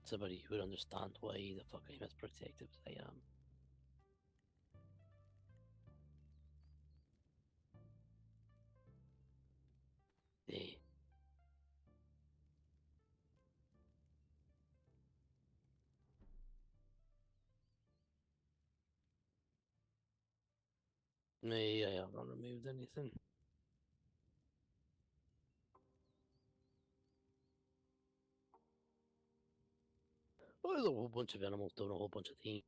somebody who would understand why the fuck I'm as protective as I am. They. Me, I haven't removed anything. Oh, there's a whole bunch of animals doing a whole bunch of things.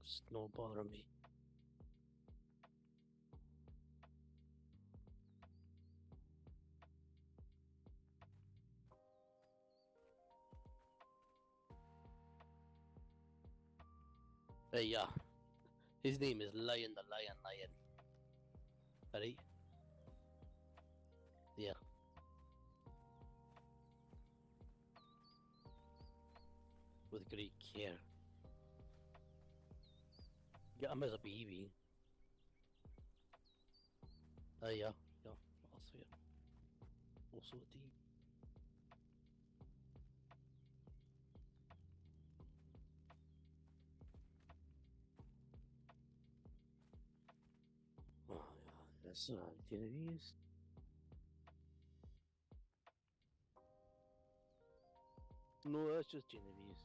It's not bothering me. Yeah. His name is Lion the Lion. Right? Yeah. With great care. Get him as a baby. Yeah. Also, yeah. Also a team. Oh, yeah. That's Genovese. No, that's just Genovese.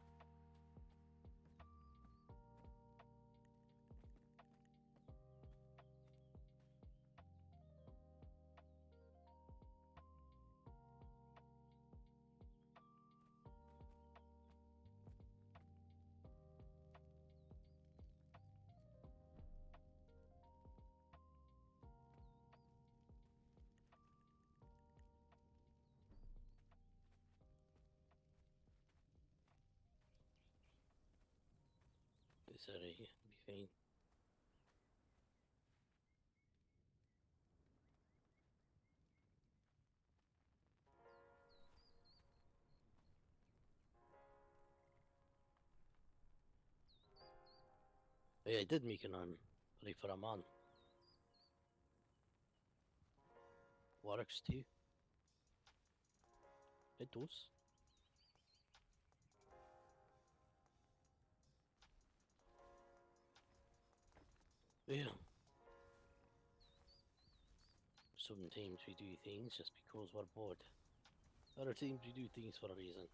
It's alright. It'll be fine. Yeah, I did make an arm. Ready for a man. Works too. It does. Yeah. Sometimes we do things just because we're bored. Other times we do things for a reason.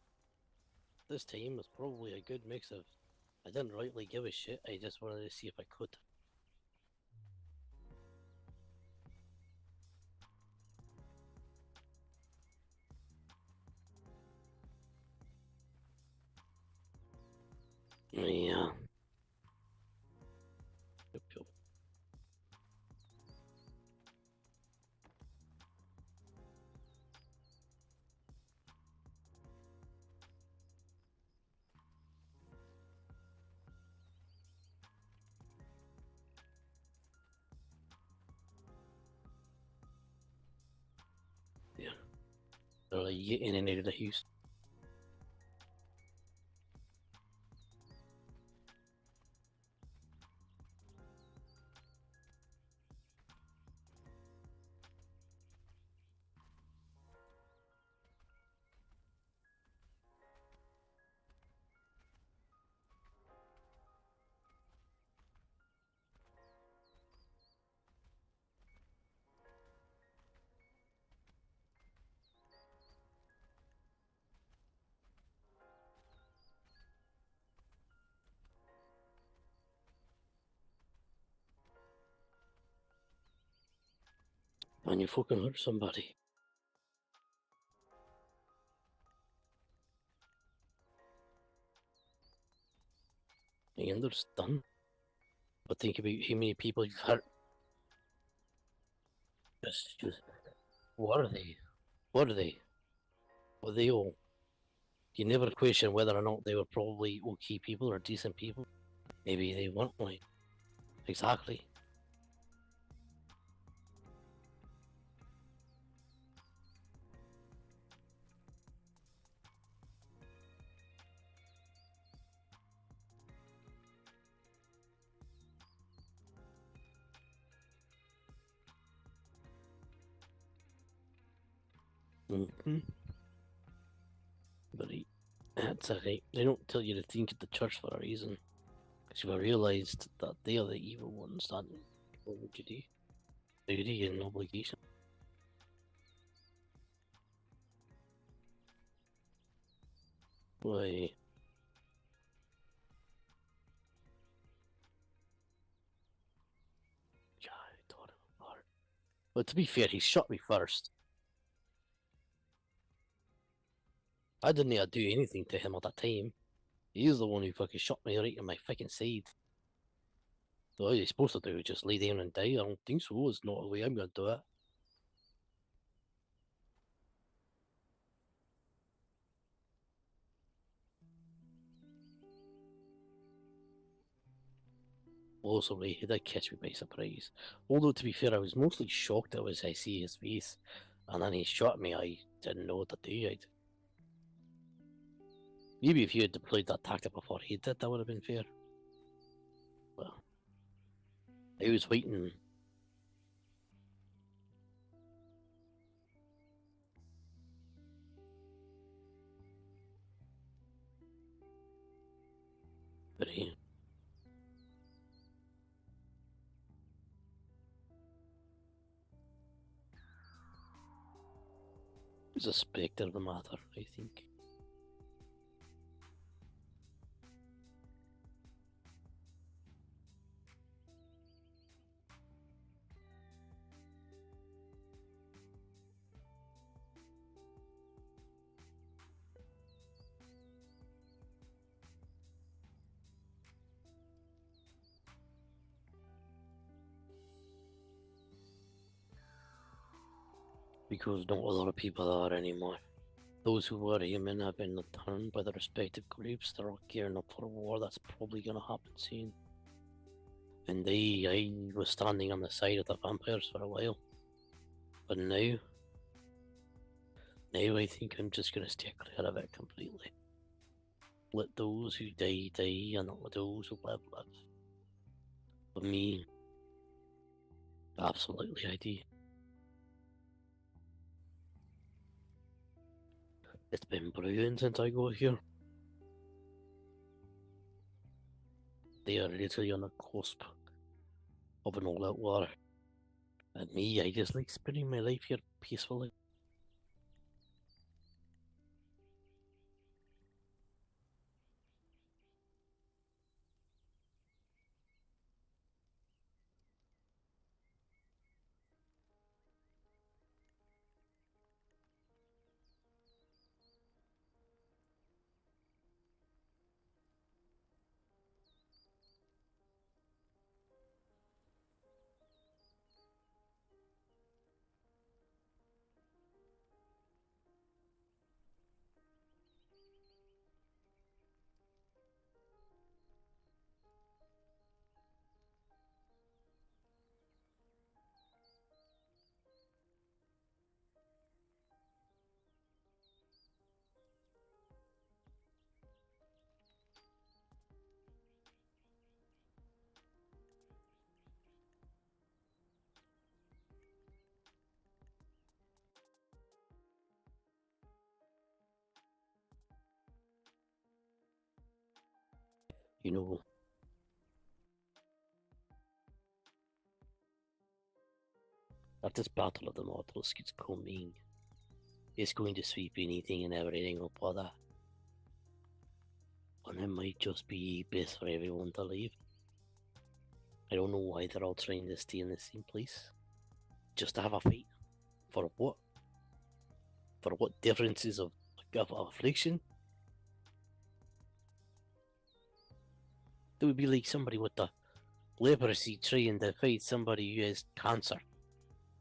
This time was probably a good mix of I didn't rightly give a shit, I just wanted to see if I could. Yeah. Yep. Yeah. They're like getting in and out of the house. And you fucking hurt somebody. I understand. But think about how many people you've hurt. Just what are they? What are they? Were they all? You never question whether or not they were probably okay people or decent people. Maybe they weren't like. Exactly. Mm-hmm. But that's alright. They don't tell you to think of the church for a reason. Because you realised that they are the evil ones, then what would you do? Duty and obligation. Why? Yeah, I tore him apart. But to be fair, he shot me first. I didn't do anything to him at that time. He's the one who fucking shot me right in my fucking side. So all you're supposed to do is just lay down and die. I don't think so. It's not the way I'm going to do it. Also, he did catch me by surprise. Although, to be fair, I was mostly shocked that I see his face. And then he shot me. I didn't know what to do. Maybe if you had deployed that tactic before he did, that would have been fair. But I was waiting. But he was a spectre of the matter, I think. Because not a lot of people are anymore. Those who were human have been turned by their respective groups. They're all gearing up for a war that's probably going to happen soon. And I was standing on the side of the vampires for a while. But now I think I'm just going to stay clear of it completely. Let those who die, die, and let those who live, live. For me, absolutely I do. It's been brilliant since I got here. They are literally on the cusp of an all-out war. And me, I just like spending my life here peacefully. You know, that this battle of the mortals gets coming. It's going to sweep anything and everything up with that. And it might just be best for everyone to leave. I don't know why they're all trying to stay in the same place. Just to have a fight. For what? For what differences of affliction? It would be like somebody with the leprosy trying to fight somebody who has cancer.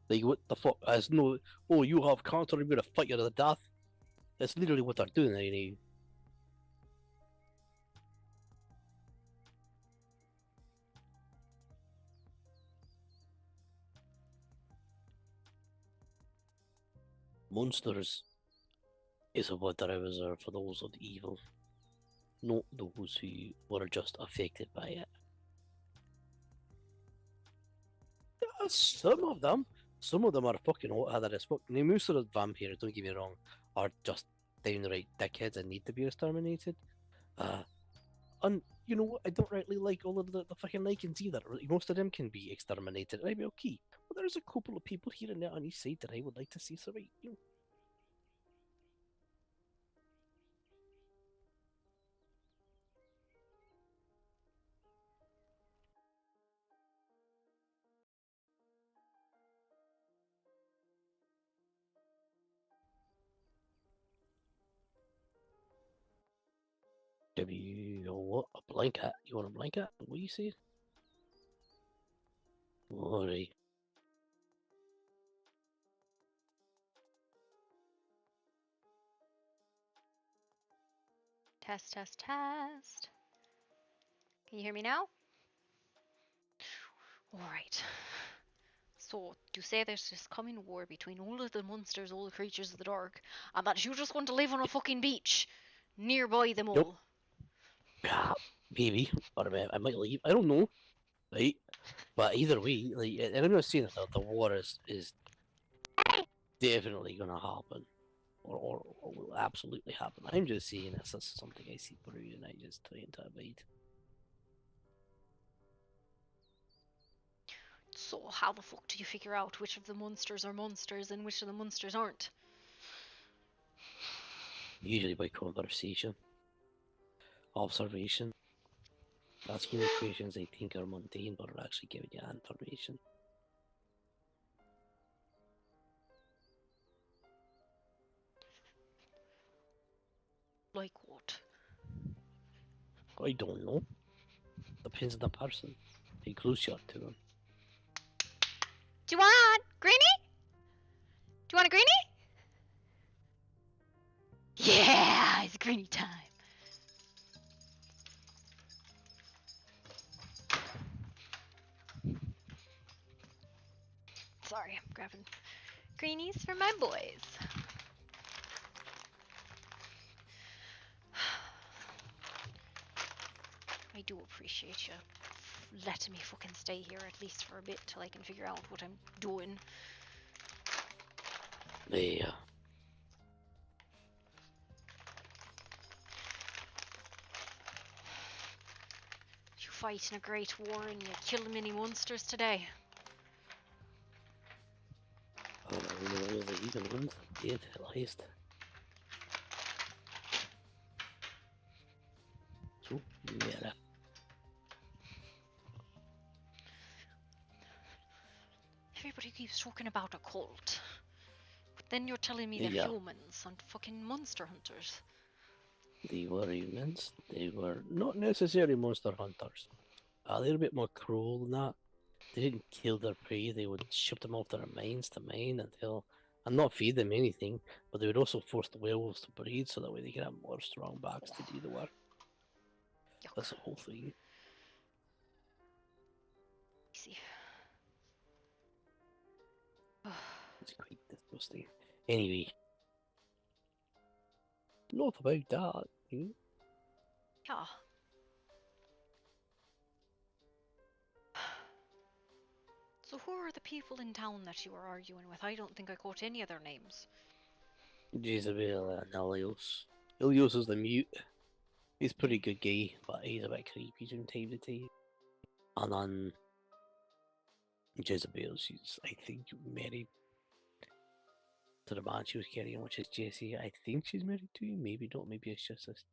Like, what the fuck? As no, oh, you have cancer, I'm gonna fight you to the death. That's literally what they're doing right now. Monsters is a word that I reserve for those of evil, not those who were just affected by it. Some of them, Some of them are fucking hot as fuck. Now, most of the vampires, don't get me wrong, are just downright dickheads and need to be exterminated. And you know what? I don't really like all of the fucking Lycans either. Most of them can be exterminated. I'd be okay. But there's a couple of people here and there on each side that I would like to see survive. You know, give you what? A blanket? You want a blanket? What do you say? Alright. Test, test, test. Can you hear me now? Alright. So, you say there's this coming war between all of the monsters, all the creatures of the dark, and that you just want to live on a fucking beach nearby them Nope. all. Yeah, maybe. Or I might leave. I don't know. Right? But either way, like, and I'm not saying that the war is definitely going to happen. Or will absolutely happen. I'm just saying this is something I see through and I just trying to avoid. So, how the fuck do you figure out which of the monsters are monsters and which of the monsters aren't? Usually by conversation, observation, asking the questions I think are mundane but are actually giving you information. Like what? I don't know. Depends on the person. How close you are to them. Do you want greenie? Do you want a greenie? Yeah, it's greenie time. Sorry, I'm grabbing greenies for my boys. I do appreciate you letting me fucking stay here at least for a bit till I can figure out what I'm doing. Yeah. You fighting a great war and you killing many monsters today. All the evil ones are dead at least. So, yeah. Everybody keeps talking about a cult. But then you're telling me they're Yeah. humans and fucking monster hunters. They were humans. They were not necessarily monster hunters. They're a bit more cruel than that. They didn't kill their prey, they would ship them off to their mines to mine until, and not feed them anything, but they would also force the werewolves to breed so that way they could have more strong backs to do the work. Yuck. That's the whole thing. Easy. It's quite disgusting. Anyway, not about that. Yeah. So who are the people in town that you were arguing with? I don't think I caught any of their names. Jezebel and Ilios. Ilios is the mute. He's a pretty good guy, but he's a bit creepy from time to time. And then Jezebel, she's, I think, married to the man she was carrying, which is Jesse. I think she's married to him. Maybe not. Maybe it's just this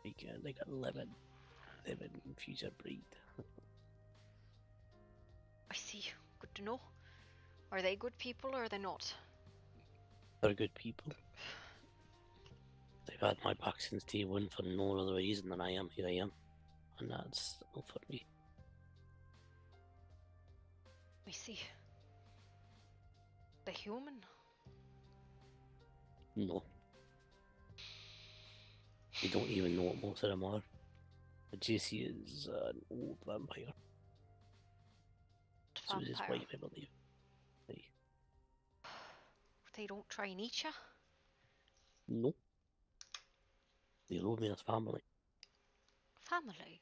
like a living future breed. I see. Good to know. Are they good people or are they not? They're good people. They've had my back since day one for no other reason than I am who I am, and that's enough for me. I see. The human? No, they don't even know what most of them are. But Jesse is an old vampire. So is his Vampire. wife, I believe. They don't try and eat ya? No, they love me as family. Family.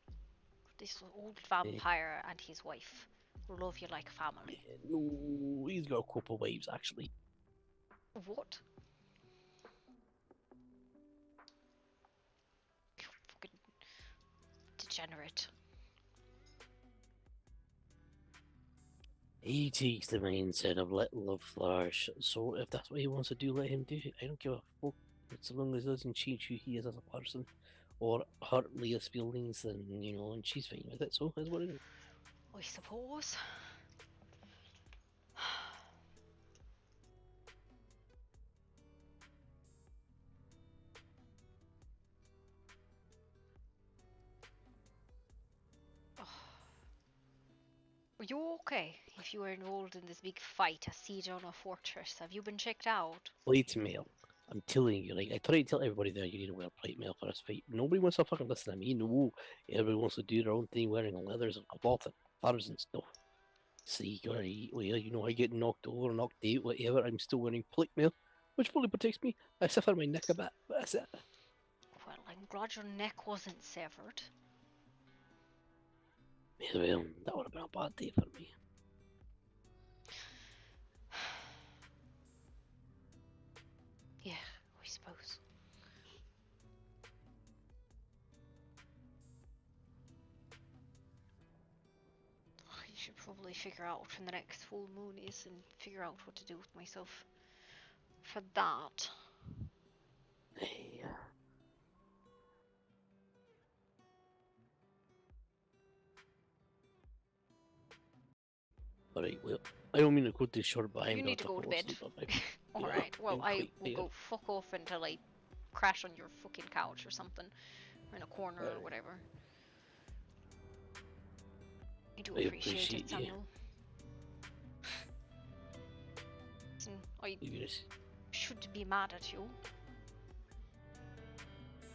This old vampire and his wife. love you like family. No, he's got a couple wives actually. What? You fucking degenerate. He takes the mindset of let love flourish. So if that's what he wants to do, let him do it. I don't give a fuck. So long as it doesn't change who he is as a person or hurt Leah's feelings, then and she's fine with it. So that's what it is. I suppose. Are you okay if you were involved in this big fight, a siege on a fortress? Have you been checked out? Plate mail. I'm telling you, like I try to tell everybody there, you need to wear plate mail for this fight. Nobody wants to fucking listen to me. No, everybody wants to do their own thing, wearing leathers and cloth and feathers and stuff. See, well, I get knocked over, knocked out, whatever. I'm still wearing plate mail, which fully protects me. I suffer my neck a bit, but that's it. Well, I'm glad your neck wasn't severed. Yeah, well, that would have been a bad day for me. Yeah, I suppose. I should probably figure out when the next full moon is and figure out what to do with myself for that. Hey, alright, well, I don't mean to cut this short, but I'm You going need to to go to fall bed. asleep. Alright, well, I'm I quite will tired. go fuck off until I crash on your fucking couch or something. Or in a corner or whatever. I do appreciate it, you. Samuel. Listen, I Yes. should be mad at you.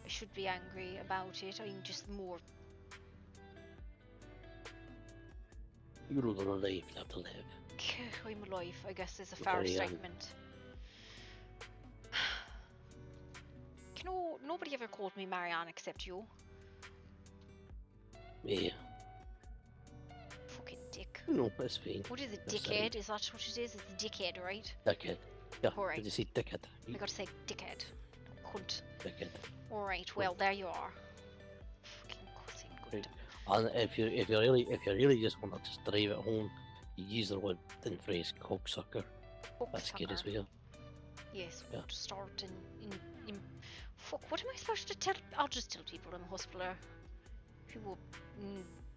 I should be angry about it. I'm just more. You're alive, you have to live. I'm alive, I guess, is a fair statement. Nobody ever called me Marianne except you. Yeah. Fucking dick. No, that's fine. What is it, That's dickhead? right. Is that what it is? It's dickhead, right? Dickhead. Yeah, Alright. did you say dickhead? I gotta say dickhead. Cunt. Dickhead. Alright, well, there you are. Fucking cussing good. Right. And if you really just want to just drive it home, you use the word in phrase cocksucker. That's good as well. Yes, Yeah. to start in fuck, what am I supposed to tell? I'll just tell people in the hospital who will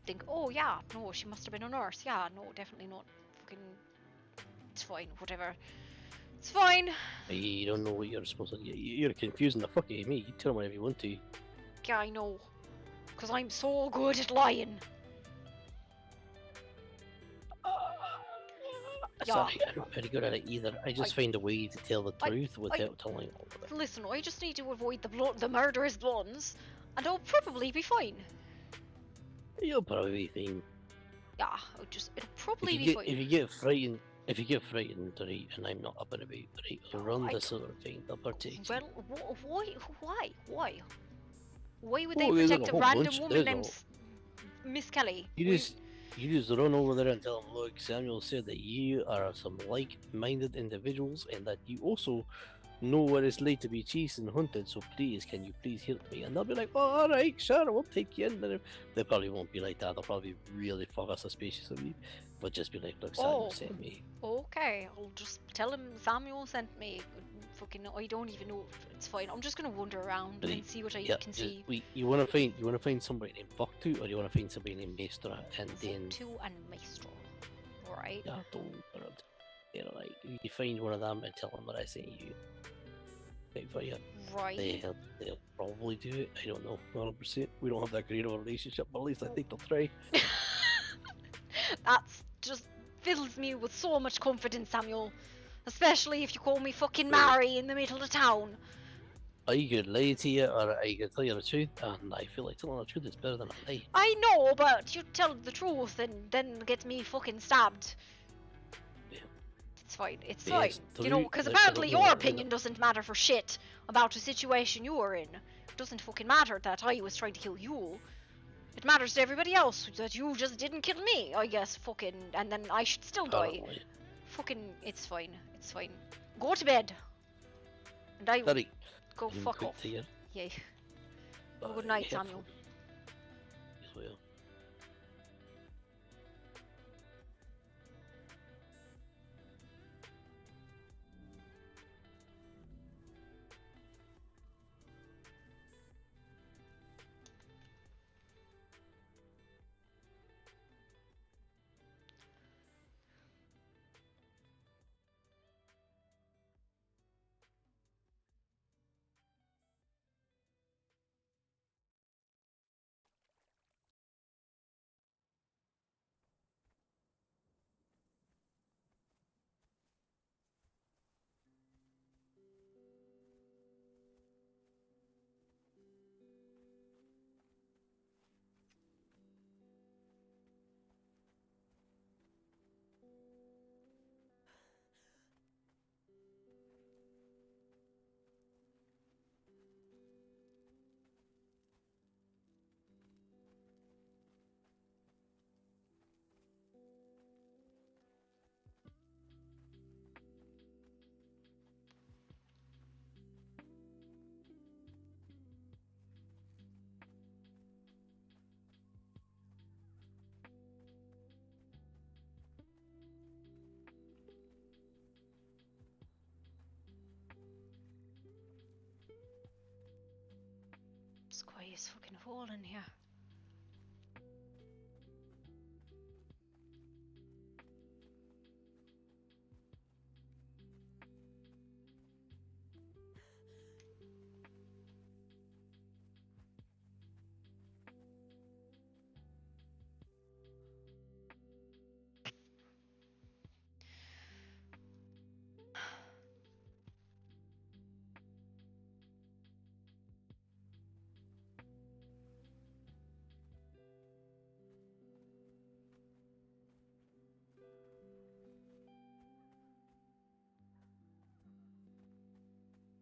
think, oh yeah, no, she must have been a nurse. Yeah, no, definitely not. Fucking, it's fine, whatever. It's fine. You don't know what you're supposed to. You're confusing the fuck out of me. You tell them whatever you want to. Yeah, I know. Because I'm so good at lying. It's alright, I'm not very good at it either. I just find a way to tell the truth without telling all of it. Listen, I just need to avoid the murderous blondes, and I'll probably be fine. You'll probably be fine. Yeah, it'll probably be fine. If you get frightened, right, and I'm not up and about, right, I'll run this other thing. They'll protect you. Well, why? Why would they Oh, there's protect a a whole random bunch- woman there's named Miss Kelly? You just run over there and tell them, look, Samuel said that you are some like-minded individuals and that you also know what it's like to be chased and hunted, so please, can you please help me? And they'll be like, oh, alright, sure, we'll take you in. And they probably won't be like that. They'll probably be really fucking suspicious of you. But just be like, look, Samuel sent me. Okay, I'll just tell him Samuel sent me. Fucking, I don't even know. It's fine. I'm just gonna wander around and see what I can see. You wanna find somebody named Fuck2, or you wanna find somebody named Maestra, and then Fuck2 and Maestro. Alright. Yeah, like you find one of them and tell them that I sent you. Right for you. Right. They'll probably do it. I don't know, 100%. We don't have that great of a relationship, but at least I think they'll try. That's just fills me with so much confidence, Samuel. Especially if you call me fucking Mary in the middle of town. I could lie to you, or I could tell you the truth, and I feel like telling the truth is better than a lie. I know, but you tell the truth and then get me fucking stabbed. Yeah. It's fine. It's fine. True. You know, because apparently your opinion doesn't matter for shit about the situation you were in. It doesn't fucking matter that I was trying to kill you. It matters to everybody else that you just didn't kill me, I guess. Fucking, and then I should still die. Apparently. Fucking, it's fine. It's fine. Go to bed. And I will Very go fuck quick off. to hear. Yay. Have a good night, Samuel. As well. It's quiet as fucking hole in here.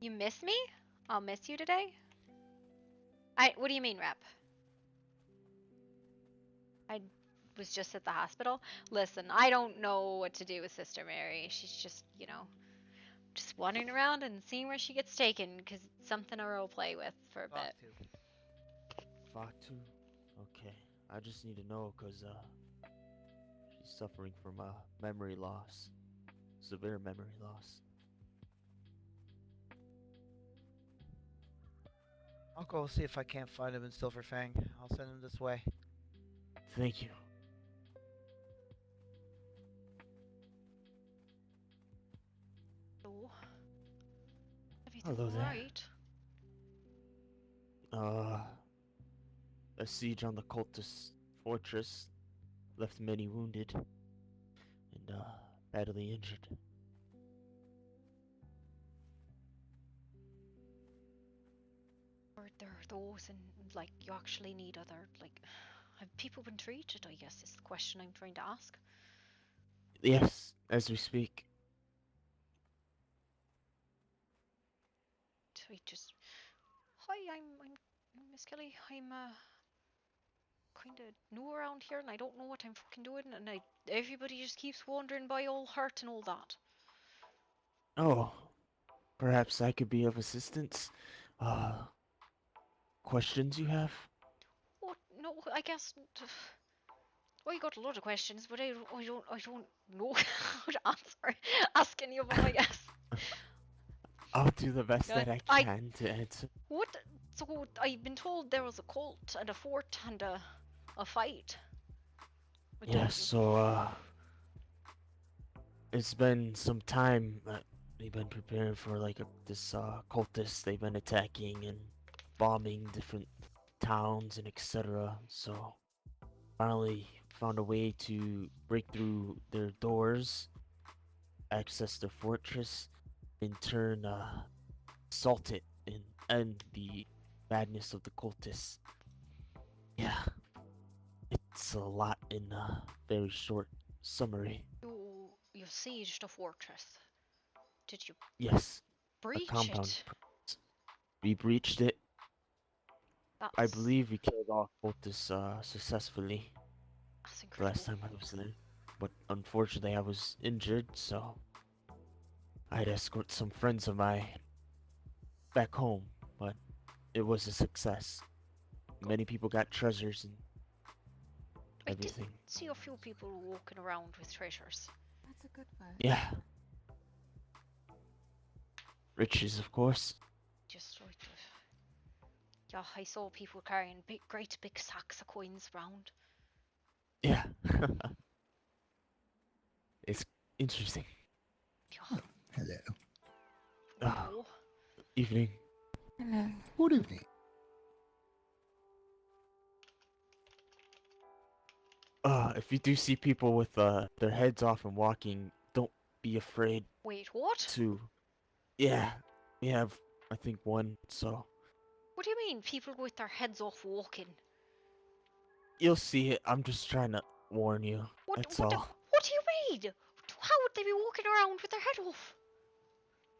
You miss me? I'll miss you today? What do you mean, Rep? I was just at the hospital. Listen, I don't know what to do with Sister Mary. She's just, just wandering around and seeing where she gets taken, because it's something I will play with for a bit. Fatu? Okay. I just need to know because she's suffering from memory loss. Severe memory loss. I'll go see if I can't find him in Silverfang. I'll send him this way. Thank you. So, everything Hello there. alright? A siege on the cultist fortress left many wounded and badly injured. Or there are those and, like, you actually need other, like, have people been treated, I guess, is the question I'm trying to ask. Yes, as we speak. I just... Hi, I'm Miss Kelly. I'm, kind of new around here and I don't know what I'm fucking doing and everybody just keeps wandering by all hurt and all that. Oh, perhaps I could be of assistance. Questions you have? Oh, no, I guess... I got a lot of questions, but I don't know how to ask any of them, I guess. I'll do the best that I I can to answer. What? So I've been told there was a cult and a fort and a fight. Yes, so it's been some time that we've been preparing for like this cultist. They've been attacking and bombing different towns and etc. So finally found a way to break through their doors, access their fortress, in turn assault it and end the madness of the cultists. Yeah, it's a lot in a very short summary. You sieged a fortress. Did you Yes, a breach compound. it? We breached it. That's, I believe we killed off cultists successfully that's the incredible. last time I was there. But unfortunately, I was injured, so I had to escort some friends of mine back home. But it was a success. Many people got treasures and I did everything. see a few people walking around with treasures. That's a good one. Yeah. Riches, of course. Just like, yeah, I saw people carrying great big sacks of coins around. Yeah. It's interesting. Yeah. Hello. Ah, Oh, evening. Hello. Good evening. If you do see people with their heads off and walking, don't be afraid wait, what? to. Yeah, we have, I think, one. So What do you mean people with their heads off walking? you'll see it. I'm just trying to warn you. That's all. What do you mean? How would they be walking around with their head off?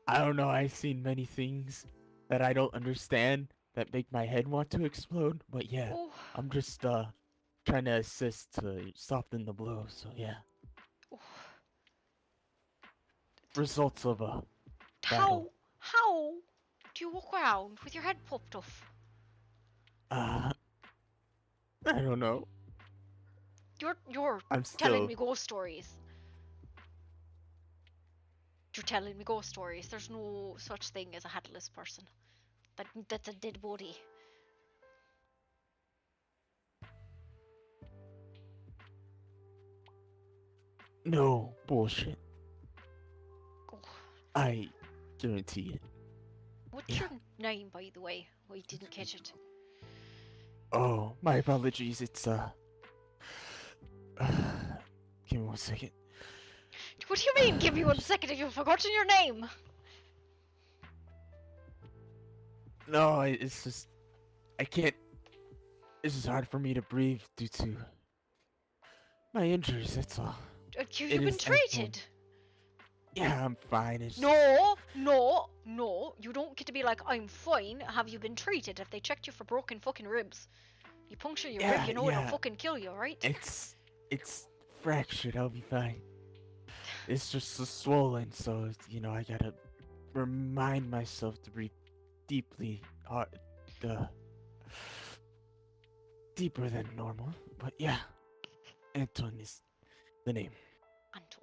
I don't know. I've seen many things that I don't understand that make my head want to explode. But yeah, Oh, I'm just trying to assist to soften the blow. So yeah, oh. results of a How? battle. How do you walk around with your head popped off? I don't know. You're I'm telling still. me ghost stories. You're telling me ghost stories. There's no such thing as a headless person. That's a dead body. No bullshit. Oh, I guarantee it. what's Yeah. your name, by the way? I didn't catch it. Oh, my apologies. It's give me 1 second. What do you mean? Give me 1 second if you've forgotten your name. No, it's just I can't. It's just hard for me to breathe due to my injuries. That's all. You've It been is Anton. treated. Yeah, I'm fine. It's No. You don't get to be like, I'm fine. Have you been treated? If they checked you for broken fucking ribs, you puncture your rib, Yeah, you know it'll yeah. fucking kill you, right? It's fractured. I'll be fine. It's just so swollen, so I gotta remind myself to breathe deeply, hard, deeper than normal. But yeah, Anton is the name. Anton.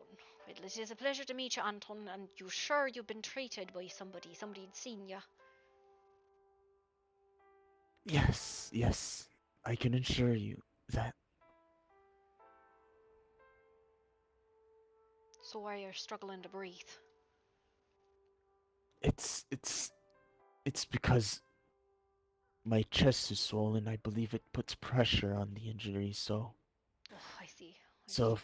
Well, it is a pleasure to meet you, Anton. And you sure you've been treated by somebody? Somebody'd seen you? Yes, yes, I can assure you that. So why are you struggling to breathe? It's because my chest is swollen. I believe it puts pressure on the injury. So Oh, I see. so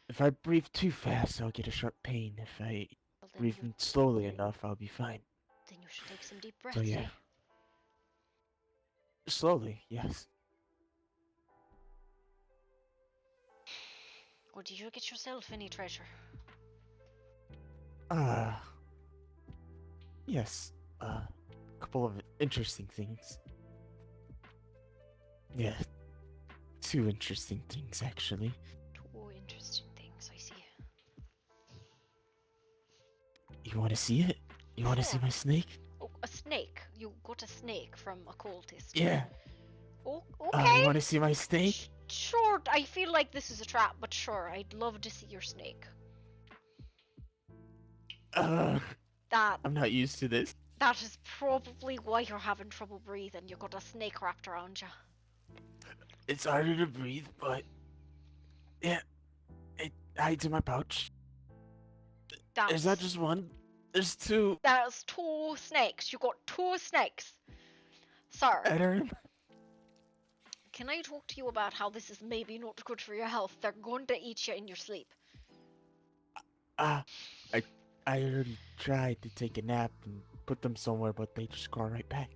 if I breathe too fast, I'll get a sharp pain. If I Well, then breathe slowly enough, I'll be fine. then you should take some deep breaths, So yeah, eh? slowly, yes. Or did you get yourself any treasure? Yes. A couple of interesting things. Yeah, two interesting things actually. Two interesting things, I see. You want to see it? You want to see Sure. my snake? Oh, a snake. You got a snake from a cultist. Yeah. Oh, You okay. want to see my snake? Sure, I feel like this is a trap, but sure, I'd love to see your snake. That I'm not used to this. that is probably why you're having trouble breathing. You got a snake wrapped around you. It's harder to breathe, but yeah, it hides in my pouch. There's not just one. There's two. There's two snakes. You got two snakes. Sir, I don't. can I talk to you about how this is maybe not good for your health? They're going to eat you in your sleep. I already tried to take a nap and put them somewhere, but they just go right back.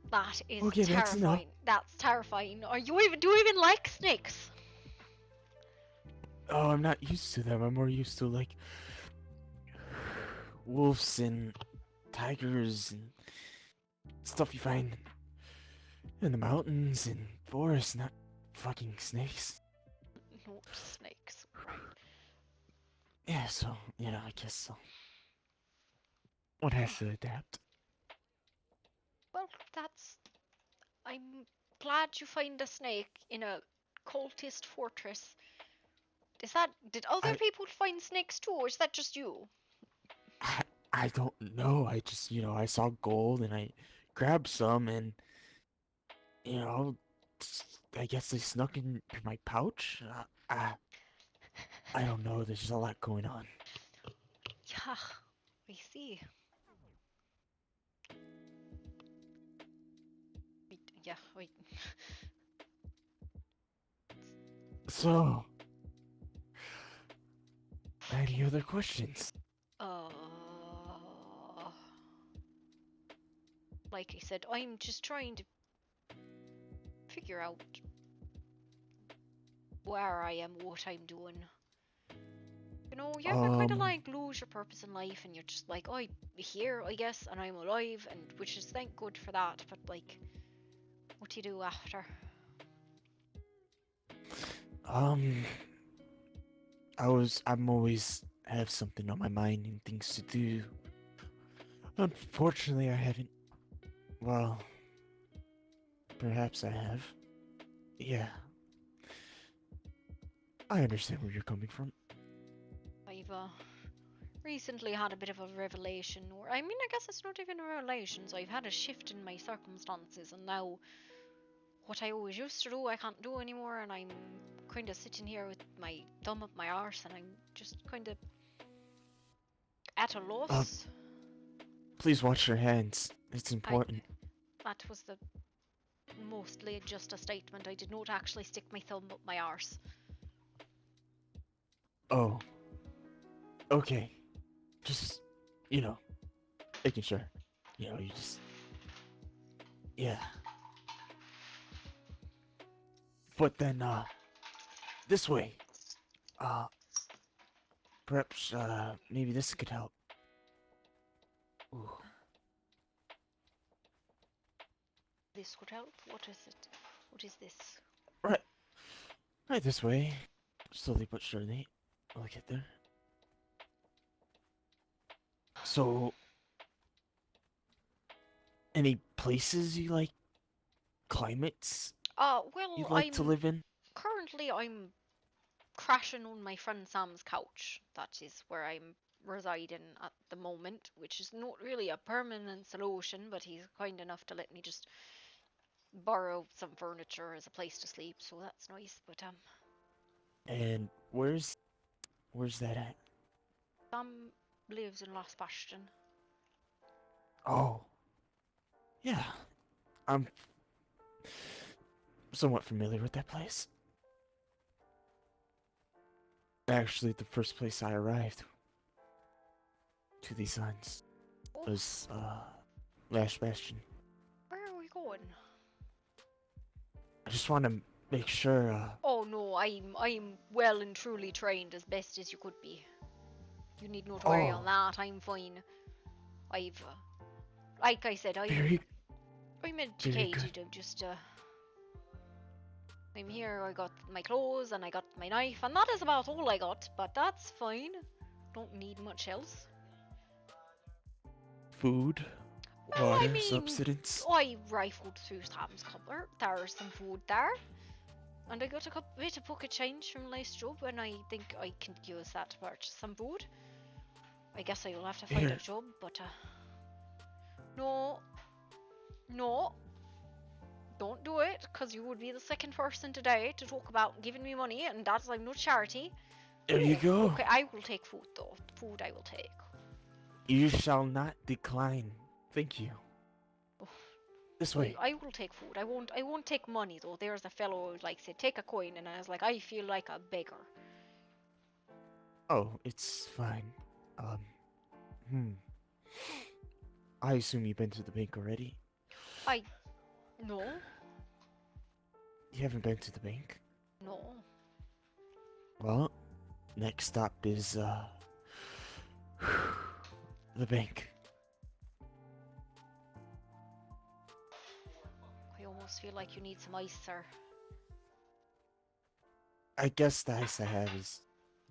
That is Okay, that's enough. terrifying. That's terrifying. Do you even like snakes? Oh, I'm not used to them. I'm more used to like wolves and tigers and stuff you find In the mountains and forests, not fucking snakes. Not snakes. Yeah, so, I guess so. One has to adapt. Well, that's. I'm glad you find a snake in a cultist fortress. Did other I, people find snakes too, or is that just you? I, I don't know. I just, I saw gold and I grabbed some and, you know, I guess they snuck into my pouch. I don't know. There's just a lot going on. Yeah, I see. Wait. So, any other questions? Uh, like I said, I'm just trying to figure out where I am, what I'm doing. You ever kind of like lose your purpose in life and you're just like, oh, I'm here, I guess, and I'm alive, and which is thank good for that, but like, what do you do after? Um, I'm always have something on my mind and things to do. Unfortunately, I haven't. Well, perhaps I have. Yeah, I understand where you're coming from. I've recently had a bit of a revelation, or I mean, I guess it's not even a revelation, so I've had a shift in my circumstances, and now what I always used to do, I can't do anymore, and I'm kind of sitting here with my thumb up my arse, and I'm just kind of at a loss. Please watch your hands. It's important. That was mostly just a statement. I did not actually stick my thumb up my arse. Oh. Okay. Just, making sure. You just. Yeah. But then, this way. Uh, Perhaps, maybe this could help. Ooh. This would help. What is it? What is this? Right this way. Slowly but surely. I'll get there. So, any places you like? Climates Well, you'd like to live in? currently I'm crashing on my friend Sam's couch. That is where I'm residing at the moment, which is not really a permanent solution, but he's kind enough to let me just borrow some furniture as a place to sleep, so that's nice. But And where's that at? Sam lives in Lost Bastion. Oh. Yeah. I'm somewhat familiar with that place. Actually, the first place I arrived to these lands Oh, was, Last Bastion. where are we going? I just want to make sure, Oh no, I'm well and truly trained as best as you could be. You need not worry on Oh. that. I'm fine. I've, like I said, very I'm Very educated. good. I'm just I'm here. I got my clothes and I got my knife, and that is about all I got. But that's fine. Don't need much else. food, Well, I water, mean, subsistence. I rifled through Sam's cupboard. There's some food there. And I got a bit of pocket change from last job, and I think I can use that to purchase some food. I guess I'll have to find Here. a job, but no, no, don't do it, because you would be the second person today to talk about giving me money, and that's I'm not charity. There you go. Okay, I will take food though. Food I will take. You shall not decline. Thank you. Oh, This way. I will take food. I won't take money though. There's a fellow who like said take a coin, and I was like I feel like a beggar. Oh, it's fine. Um, hmm. I assume you've been to the bank already? No, You haven't been to the bank? no. Well, next stop is, the bank. I almost feel like you need some ice, sir. I guess the ice I have is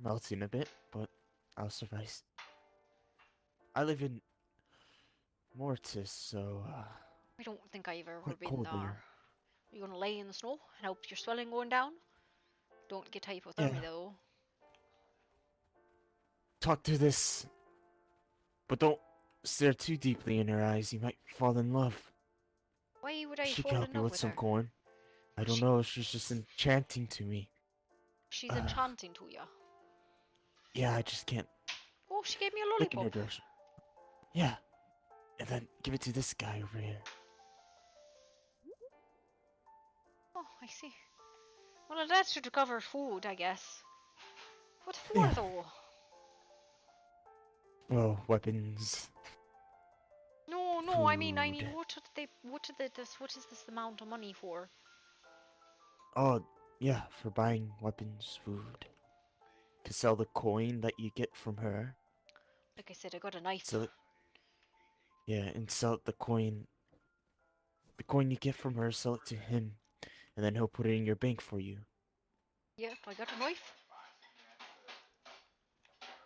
melting a bit, but I'll suffice. I live in Mortis, so I don't think I've ever quite been cold there. here. Are you gonna lay in the snow and help your swelling going down? Don't get hypothermia Yeah. though. Talk to this, but don't stare too deeply in her eyes. You might fall in love. Why would I She fall can in help you love with with some her? corn. I don't She- know. She's just enchanting to me. She's enchanting to you. Yeah, I just can't Oh, she gave me a look in her lollipop. direction. Yeah, and then give it to this guy over here. Oh, I see. Well, that should cover food, I guess. What for, Yeah. though? Well, weapons. No, I mean, Food. what is this amount of money for? Oh, yeah, for buying weapons, food. To sell the coin that you get from her. Like I said, I got a knife. Sell it. Yeah, and sell the coin. The coin you get from her, sell it to him. And then he'll put it in your bank for you. Yep, I got a knife.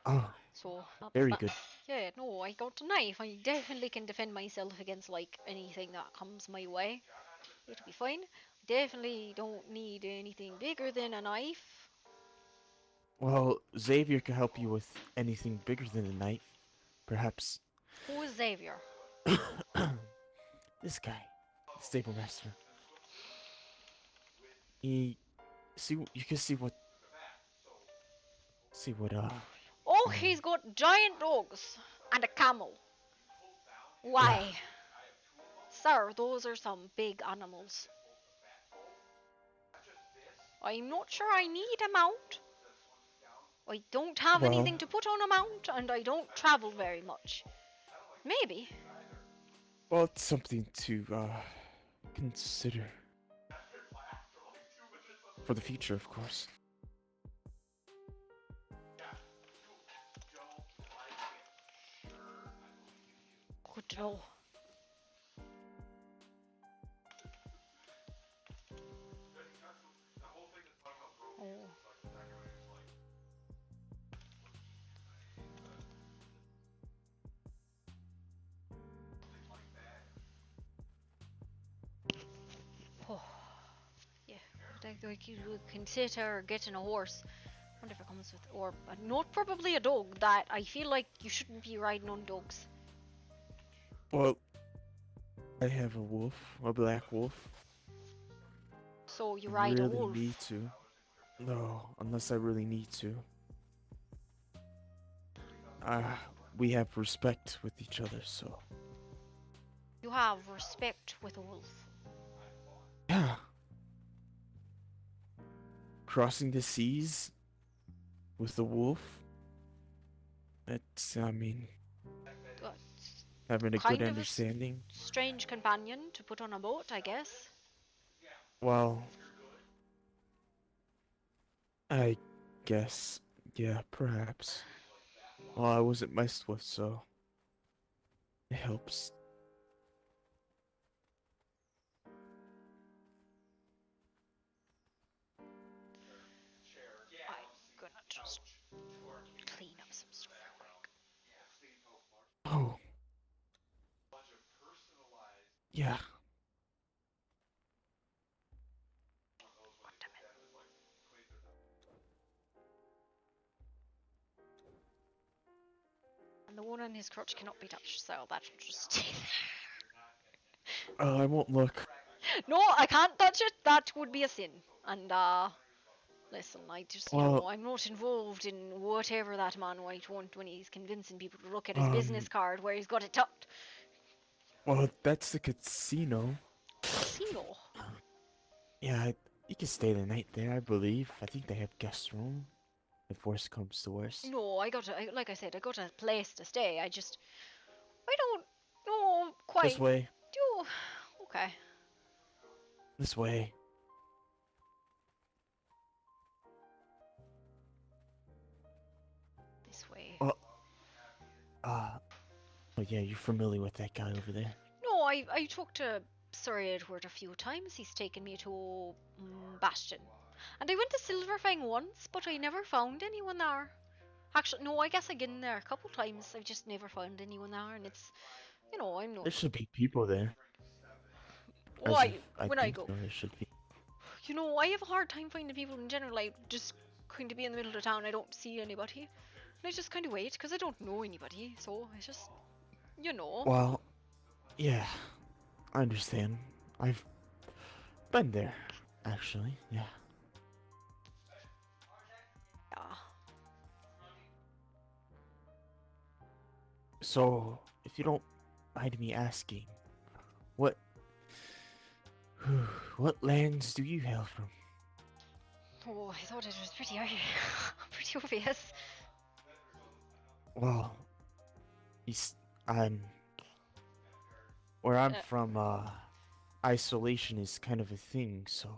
Oh, So, very good. yeah, no, I got a knife. I definitely can defend myself against, like, anything that comes my way. It'll be fine. Definitely don't need anything bigger than a knife. Well, Xavier can help you with anything bigger than a knife. Perhaps Who is Xavier? this guy, the stable master. He you can see what Oh, he's got giant dogs and a camel. Why? Sir, those are some big animals. I'm not sure I need a mount. I don't have anything well, to put on a mount, and I don't travel very much. Maybe. well, it's something to consider for the future, of course. Good to know. Oh. Oh. Yeah, like you would consider getting a horse. I wonder if it comes with, or not probably a dog. That I feel like you shouldn't be riding on dogs. Well, I have a wolf, a black wolf. So you ride a Really wolf. need to. No, unless I really need to. We have respect with each other, so. You have respect with a wolf. Yeah. Crossing the seas with the wolf. That's, I mean, Uh, having a kind good of a understanding. strange companion to put on a boat, I guess. Well, I guess, yeah, perhaps. Well, I wasn't messed with, so it helps. I'm gonna just clean up some stuff real quick. Oh, yeah. God damn it. And the one on his crotch cannot be touched, so that should just stay there. I won't look. No, I can't touch it. That would be a sin. And listen, I just Well, I'm not involved in whatever that man might want when he's convincing people to look at his business card where he's got it tucked. Well, that's the casino. Casino. Yeah, you can stay the night there, I believe. I think they have guest room. If worst comes to worst. No, like I said, I got a place to stay. I don't know quite. This way. Do okay. This way. This way. Oh yeah, you're familiar with that guy over there. No, I talked to Sir Edward a few times. He's taken me to Bastion. And I went to Silverfang once, but I never found anyone there. Actually, no, I guess I've been there a couple times. I've just never found anyone there, and it's, I'm not. There should be people there. As Why? if I When I think go, so, there should be. I have a hard time finding people in general. I just kind of be in the middle of town. I don't see anybody, and I just kind of wait because I don't know anybody. So I just, Well, yeah, I understand. I've been there, actually. Yeah. yeah. So, if you don't mind me asking, what what lands do you hail from? Oh, I thought it was pretty, pretty obvious. Well, he's I'm where I'm Uh, from. Isolation is kind of a thing. So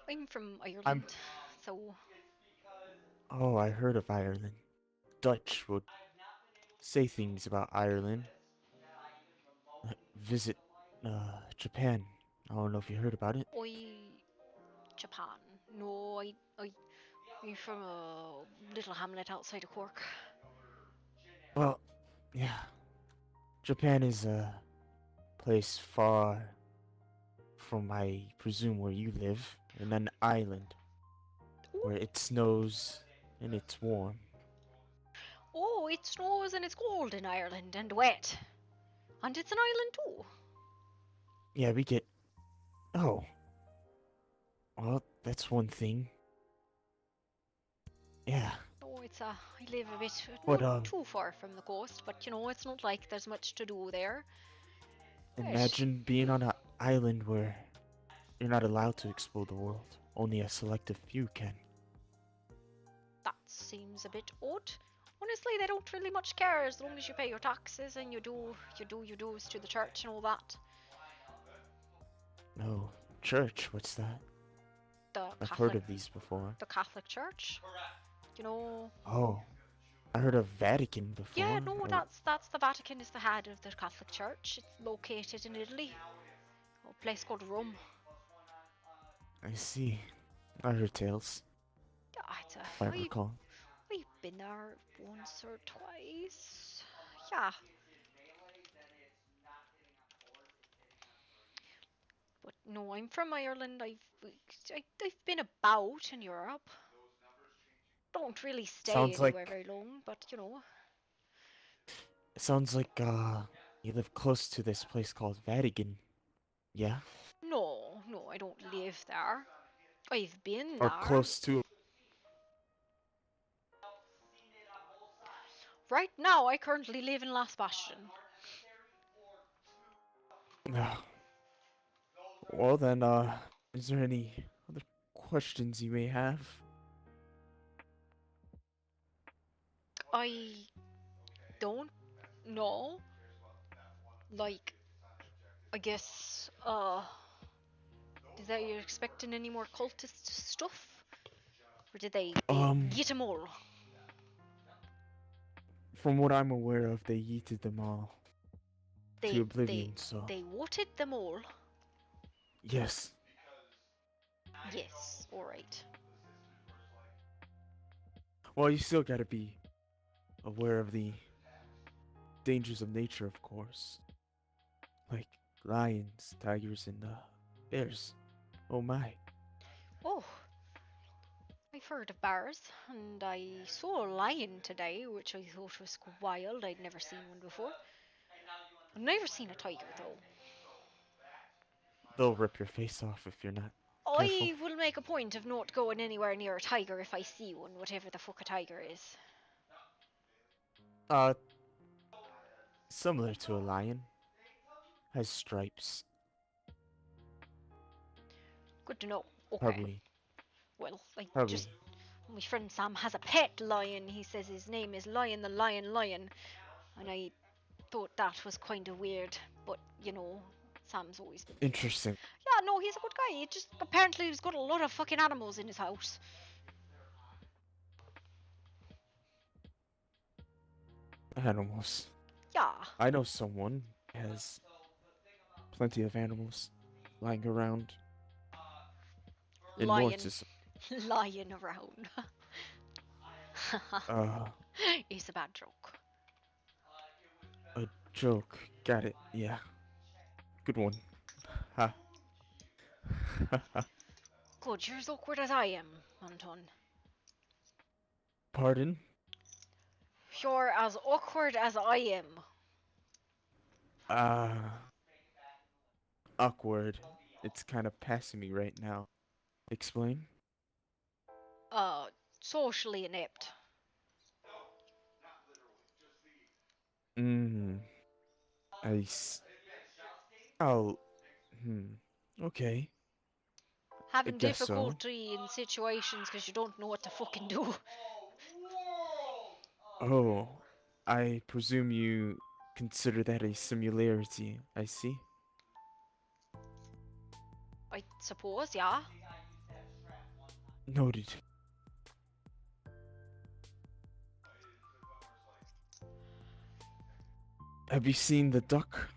I'm from I'm. Ireland, so Oh, I heard of Ireland. Dutch would say things about Ireland. Visit Japan. I don't know if you heard about it. Japan. No, I'm from a little hamlet outside of Cork. Well, yeah. Japan is a place far from, I presume, where you live, in an island Oh, where it snows and it's warm. oh, it snows and it's cold in Ireland and wet, and it's an island too. Yeah, we get. Oh, well, that's one thing. Yeah, Oh, I live a bit but not too far from the coast, but it's not like there's much to do there. Right. imagine being on an island where you're not allowed to explore the world. Only a selective few can. That seems a bit odd. Honestly, they don't really much care as long as you pay your taxes and you do your dues to the church and all that. No, church, what's that? The I've heard Catholic, of these before. the Catholic Church. You know, Oh, I heard of Vatican yeah, before. no, Oh, that's the Vatican is the head of the Catholic Church. It's located in Italy, a place called Rome. I see. I heard tales, Yeah, if I recall. I've been there once or twice. Yeah, but no, I'm from Ireland. I've been about in Europe. Don't really stay Sounds anywhere like very long, but sounds like you live close to this place called Vatican. Yeah? no, I don't live there. I've been Or there. close to. Right now, I currently live in Last Bastion. No. Well then, is there any other questions you may have? I don't know. Like, I guess, is that you're expecting any more cultist stuff? Or did they Um, get them all? from what I'm aware of, they yeeted them all to They they oblivion, so they voted them all? yes. Yes, alright. Well, you still gotta be aware of the dangers of nature, of course. Like lions, tigers, and bears. Oh my. Oh, I've heard of bears, and I saw a lion today, which I thought was wild. I'd never seen one before. I've never seen a tiger, though. They'll rip your face off if you're not careful. I will make a point of not going anywhere near a tiger if I see one, whatever the fuck a tiger is. Uh, similar to a lion. Has stripes. Good to know. Okay. Probably. Well, Probably. my friend Sam has a pet lion. He says his name is Lion the Lion, and I thought that was kind of weird, but Sam's always been. Interesting. Yeah, no, he's a good guy. He just apparently he's got a lot of fucking animals in his house. Animals. Yeah. I know someone has plenty of animals lying around. And more Lying, to lying around. It's a bad joke. a joke. Got it. Yeah. Good one. Ha. Good, you're as awkward as I am, Anton. Pardon? You're as awkward as I am. Awkward. It's kind of passing me right now. Explain? Socially inept. Hmm. Oh. Okay. I Having guess so. difficulty in situations because you don't know what to fucking do. Oh. I presume you consider that a similarity. I see. I suppose, yeah. Noted. Have you seen the duck?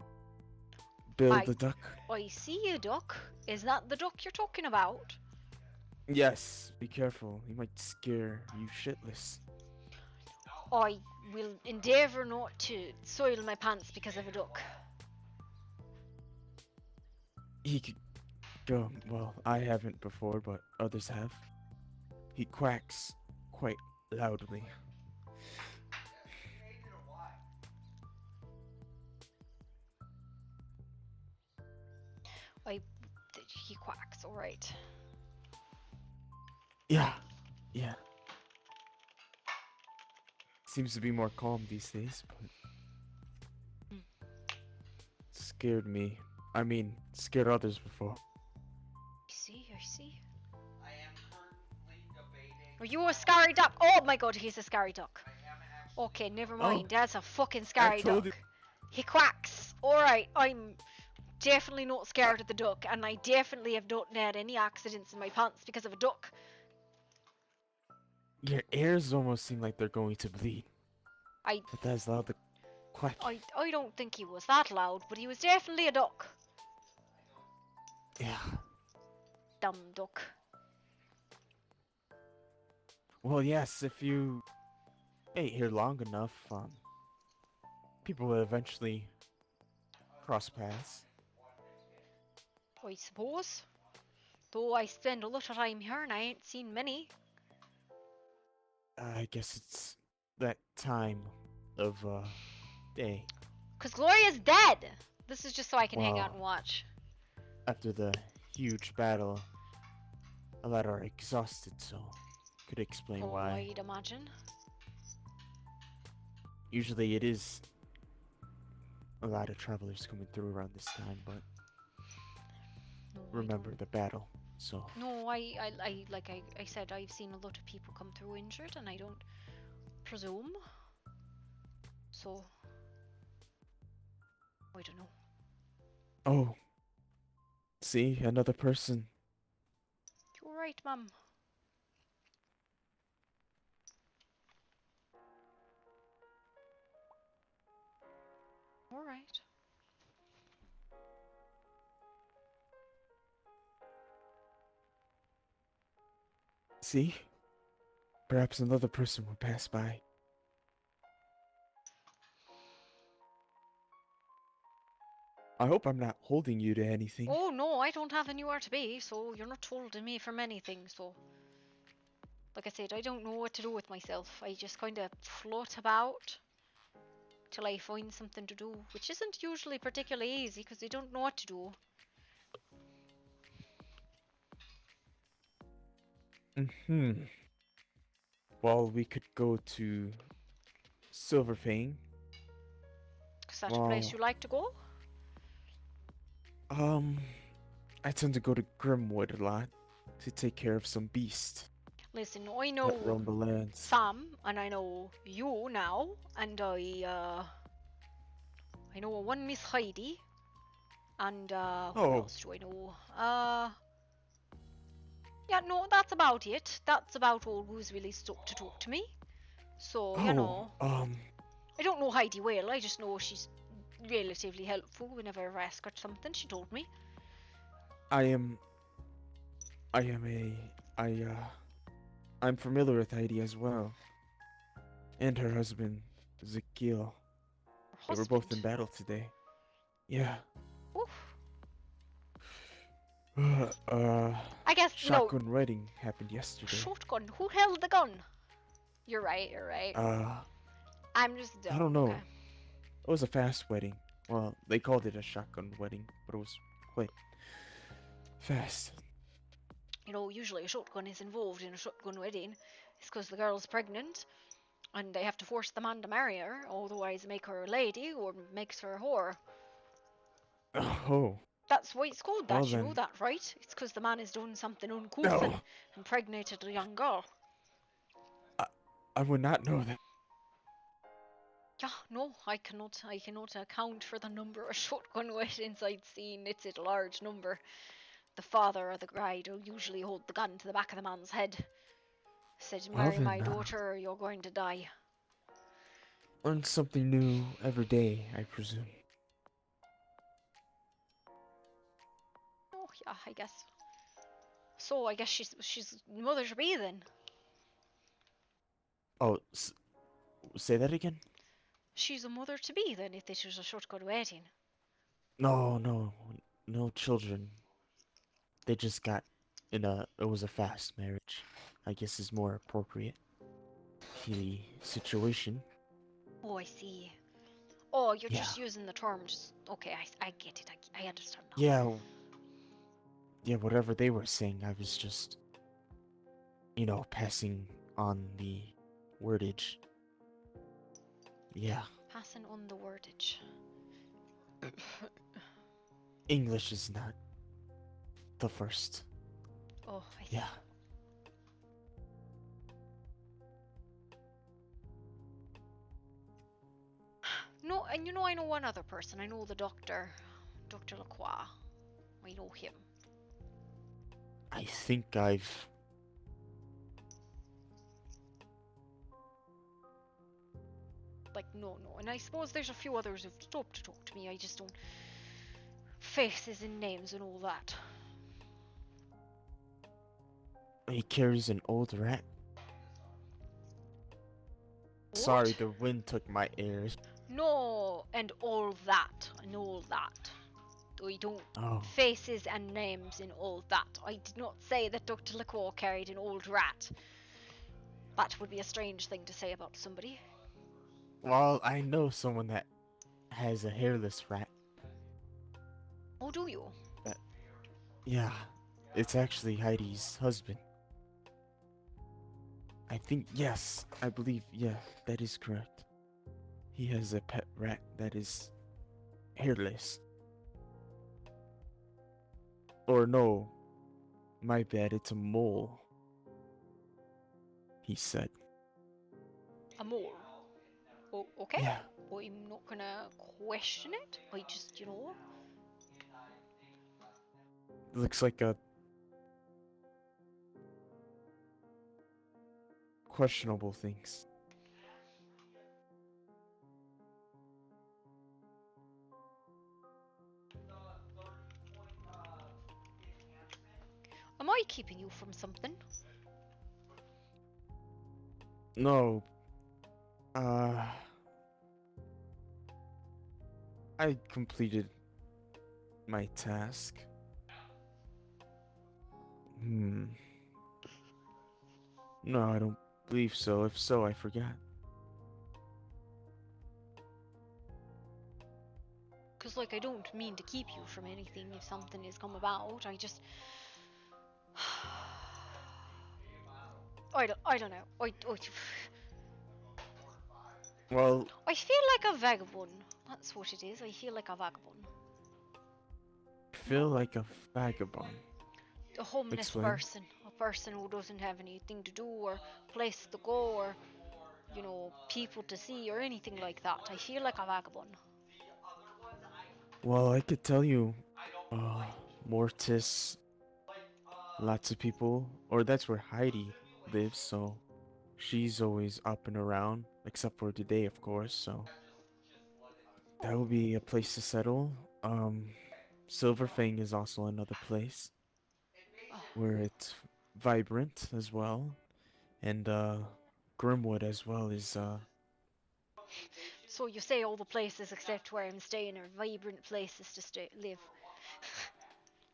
Bill the duck? I see a duck. Is that the duck you're talking about? Yes. Be careful. He might scare you shitless. I will endeavour not to soil my pants because of a duck. He could go. Well, I haven't before, but others have. He quacks quite loudly. He quacks, alright. Yeah. Yeah. Seems to be more calm these days, but scared me. I mean, scared others before. I see. Are you a scary duck? Oh my god, he's a scary duck. Okay, never mind. That's a fucking scary told duck. He quacks. Alright, I'm definitely not scared of the duck, and I definitely have not had any accidents in my pants because of a duck. Your ears almost seem like they're going to bleed. I But that's loud the quack. I don't think he was that loud, but he was definitely a duck. Yeah. Dumb duck. Well, yes, if you ain't here long enough, people will eventually cross paths. I suppose. Though I spend a lot of time here and I ain't seen many. I guess it's that time of day. 'Cause Gloria's dead! This is just so I can hang out Wow. and watch. After the huge battle, a lot are exhausted, so could explain Oh, why. I'd imagine. Usually it is a lot of travelers coming through around this time, but No, remember the battle, so. No, like I said, I've seen a lot of people come through injured, and I don't presume. So, I don't know. Oh. See, another person. You're right, Mum. Alright. See? Perhaps another person will pass by. I hope I'm not holding you to anything. Oh no, I don't have anywhere to be, so you're not holding me from anything, so. Like I said, I don't know what to do with myself. I just kind of float about till I find something to do, which isn't usually particularly easy because I don't know what to do. Well, we could go to Silverfang. Is that a place you like to go? I tend to go to Grimwood a lot to take care of some beast Listen, I that roam know the lands. Sam, and I know you now, and I know one Miss Heidi, and who else do I know? Yeah, no, that's about it. That's about all who's really stuck to talk to me. So, you know, I don't know Heidi well, I just know she's relatively helpful whenever I ever asked her something. She told me. I am I am a I I'm familiar with Heidi as well. And her husband, Zakil. Her They were both in husband. battle today. Yeah. Oof. uh I guess no. Shotgun wedding happened yesterday. Shotgun. Who held the gun? You're right. You're right. Uh I'm just I dumb. don't know. Okay. It was a fast wedding. Well, they called it a shotgun wedding, but it was quite fast. You know, usually a shotgun is involved in a shotgun wedding. It's because the girl's pregnant, and they have to force the man to marry her, otherwise make her a lady or makes her a whore. Oh, That's why it's called well that. You know then. that, right? It's because the man has done something uncouth and No, impregnated a young girl. I, I would not know that. Yeah, no, I cannot account for the number of shotgun weddings I'd seen. It's a large number. The father or the bride will usually hold the gun to the back of the man's head. Said, Well marry my then, daughter or you're going to die. learn something new every day, I presume. Oh, yeah, I guess. So, I guess she's mother to be then. Oh, say that again? She's a mother to be then if this was a shotgun wedding. No, no, no children. They just got it was a fast marriage. I guess is more appropriate for the situation. Oh, I see. Oh, you're Yeah. just using the terms. Okay, I get it. I understand now. Yeah, yeah, whatever they were saying, I was just, passing on the wordage. Yeah, Passing on the wordage. English is not the first. Oh, I see. Yeah. No, and you know, I know one other person. I know the doctor, Dr. Lacroix. I know him. I think I've. Like, no. And I suppose there's a few others who've stopped to talk to me. I just don't. Faces and names and all that. He carries an old rat. Sorry, What? the wind took my ears. No, and all that. And all that. I don't. Oh. Faces and names and all that. I did not say that Dr. Lacroix carried an old rat. That would be a strange thing to say about somebody. Well, I know someone that has a hairless rat. Oh, do you? That, yeah, it's actually Heidi's husband. I think, yes, I believe, yeah, that is correct. He has a pet rat that is hairless. Or no, my bad, it's a mole. He said. A mole. Oh, okay. Yeah, I'm not gonna question it. I just, looks like a questionable things. Am I keeping you from something? No, uh, I completed my task. No, I don't believe so. If so, I forgot. Because, like, I don't mean to keep you from anything if something has come about. I just. I don't know. Well, I feel like a vagabond. That's what it is. I feel like a vagabond. I feel like a vagabond. A homeless Explain. person. A person who doesn't have anything to do or place to go or, people to see or anything like that. I feel like a vagabond. Well, I could tell you, Mortis, lots of people, or that's where Heidi lives, so she's always up and around, except for today, of course, so. That would be a place to settle. Silverfang is also another place Oh, where it's vibrant as well, and Grimwood as well is so you say all the places except where I'm staying are vibrant places to live.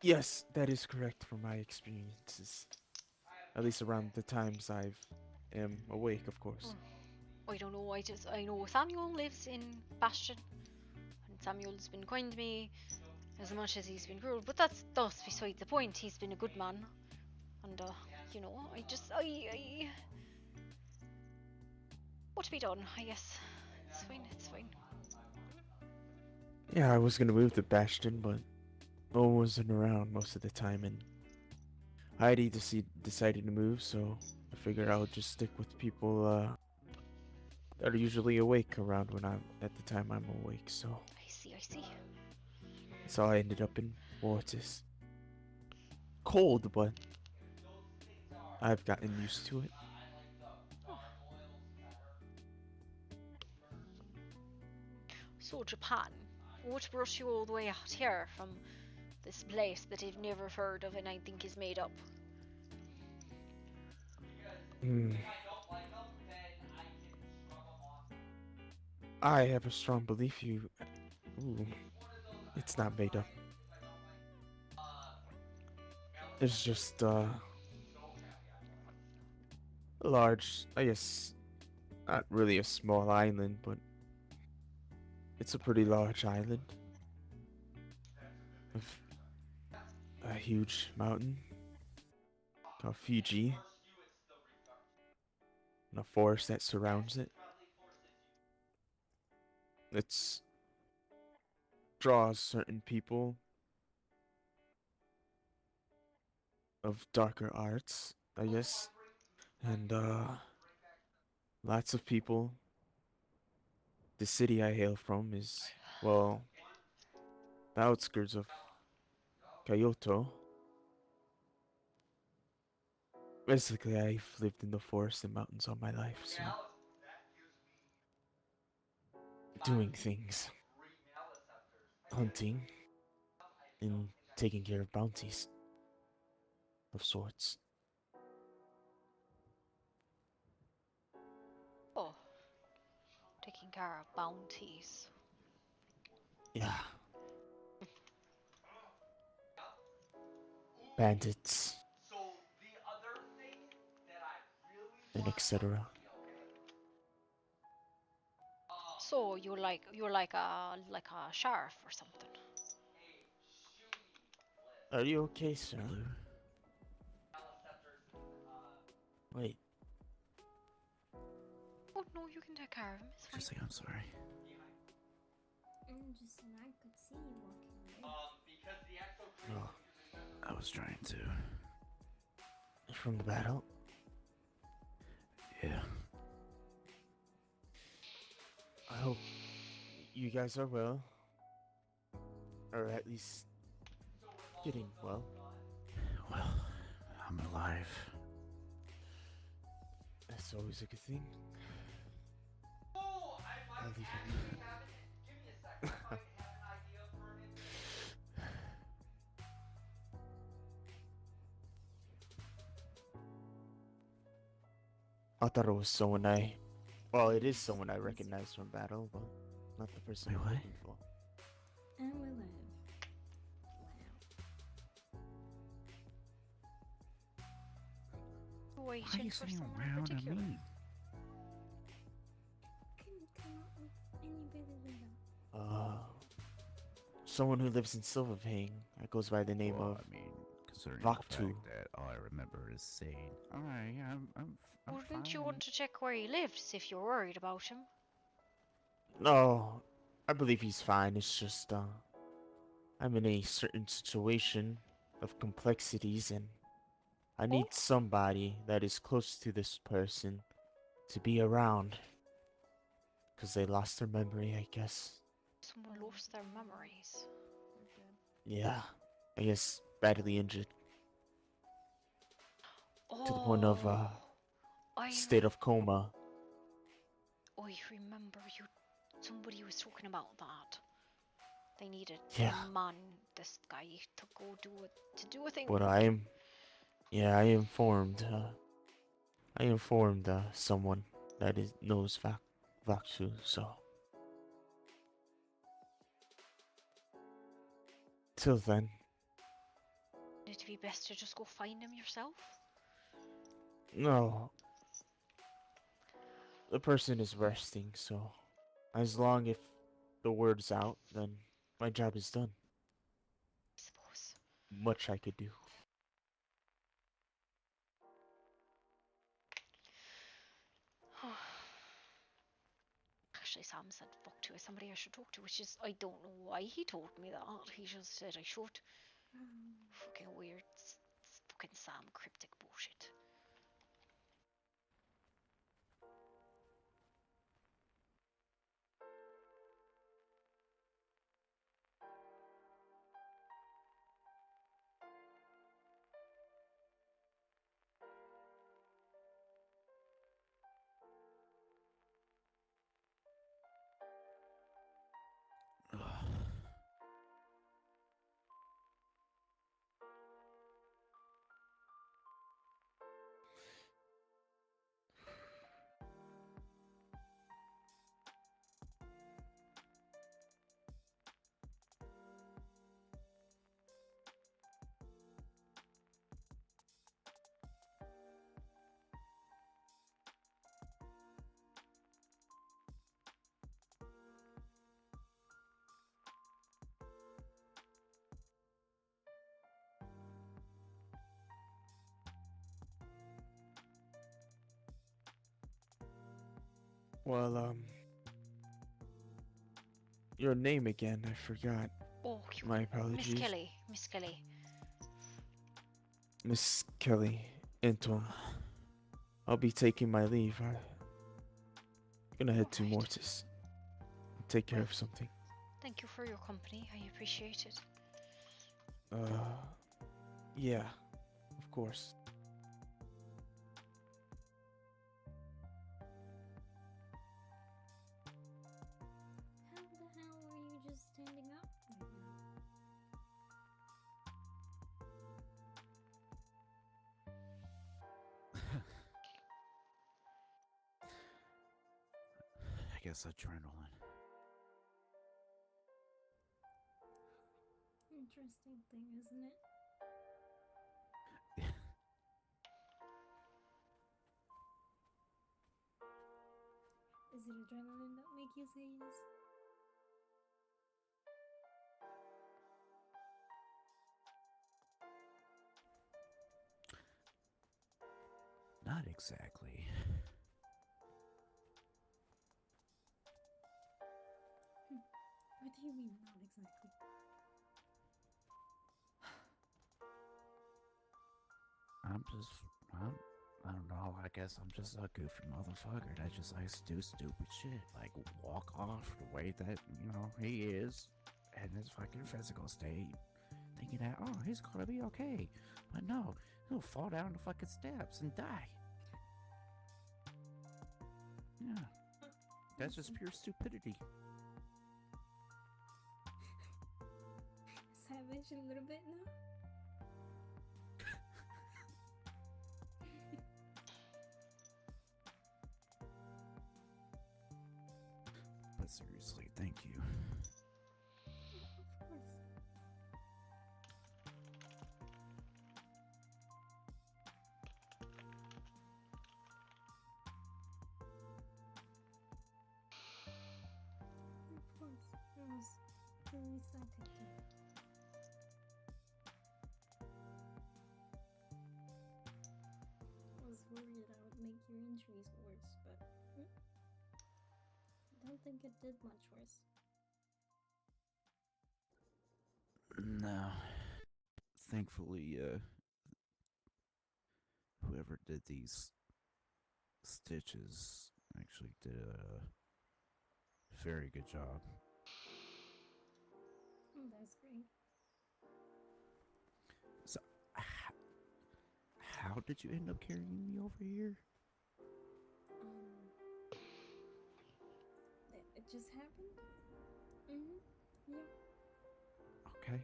yes, that is correct from my experiences. At least around the times I've am awake, of course. I don't know. I know Samuel lives in Bastion, and Samuel's been kind to me as much as he's been cruel. But that's beside the point. He's been a good man, and you know, I what to be done? I guess it's fine. It's fine. Yeah, I was gonna move to Bastion, but no one wasn't around most of the time, and Heidi decided to move, so I figured I would just stick with people that are usually awake around when I'm at the time I'm awake. So I see. I see. that's how I ended up in Mortis. Cold, but I've gotten used to it. So Japan, what brought you all the way out here from this place that I've never heard of and I think is made up? Hmm. I have a strong belief you. Ooh, it's not made up. It's just a large, I guess, not really a small island, but it's a pretty large island with a huge mountain called Fiji and a forest that surrounds it. It's draws certain people of darker arts, I guess, and lots of people. The city I hail from is, well, the outskirts of Kyoto. Basically, I've lived in the forest and mountains all my life, so doing things, hunting, and taking care of bounties of sorts. Oh, taking care of bounties. Yeah, bandits and etc. So you're like a sheriff or something. Are you okay, sir? Blue. Wait, Oh no, you can take care of him. It's fine. Just say I'm sorry. And just and I could see you walking away. no, I was trying to. from the battle. Yeah. I hope you guys are well, or at least getting well. Well, I'm alive. That's always a good thing. I'll leave it. I thought it was someone I. Well, it is someone I recognize from battle, but not the person Wait, I'm what? looking for. And we live. Wow. Why are Waiting you for saying someone in round at particular. me? Couldn't come up with any better than that. Someone who lives in Silverfang. That goes by the name Well, of. I mean, considering Vaktu. the fact that all I remember is saying, "Alright, yeah, I'm Wouldn't you fine." want to check where he lives if you're worried about him? No, I believe he's fine. It's just, I'm in a certain situation of complexities, and I need somebody that is close to this person to be around. Because they lost their memory, I guess. Someone lost their memories. Yeah, I guess badly injured to the point of, Oh, I state of coma. I remember you Somebody was talking about that. They needed Yeah. a man, this guy, to go do a thing. But I informed someone that knows Vaxu, so. Till then, It'd be best to just go find him yourself. no. The person is resting, so as long if the word's out, then my job is done. I suppose. Much I could do. Actually, Sam said fuck to somebody I should talk to, which is, I don't know why he told me that. He just said I should. Fucking weird. It's fucking Sam cryptic bullshit. Well, your name again, I forgot. Oh, My Miss apologies. Kelly. Miss Kelly. Miss Kelly, Intom. I'll be taking my leave. I'm gonna head to Alright. Mortis. Take care Well, of something. Thank you for your company. I appreciate it. Yeah, of course. How the hell are you just standing up right now? I guess adrenaline. Interesting thing, isn't it? Is it adrenaline that make you say yes? Not exactly. What do you mean, not exactly? I don't know, I guess I'm just a goofy motherfucker that just likes to do stupid shit. Like walk off the way that, he is in his fucking physical state. Thinking that, oh, he's gonna be okay. But no, he'll fall down the fucking steps and die. Yeah. That's just pure stupidity. Savage a little bit now? But seriously, thank you. Of course. Of course. I was really excited to. I was worried I would make your injuries worse, but I don't think it did much worse. No. Thankfully, whoever did these stitches actually did a very good job. That's great. So, how did you end up carrying me over here? It just happened. Mm-hmm. Yep. Okay.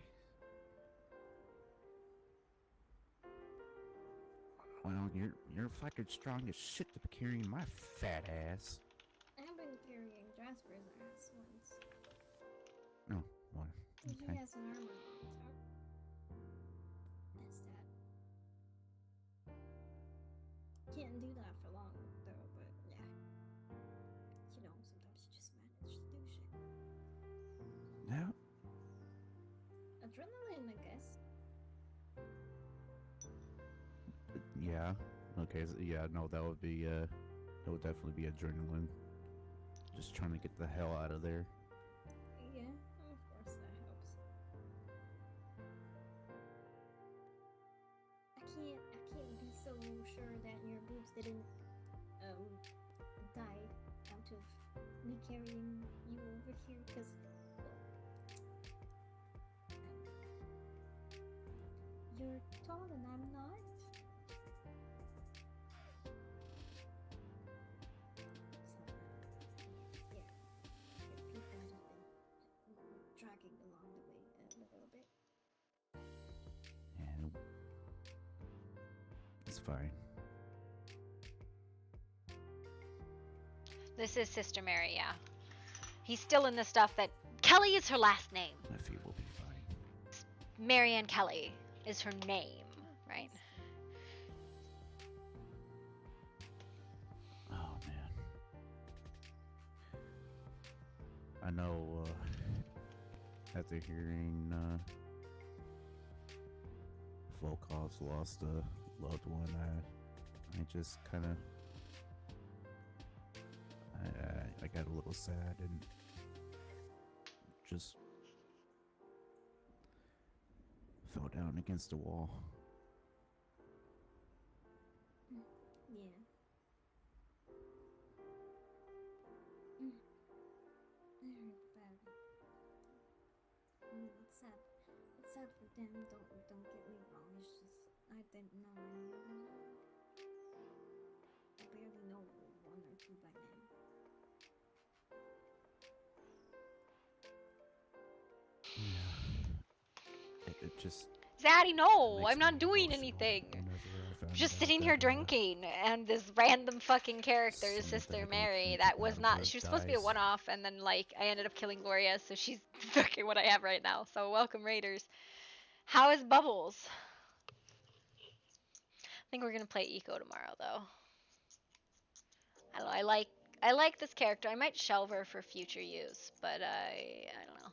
Well, you're fucking strong as shit to be carrying my fat ass. I've been carrying Jasper's ass once. No, well, He okay. has an armor on top. That's that. Can't do that for long though, but yeah. You know, sometimes you just manage to do shit. Yeah. Adrenaline, I guess. Yeah. Okay. Yeah. No, that would definitely be adrenaline. Just trying to get the hell out of there. Yeah, of course that helps. I can't be so sure that your boobs didn't die out of me carrying you over here, because you're tall and I'm not. So, yeah, your feet might have been dragging along the way a little bit. And it's fine. This is Sister Mary, yeah. He's still in the stuff that Kelly is her last name. My feet will be fine. Marianne Kelly is her name, right? Oh man. I know. After hearing Volkov's lost a loved one, I just kind of I got a little sad and just fell down against the wall. Yeah. I heard about it. I mean, it's sad. It's sad for them. Don't get me wrong. It's just I didn't know any of them. I barely know one or two by name. Yeah. It just Zaddy, no, makes I'm not me doing emotional anything. whenever I found Just out sitting that, here drinking, and this random fucking character, someone Sister that I Mary, don't that need was to not. have She was supposed to be a dies. one-off, and then like I ended up killing Gloria, so she's fucking what I have right now. So welcome, Raiders. How is Bubbles? I think we're gonna play Eco tomorrow, though. I don't know. I like this character. I might shelve her for future use, but I don't know.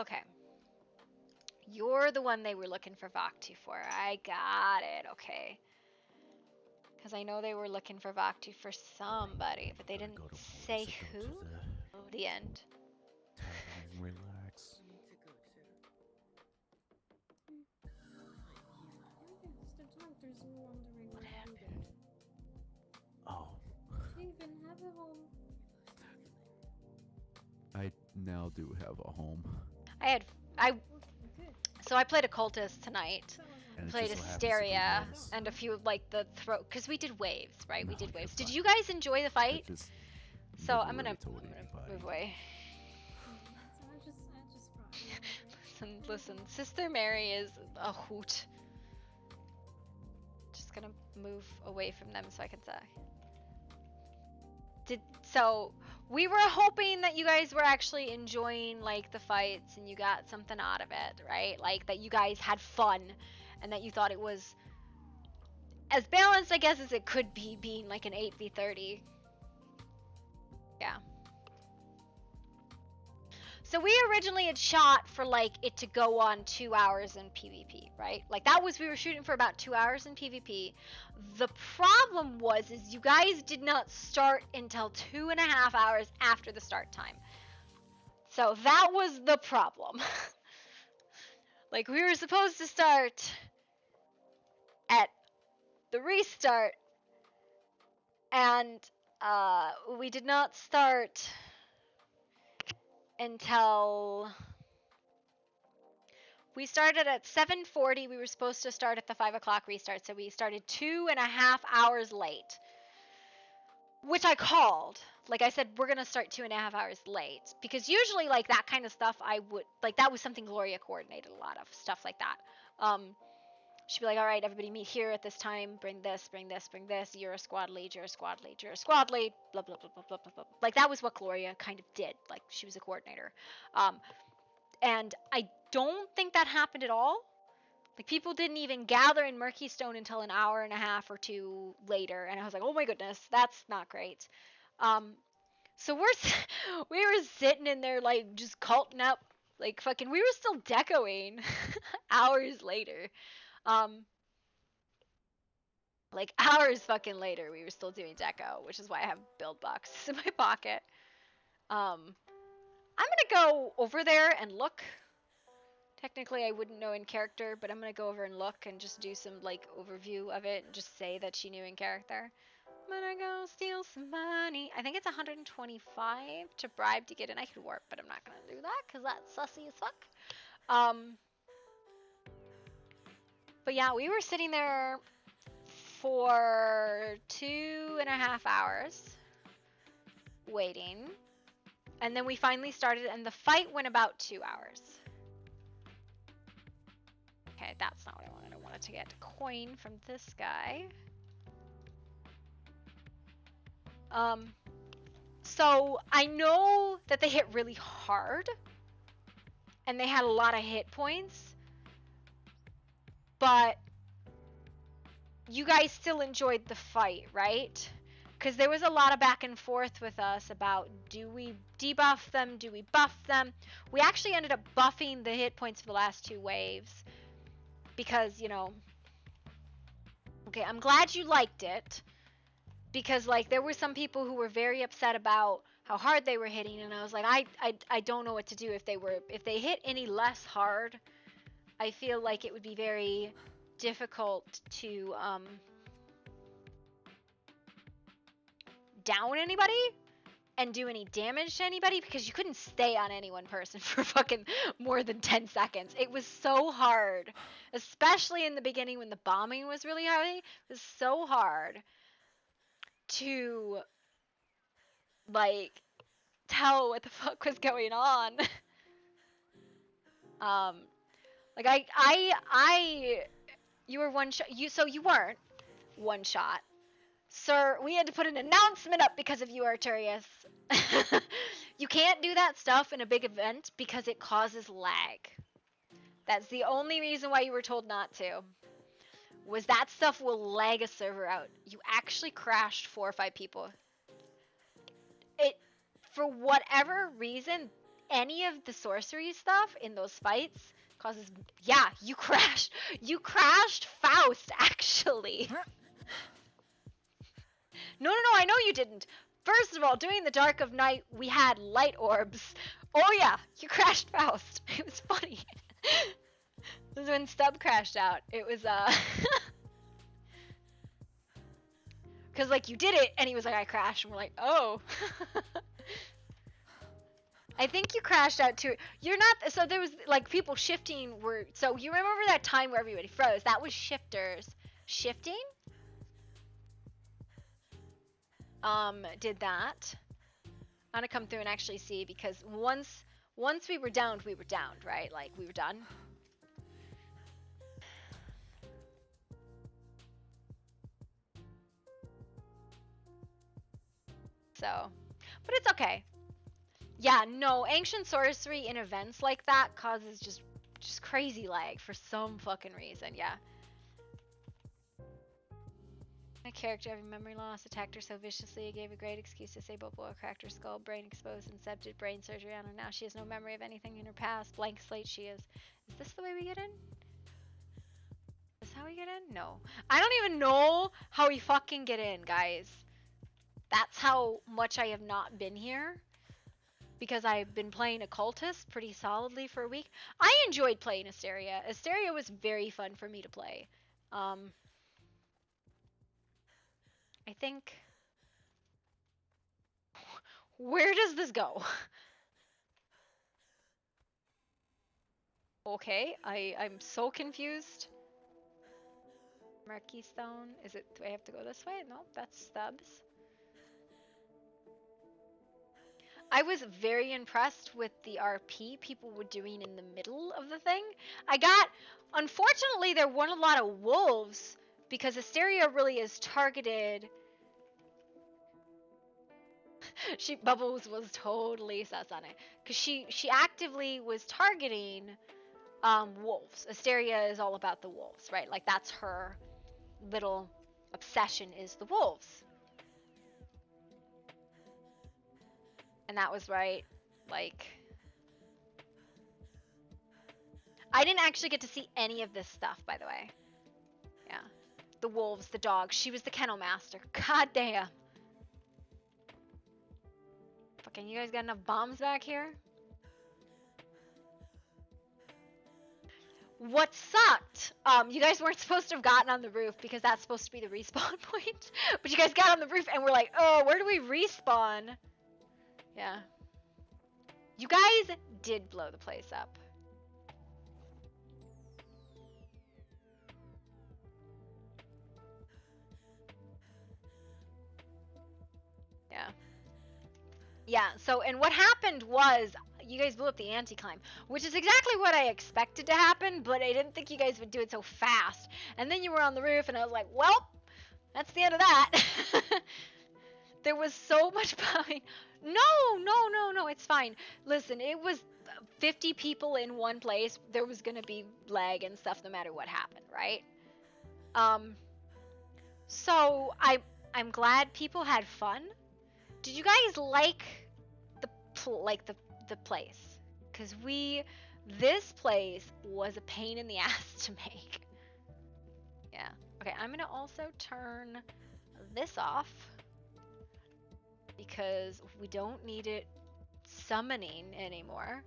Okay. You're the one they were looking for Vakti for. I got it. Okay. Because I know they were looking for Vakti for somebody, but they I'm gonna didn't go to say Melissa, go who. to the Oh, the end. tavern and relax. Yes, the doctors were wondering What what you did. happened? Oh, Do you even have a home? I now do have a home. I Good. so I played Occultist tonight. So was And it Played just so happens to be Hysteria Melissa. and a few of like the throat, because we did waves, right? We No, did you're waves. Did fine. you guys enjoy the I fight? just So never I'm gonna really told anybody. move away. So I just brought you. Listen, Sister Mary is a hoot. Just gonna move away from them so I can say. So we were hoping that you guys were actually enjoying like the fights and you got something out of it, right? Like that you guys had fun and that you thought it was as balanced, I guess, as it could be, being like an 8v30. Yeah. So we originally had shot for like it to go on 2 hours in PvP, right? Like that was, we were shooting for about 2 hours in PvP. The problem was is you guys did not start until 2.5 hours after the start time. So that was the problem. Like we were supposed to start at the restart, and we did not start until We started at 7:40. We were supposed to start at the 5 o'clock restart, so we started 2.5 hours late, which I called. Like I said, we're gonna start 2.5 hours late because usually like that kind of stuff I would like that was something Gloria coordinated a lot of stuff like that. She'd be like, all right, everybody meet here at this time. Bring this, bring this, bring this. You're a squad lead. You're a squad lead. You're a squad lead. Blah blah blah blah blah blah blah. Like that was what Gloria kind of did. Like she was a coordinator. And I don't think that happened at all. Like people didn't even gather in Murky Stone until an hour and a half or two later, and I was like, oh my goodness, that's not great. So we were sitting in there like just culting up, like fucking. We were still decoing hours later. Like hours fucking later, we were still doing deco, which is why I have build boxes in my pocket. I'm gonna go over there and look. Technically, I wouldn't know in character, but I'm gonna go over and look and just do some like overview of it and just say that she knew in character. I'm gonna go steal some money. I think it's 125 to bribe to get in. I could warp, but I'm not gonna do that because that's sussy as fuck. But yeah, we were sitting there for 2.5 hours waiting, and then we finally started, and the fight went about 2 hours. Okay, that's not what I wanted. I wanted to get a coin from this guy. So I know that they hit really hard, and they had a lot of hit points, but you guys still enjoyed the fight, right? Because there was a lot of back and forth with us about, do we debuff them, do we buff them? We actually ended up buffing the hit points for the last 2 waves, because, you know, okay, I'm glad you liked it, because, like, there were some people who were very upset about how hard they were hitting, and I was like, I don't know what to do. If they hit any less hard, I feel like it would be very difficult to, down anybody and do any damage to anybody, because you couldn't stay on any one person for fucking more than 10 seconds. It was so hard, especially in the beginning when the bombing was really heavy. It was so hard to, like, tell what the fuck was going on. Like you were one shot. You weren't one shot. Sir, we had to put an announcement up because of you, Arturius. You can't do that stuff in a big event because it causes lag. That's the only reason why you were told not to. Was that stuff will lag a server out. You actually crashed 4 or 5 people. For whatever reason, any of the sorcery stuff in those fights causes... Yeah, you crashed. You crashed Faust, actually. No, I know you didn't. First of all, during the dark of night, we had light orbs. Oh yeah, you crashed Faust. It was funny. This is when Stub crashed out. It was, because, like, you did it, and he was like, I crashed, and we're like, oh. I think you crashed out too. You're not, so there was, like, people shifting so you remember that time where everybody froze? That was shifters shifting. Did that. I'm gonna come through and actually see, because once we were downed, right? Like, we were done. So, but it's okay. Yeah, no, ancient sorcery in events like that causes just crazy lag for some fucking reason, yeah. My character having memory loss attacked her so viciously it gave a great excuse to say Bobo cracked her skull, brain exposed, and septic brain surgery on her. Now she has no memory of anything in her past. Blank slate she is. Is this the way we get in? Is this how we get in? No. I don't even know how we fucking get in, guys. That's how much I have not been here. Because I've been playing Occultist pretty solidly for a week. I enjoyed playing Asteria. Asteria was very fun for me to play. I think... Where does this go? Okay, I'm so confused. Murky Stone. Is it? Do I have to go this way? No, that's Stubbs. I was very impressed with the RP people were doing in the middle of the thing. Unfortunately, there weren't a lot of wolves because Hysteria really is targeted. Bubbles was totally sus on it because she actively was targeting wolves. Hysteria is all about the wolves, right? Like that's her little obsession is the wolves. And that was right. Like, I didn't actually get to see any of this stuff, by the way. Yeah. The wolves, the dogs. She was the kennel master. God damn. Fucking, you guys got enough bombs back here? What sucked, you guys weren't supposed to have gotten on the roof because that's supposed to be the respawn point. But you guys got on the roof and we're like, oh, where do we respawn? Yeah. You guys did blow the place up. Yeah. Yeah, so, and what happened was, you guys blew up the anti-climb, which is exactly what I expected to happen, but I didn't think you guys would do it so fast. And then you were on the roof, and I was like, well, that's the end of that. There was so much behind. No, it's fine. Listen, it was 50 people in one place. There was gonna be lag and stuff no matter what happened, right? So I'm glad people had fun. Did you guys like the place? Cause this place was a pain in the ass to make. Yeah. Okay, I'm gonna also turn this off because we don't need it summoning anymore.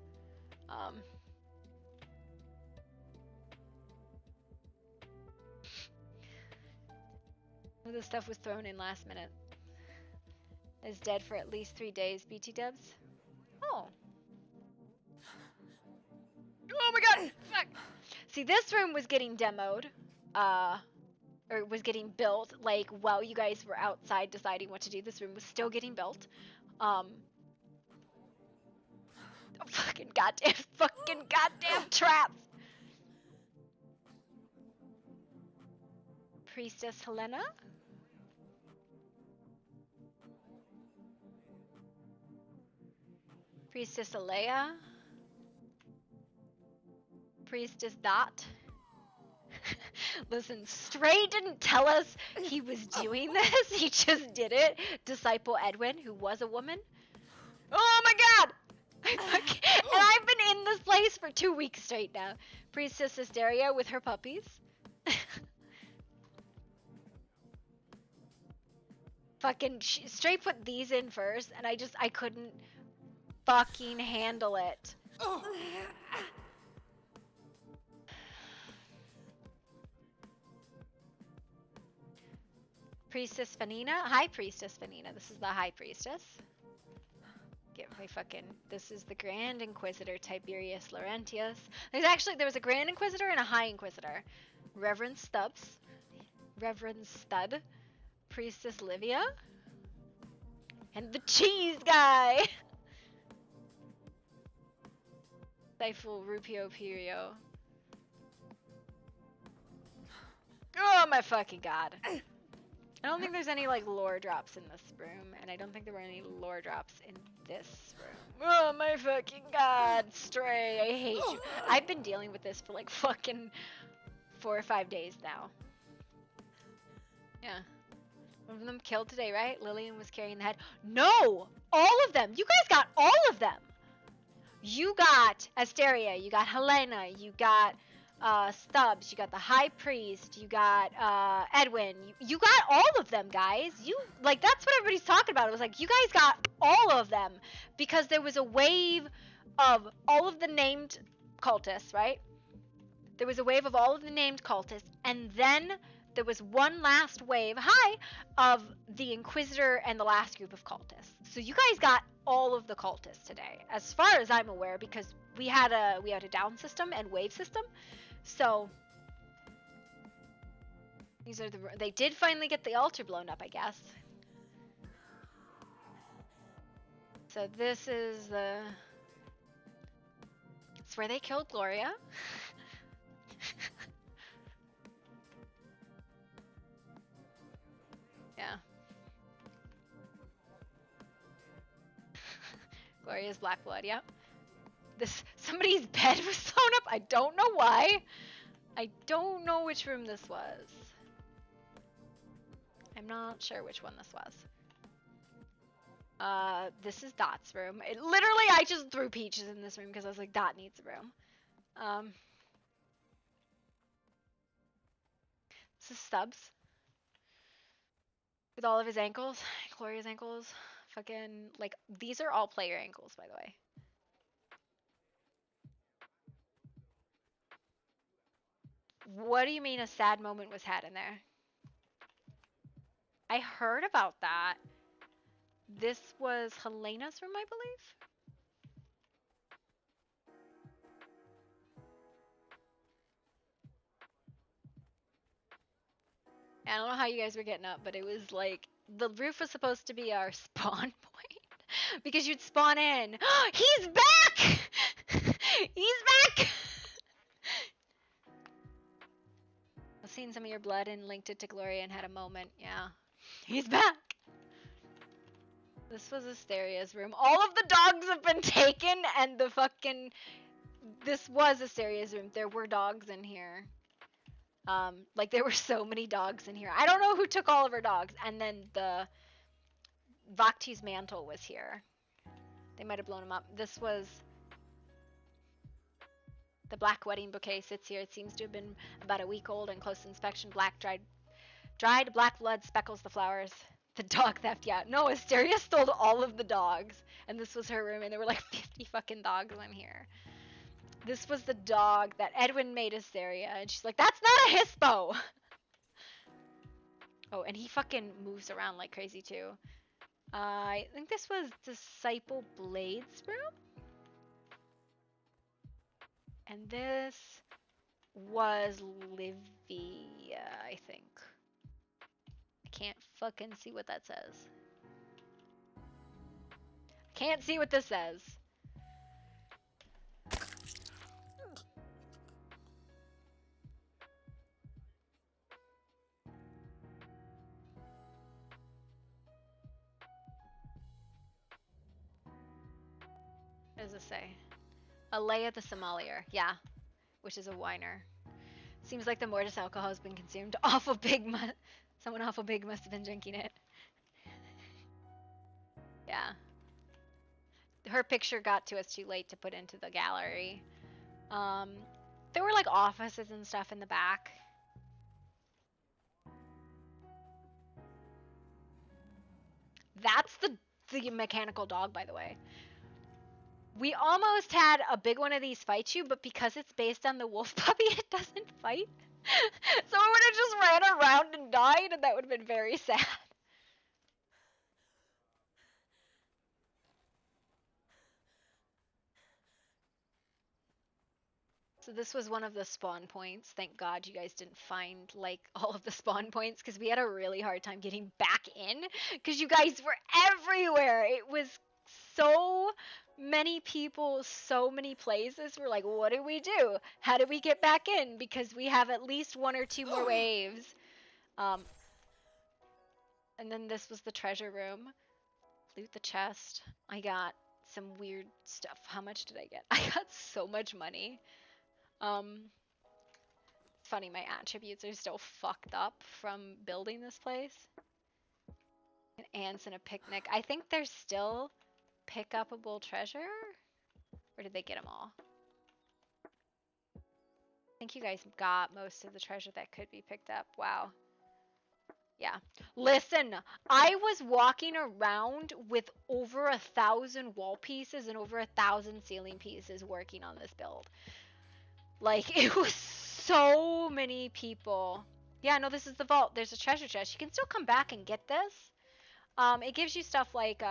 The stuff was thrown in last minute. Is dead for at least 3 days, BT dubs. Oh. Oh my god! Fuck! See, this room was getting demoed. Or was getting built, like, while you guys were outside deciding what to do. This room was still getting built. Oh, fucking goddamn traps! Priestess Helena? Priestess Alea? Priestess Dot? Listen, Stray didn't tell us he was doing this. He just did it. Disciple Edwin, who was a woman. Oh my god! And I've been in this place for 2 weeks straight now. Priestess Hysteria with her puppies. Fucking Stray put these in first, and I couldn't fucking handle it. Priestess Fanina. Hi, Priestess Fanina. This is the High Priestess. Get my fucking. This is the Grand Inquisitor Tiberius Laurentius. There was a Grand Inquisitor and a High Inquisitor. Reverend Stubbs. Reverend Stud. Priestess Livia. And the cheese guy! Stifle Rupio Purio. Oh my fucking god. I don't think there's any, like, lore drops in this room, and I don't think there were any lore drops in this room. Oh my fucking god, Stray, I hate you. I've been dealing with this for, like, fucking 4 or 5 days now. Yeah. One of them killed today, right? Lillian was carrying the head. No! All of them! You guys got all of them! You got Asteria, you got Helena, you got Stubbs, you got the High Priest, you got Edwin, you got all of them, guys. Like, that's what everybody's talking about. It was like, you guys got all of them because there was a wave of all of the named cultists, right? There was a wave of all of the named cultists, and then there was one last wave, of the Inquisitor and the last group of cultists. So you guys got all of the cultists today, as far as I'm aware, because we had a down system and wave system. So these are they did finally get the altar blown up, I guess. So this is it's where they killed Gloria. Yeah. Gloria's black blood, yeah. Somebody's bed was thrown up. I don't know why. I don't know which room this was. I'm not sure which one this was. This is Dot's room. Literally, I just threw Peaches in this room because I was like, Dot needs a room. This is Stubbs. With all of his ankles. Gloria's ankles. Fucking, like, these are all player ankles, by the way. What do you mean a sad moment was had in there? I heard about that. This was Helena's room, I believe? I don't know how you guys were getting up, but it was like, the roof was supposed to be our spawn point. Because you'd spawn in. He's back! He's back! I've seen some of your blood and linked it to Gloria and had a moment. Yeah. He's back! This was Asteria's room. All of the dogs have been taken and the fucking... This was Asteria's room. There were dogs in here. Like, there were so many dogs in here. I don't know who took all of her dogs. And then the Vakti's mantle was here. They might have blown him up. This was the black wedding bouquet sits here. It seems to have been about a week old and close inspection. Dried black blood speckles the flowers. The dog theft, yeah. No, Asteria stole all of the dogs. And this was her room, and there were like 50 fucking dogs in here. This was the dog that Edwin made Asteria, and she's like, that's not a hispo! Oh, and he fucking moves around like crazy too. I think this was Disciple Blade's room? And this was Livia, I think. I can't fucking see what that says. Can't see what this says. What does it say? Alea the Sommelier. Yeah. Which is a whiner. Seems like the Mortis alcohol has been consumed. Awful big someone awful big must have been drinking it. Yeah. Her picture got to us too late to put into the gallery. There were like offices and stuff in the back. That's the mechanical dog, by the way. We almost had a big one of these fight you, but because it's based on the wolf puppy, it doesn't fight. So it would have just ran around and died, and that would have been very sad. So this was one of the spawn points. Thank God you guys didn't find like all of the spawn points because we had a really hard time getting back in because you guys were everywhere. It was so many people, so many places. We're like, what do we do? How do we get back in? Because we have at least one or two more waves. And then this was the treasure room. Loot the chest. I got some weird stuff. How much did I get? I got so much money. It's funny, my attributes are still fucked up from building this place. An ants and a picnic. I think there's still pick upable treasure? Or did they get them all? I think you guys got most of the treasure that could be picked up. Wow. Yeah. Listen, I was walking around with over 1,000 wall pieces and over 1,000 ceiling pieces working on this build. Like, it was so many people. Yeah, no, this is the vault. There's a treasure chest. You can still come back and get this. It gives you stuff like,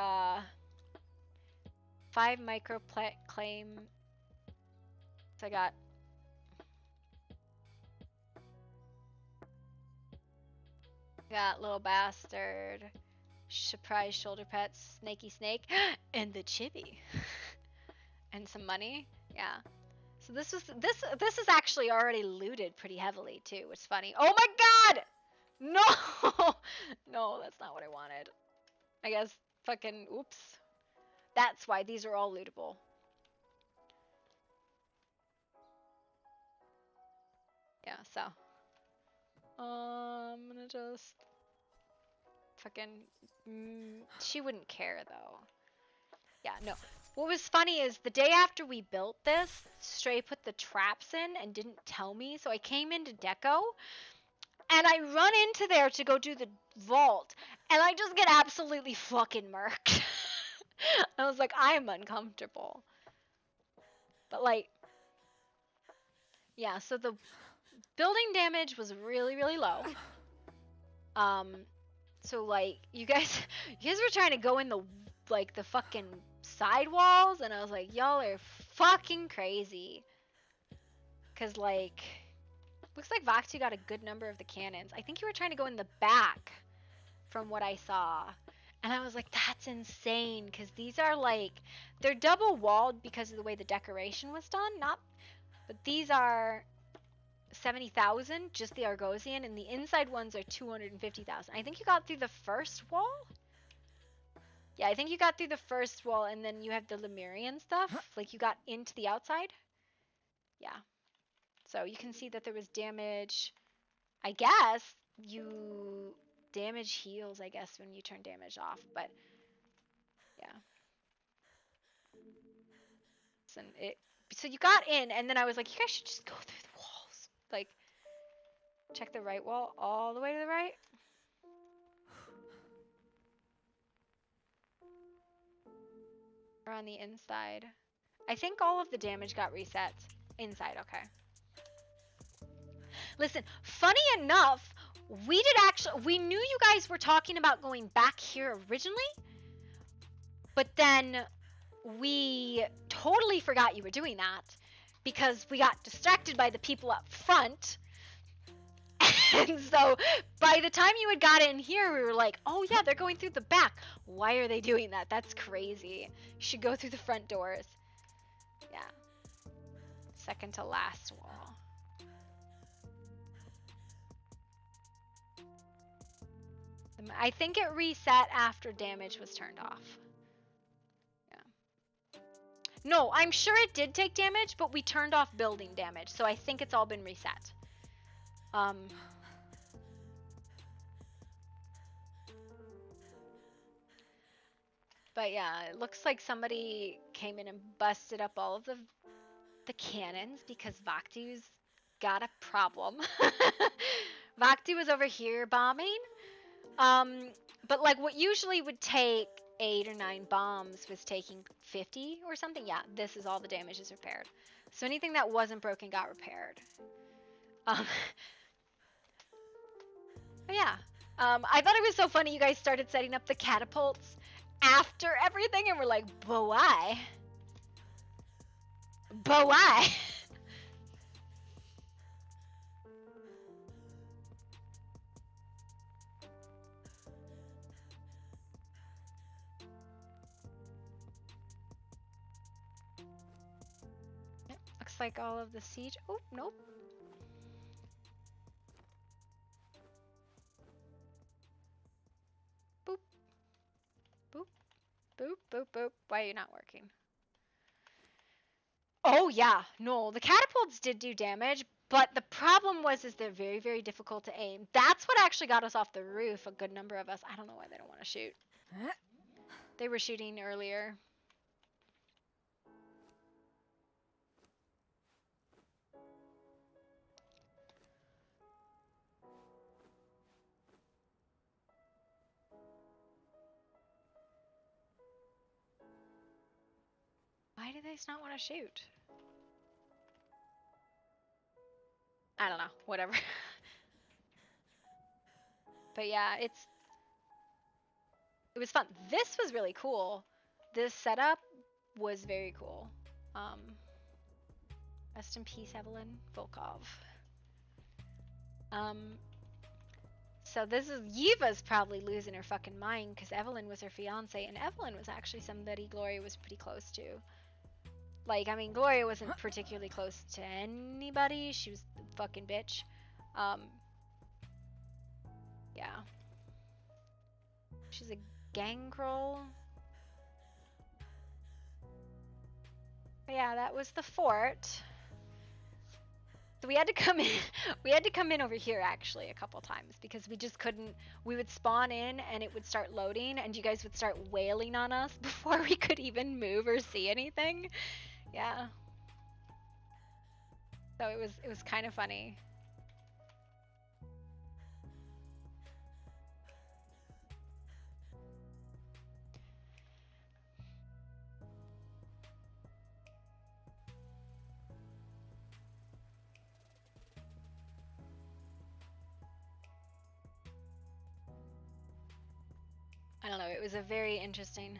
5 claim. So I got little bastard, surprise shoulder pets, snaky snake, and the chibi, and some money. Yeah. So this is actually already looted pretty heavily too. It's funny. Oh my god! No! No, that's not what I wanted. I guess fucking oops. That's why these are all lootable. Yeah, so I'm gonna just fucking she wouldn't care though. Yeah, no. What was funny is the day after we built this, Stray put the traps in and didn't tell me, so I came into Deco and I run into there to go do the vault, and I just get absolutely fucking murked. I was like, I am uncomfortable. But like, yeah, so the building damage was really, really low. So like, you guys were trying to go in the fucking sidewalls, and I was like, y'all are fucking crazy. Cause like, looks like Voxy got a good number of the cannons. I think you were trying to go in the back, from what I saw. And I was like, that's insane, because these are like, they're double walled because of the way the decoration was done, but these are 70,000, just the Argosian, and the inside ones are 250,000. I think you got through the first wall? Yeah, I think you got through the first wall, and then you have the Lemurian stuff, like you got into the outside. Yeah. So you can see that there was damage. I guess you damage heals, I guess, when you turn damage off, but yeah. So you got in, and then I was like, you guys should just go through the walls. Like, check the right wall all the way to the right. Or on the inside. I think all of the damage got reset. Inside, okay. Listen, funny enough, we knew you guys were talking about going back here originally, but then we totally forgot you were doing that because we got distracted by the people up front. And so by the time you had got in here, we were like, oh yeah, they're going through the back. Why are they doing that? That's crazy. You should go through the front doors. Yeah. Second to last wall. I think it reset after damage was turned off. Yeah. No, I'm sure it did take damage, but we turned off building damage, so I think it's all been reset. But yeah, it looks like somebody came in and busted up all of the cannons because Vakti's got a problem. Vakti was over here bombing. But like what usually would take 8 or 9 bombs was taking 50 or something. Yeah, this is all the damage is repaired. So anything that wasn't broken got repaired. But yeah. I thought it was so funny you guys started setting up the catapults after everything, and we're like, but why? But why? Looks like all of the siege. Oh, nope. Boop. Boop. Boop, boop, boop. Why are you not working? Oh, yeah. No, the catapults did do damage, but the problem is they're very, very difficult to aim. That's what actually got us off the roof, a good number of us. I don't know why they don't want to shoot. They were shooting earlier. Why do they not want to shoot? I don't know. Whatever. But yeah, it was fun. This was really cool. This setup was very cool. Rest in peace, Evelyn Volkov. So this is Yiva's probably losing her fucking mind because Evelyn was her fiance, and Evelyn was actually somebody Gloria was pretty close to. Like, I mean, Gloria wasn't particularly close to anybody. She was the fucking bitch. Yeah. She's a gangrel. But yeah, that was the fort. So we had to come in. We had to come in over here actually a couple times because we just couldn't. We would spawn in and it would start loading, and you guys would start wailing on us before we could even move or see anything. Yeah. So it was kind of funny. I don't know, it was a very interesting.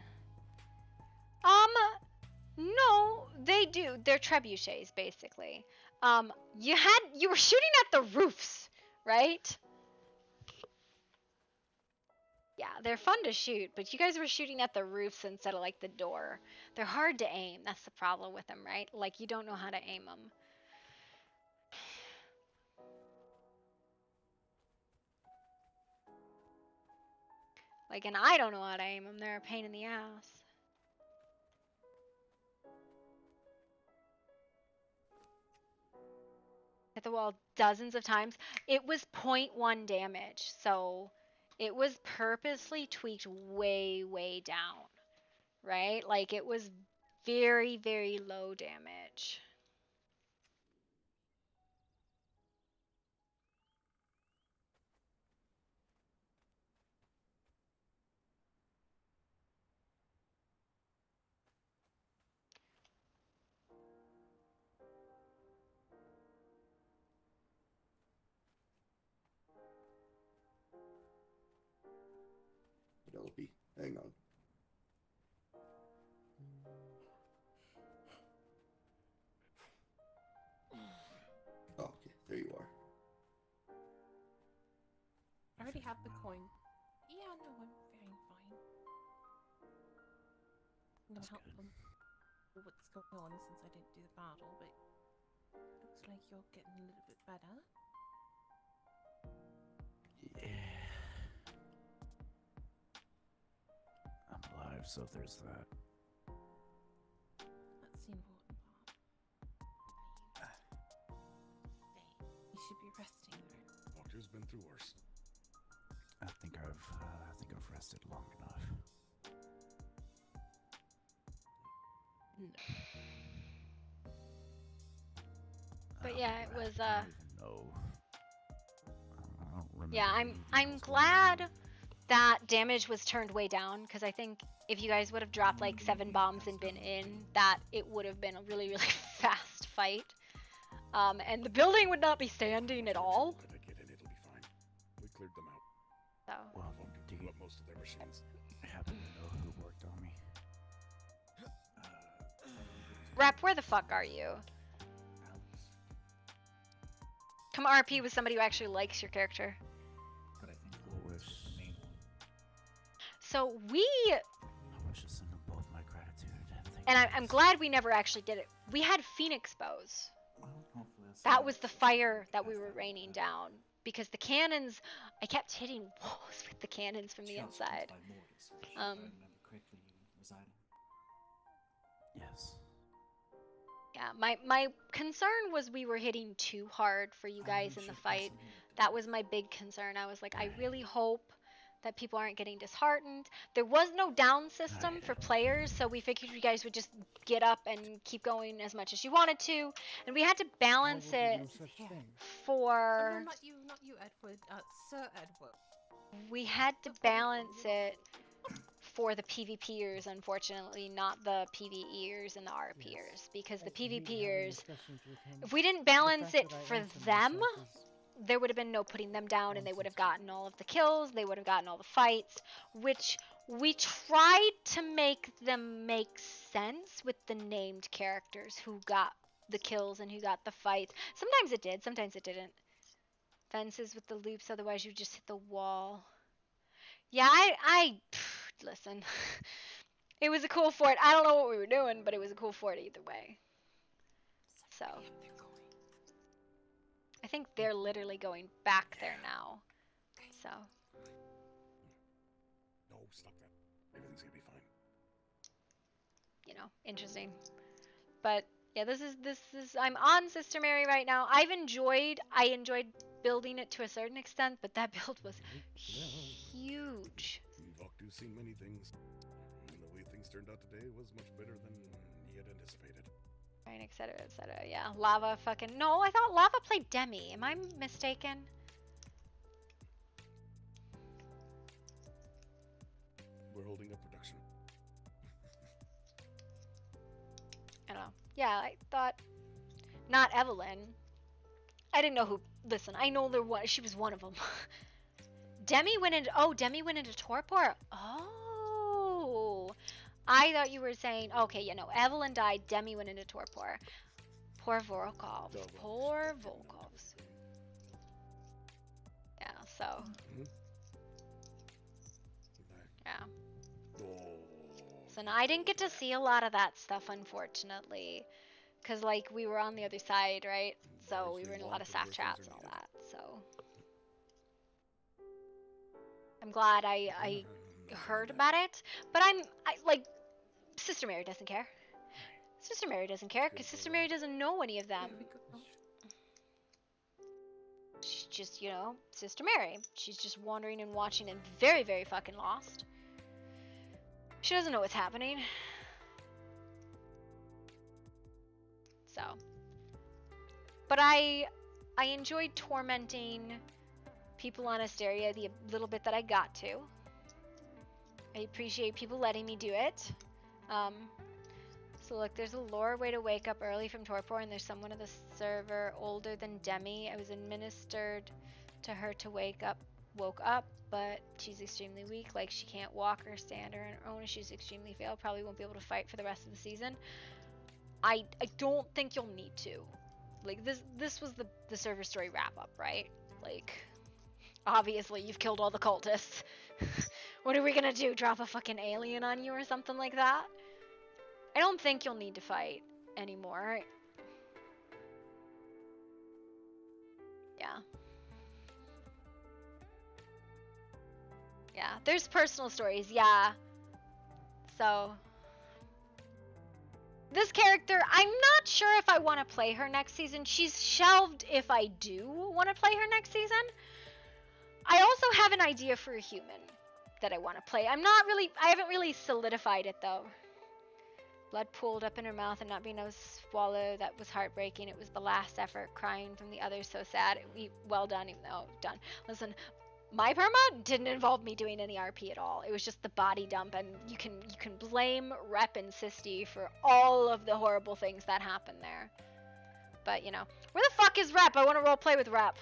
No, they do. They're trebuchets, basically. You were shooting at the roofs, right? Yeah, they're fun to shoot, but you guys were shooting at the roofs instead of like the door. They're hard to aim. That's the problem with them, right? Like you don't know how to aim them. Like, and I don't know how to aim them. They're a pain in the ass. Hit the wall dozens of times. It was 0.1 damage, so it was purposely tweaked way, way down, right? Like it was very, very low damage. Penelope, hang on. Oh, okay, there you are. I already have the coin. Yeah, no, I'm feeling fine. I'm gonna help them with what's going on since I didn't do the battle, but looks like you're getting a little bit better. Yeah. I'm alive, so there's that. That's the important part. You should be resting though. Doctor's been through worse. I think I've rested long enough. But yeah, it was I don't even know. I don't remember. Yeah, anything I'm else going glad on. that damage was turned way down because I think if you guys would have dropped like 7 bombs and been in, that it would have been a really, really fast fight. And the building would not be standing at all. It'll be fine. We cleared them out. So. Well, do you Up most of their machines. happen to know who worked on me? Rep, where the fuck are you? Come RP with somebody who actually likes your character. But I think Who was the main one. So we, I wish to send them both my gratitude. and I'm glad we never actually did it. We had Phoenix bows. Well, hopefully that's That enough was the to fire that we pass were that raining on. down because the cannons, I kept hitting walls with the cannons from the Just inside. by Mortis, which, if I Um, remember correctly, you reside in. Yes. Yeah, my concern was we were hitting too hard for you guys in the fight. That was my big concern. I was like, I really hope that people aren't getting disheartened. There was no down system for players, so we figured you guys would just get up and keep going as much as you wanted to. And we had to balance it for... Oh, no, not you, Edward. Sir Edward. We had to balance it for the PvPers, unfortunately, not the PvEers and the RPers, because the PvPers, if we didn't balance it for them, there would have been no putting them down, and they would have gotten all of the kills, they would have gotten all the fights, which we tried to make them make sense with the named characters who got the kills and who got the fights. Sometimes it did, sometimes it didn't. Fences with the loops, otherwise you just hit the wall. Yeah, listen. It was a cool fort. I don't know what we were doing, but it was a cool fort either way. So. I think they're literally going back there now. So. No, stop that. Everything's gonna be fine. You know, interesting. But yeah, this is I'm on Sister Mary right now. I enjoyed building it to a certain extent, but that build was huge. Voctu's seen many things, and the way things turned out today was much better than he had anticipated. Right, etc., etc. Yeah, Lava fucking. No, I thought Lava played Demi. Am I mistaken? We're holding up production. I don't know. Yeah, I thought not Evelyn. I didn't know who. Listen, I know she was one of them. Demi went into Torpor. Oh, I thought you were saying okay. Yeah, no. Evelyn died. Demi went into Torpor. Poor Volkov. Poor Volkovs. Yeah. So. Yeah. So now I didn't get to see a lot of that stuff, unfortunately, because like we were on the other side, right? So we were in a lot of staff chats and all that. So I'm glad I heard about it, but I like Sister Mary doesn't care. Sister Mary doesn't care because Sister Mary doesn't know any of them. She's just, you know, Sister Mary. She's just wandering and watching and very, very fucking lost. She doesn't know what's happening. So. But I enjoyed tormenting people on Asteria the little bit that I got to. I appreciate people letting me do it. So look, there's a lore way to wake up early from Torpor, and there's someone on the server older than Demi. I was administered to her to woke up, but she's extremely weak, like she can't walk or stand on her own. She's extremely frail, probably won't be able to fight for the rest of the season. I don't think you'll need to. Like, this was the server story wrap-up, right? Like, obviously you've killed all the cultists. What are we gonna do, drop a fucking alien on you or something like that? I don't think you'll need to fight anymore. Yeah. Yeah, there's personal stories, yeah. So, this character, I'm not sure if I want to play her next season. She's shelved if I do want to play her next season. I also have an idea for a human that I want to play. I haven't really solidified it though. Blood pooled up in her mouth and not being able to swallow. That was heartbreaking. It was the last effort. Crying from the others. So sad. Well done, even though done. Listen, my perma didn't involve me doing any RP at all. It was just the body dump, and you can blame Rep and Sisty for all of the horrible things that happened there. But you know, where the fuck is Rep? I want to roleplay with Rep.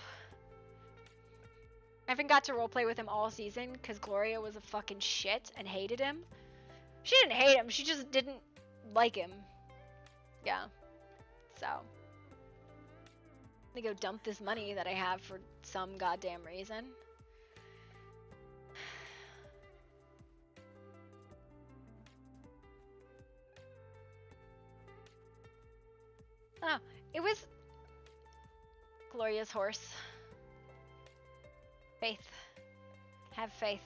I haven't got to roleplay with him all season because Gloria was a fucking shit and hated him. She didn't hate him. She just didn't like him. Yeah. So. I'm gonna go dump this money that I have for some goddamn reason. Oh, it was Gloria's horse. Faith. Have faith.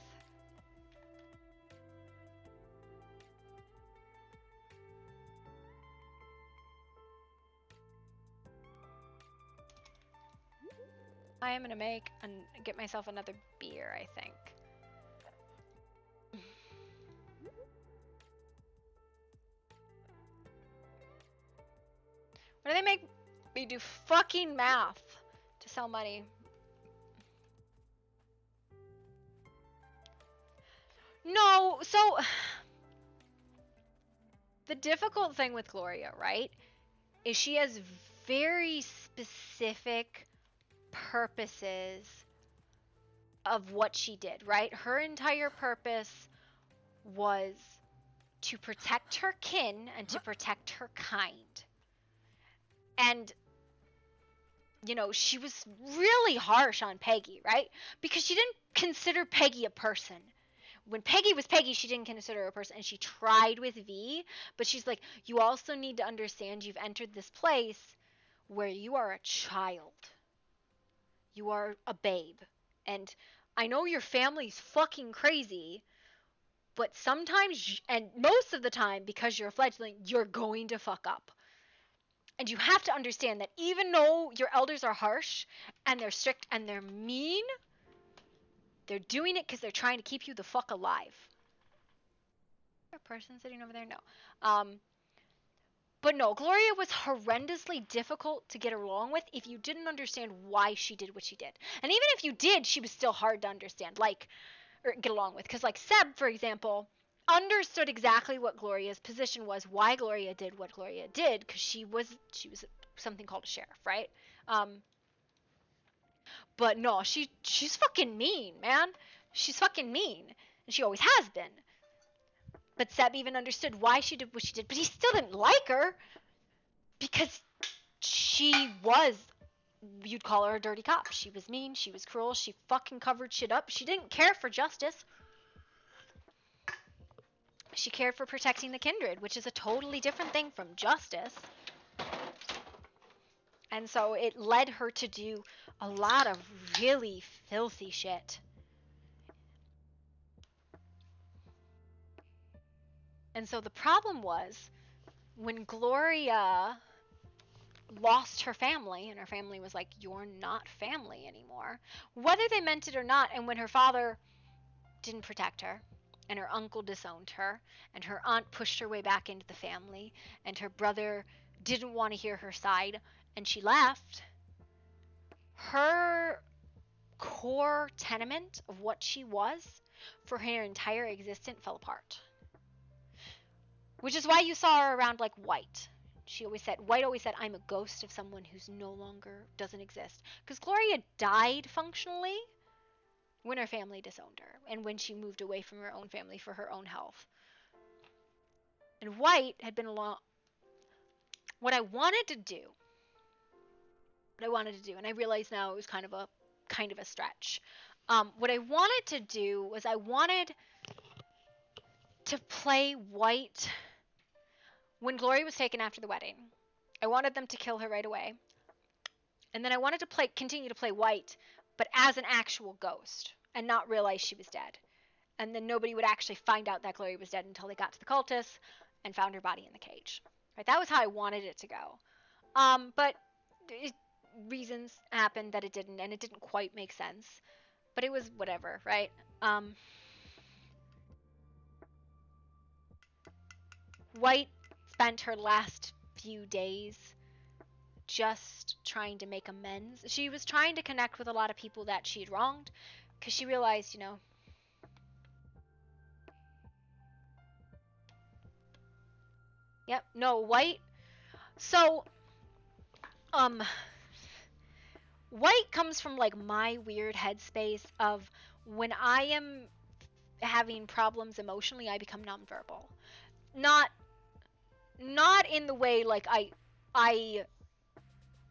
I am gonna get myself another beer, I think. Why do they make me do fucking math to sell money? No, so the difficult thing with Gloria, right, is she has very specific purposes of what she did, right? Her entire purpose was to protect her kin and to protect her kind. And, you know, she was really harsh on Peggy, right? Because she didn't consider Peggy a person. When Peggy was Peggy, she didn't consider her a person, and she tried with V, but she's like, you also need to understand you've entered this place where you are a child. You are a babe. And I know your family's fucking crazy, but sometimes, and most of the time, because you're a fledgling, you're going to fuck up. And you have to understand that even though your elders are harsh and they're strict and they're mean, they're doing it because they're trying to keep you the fuck alive. A person sitting over there? No. But no, Gloria was horrendously difficult to get along with if you didn't understand why she did what she did. And even if you did, she was still hard to understand, like, or get along with. Because, like, Seb, for example, understood exactly what Gloria's position was, why Gloria did what Gloria did, because she was something called a sheriff, right? But no, she's fucking mean, man. She's fucking mean. And she always has been. But Seb even understood why she did what she did, but he still didn't like her. Because she was, you'd call her a dirty cop. She was mean, she was cruel, she fucking covered shit up. She didn't care for justice. She cared for protecting the kindred, which is a totally different thing from justice. And so it led her to do a lot of really filthy shit. And so the problem was, when Gloria lost her family, and her family was like, you're not family anymore, whether they meant it or not, and when her father didn't protect her, and her uncle disowned her, and her aunt pushed her way back into the family, and her brother didn't want to hear her side, and she left, her core tenement of what she was for her entire existence fell apart. Which is why you saw her around like White. White always said, I'm a ghost of someone who's no longer doesn't exist. Because Gloria died functionally when her family disowned her, and when she moved away from her own family for her own health. And White had been along. What I wanted to do, and I realize now it was kind of a stretch. What I wanted to do was I wanted to play White when Gloria was taken after the wedding. I wanted them to kill her right away. And then I wanted to continue to play White, but as an actual ghost, and not realize she was dead. And then nobody would actually find out that Gloria was dead until they got to the cultists and found her body in the cage. Right? That was how I wanted it to go. But reasons happened that it didn't, and it didn't quite make sense. But it was whatever, right? White spent her last few days just trying to make amends. She was trying to connect with a lot of people that she'd wronged, because she realized, Yep, no, White. So, White comes from, like, my weird headspace of when I am having problems emotionally, I become nonverbal. Not in the way, like, I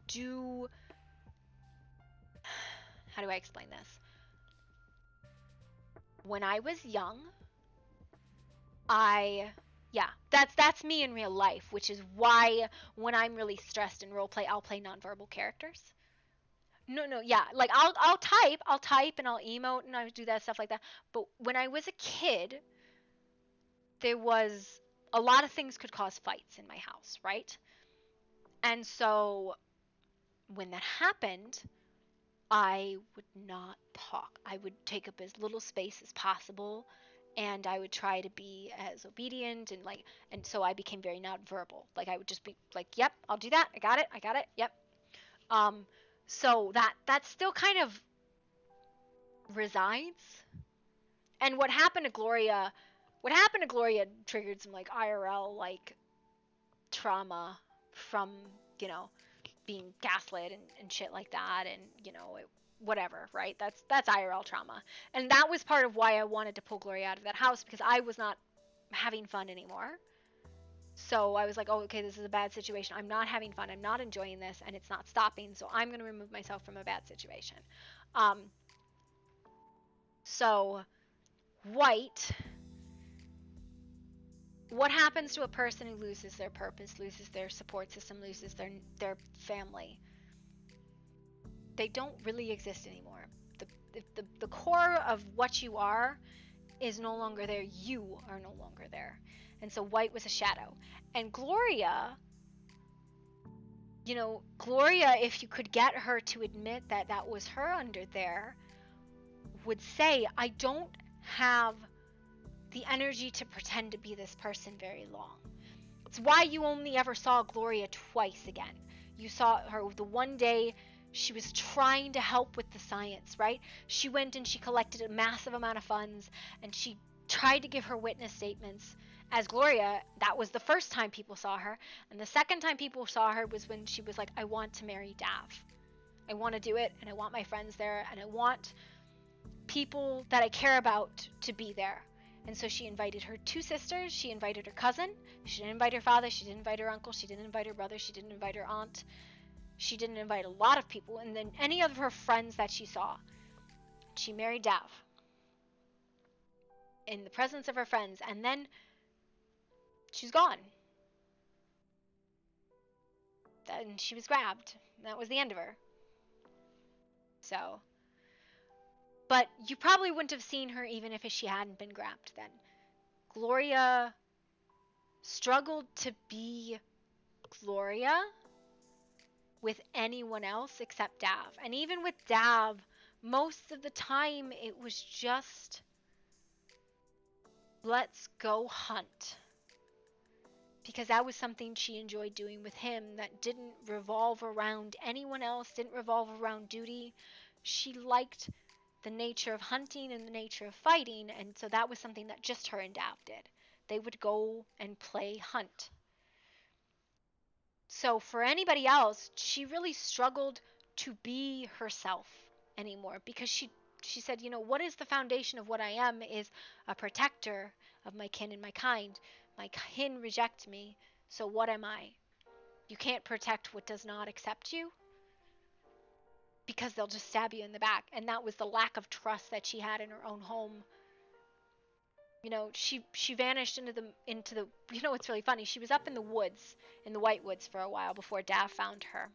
do... How do I explain this? When I was young, that's me in real life, which is why when I'm really stressed in roleplay, I'll play nonverbal characters. No, yeah, like I'll type and I'll emote and I'll do that stuff like that. But when I was a kid, there was a lot of things could cause fights in my house, right? And so when that happened, I would not talk. I would take up as little space as possible, and I would try to be as obedient and so I became very nonverbal. Like I would just be like, "Yep, I'll do that. I got it. Yep." So that still kind of resides. And what happened to Gloria triggered some like IRL like trauma from, being gaslit and shit like that, and whatever, right? That's IRL trauma. And that was part of why I wanted to pull Gloria out of that house, because I was not having fun anymore. So I was like, oh, okay, this is a bad situation. I'm not having fun. I'm not enjoying this, and it's not stopping. So I'm going to remove myself from a bad situation. So White, what happens to a person who loses their purpose, loses their support system, loses their family? They don't really exist anymore. The core of what you are is no longer there. You are no longer there. And so White was a shadow. And Gloria, Gloria, if you could get her to admit that that was her under there, would say, I don't have the energy to pretend to be this person very long. It's why you only ever saw Gloria twice again. You saw her the one day she was trying to help with the science, right? She went and she collected a massive amount of funds, and she tried to give her witness statements. As Gloria, that was the first time people saw her. And the second time people saw her was when she was like, I want to marry Dav. I want to do it, and I want my friends there, and I want people that I care about to be there. And so she invited her 2 sisters, she invited her cousin, she didn't invite her father, she didn't invite her uncle, she didn't invite her brother, she didn't invite her aunt, she didn't invite a lot of people, and then any of her friends that she saw. She married Dav in the presence of her friends, and then she's gone. Then she was grabbed. That was the end of her. So, but you probably wouldn't have seen her even if she hadn't been grabbed then. Gloria struggled to be Gloria with anyone else except Dav. And even with Dav, most of the time it was just, let's go hunt. Because that was something she enjoyed doing with him that didn't revolve around anyone else, didn't revolve around duty. She liked the nature of hunting and the nature of fighting, and so that was something that just her and Dav did. They would go and play hunt. So for anybody else, she really struggled to be herself anymore, because she said, what is the foundation of what I am is a protector of my kin and my kind. My kin reject me, so what am I? You can't protect what does not accept you, because they'll just stab you in the back. And that was the lack of trust that she had in her own home. She vanished into the it's really funny. She was up in the woods, in the White Woods for a while before Dav found her.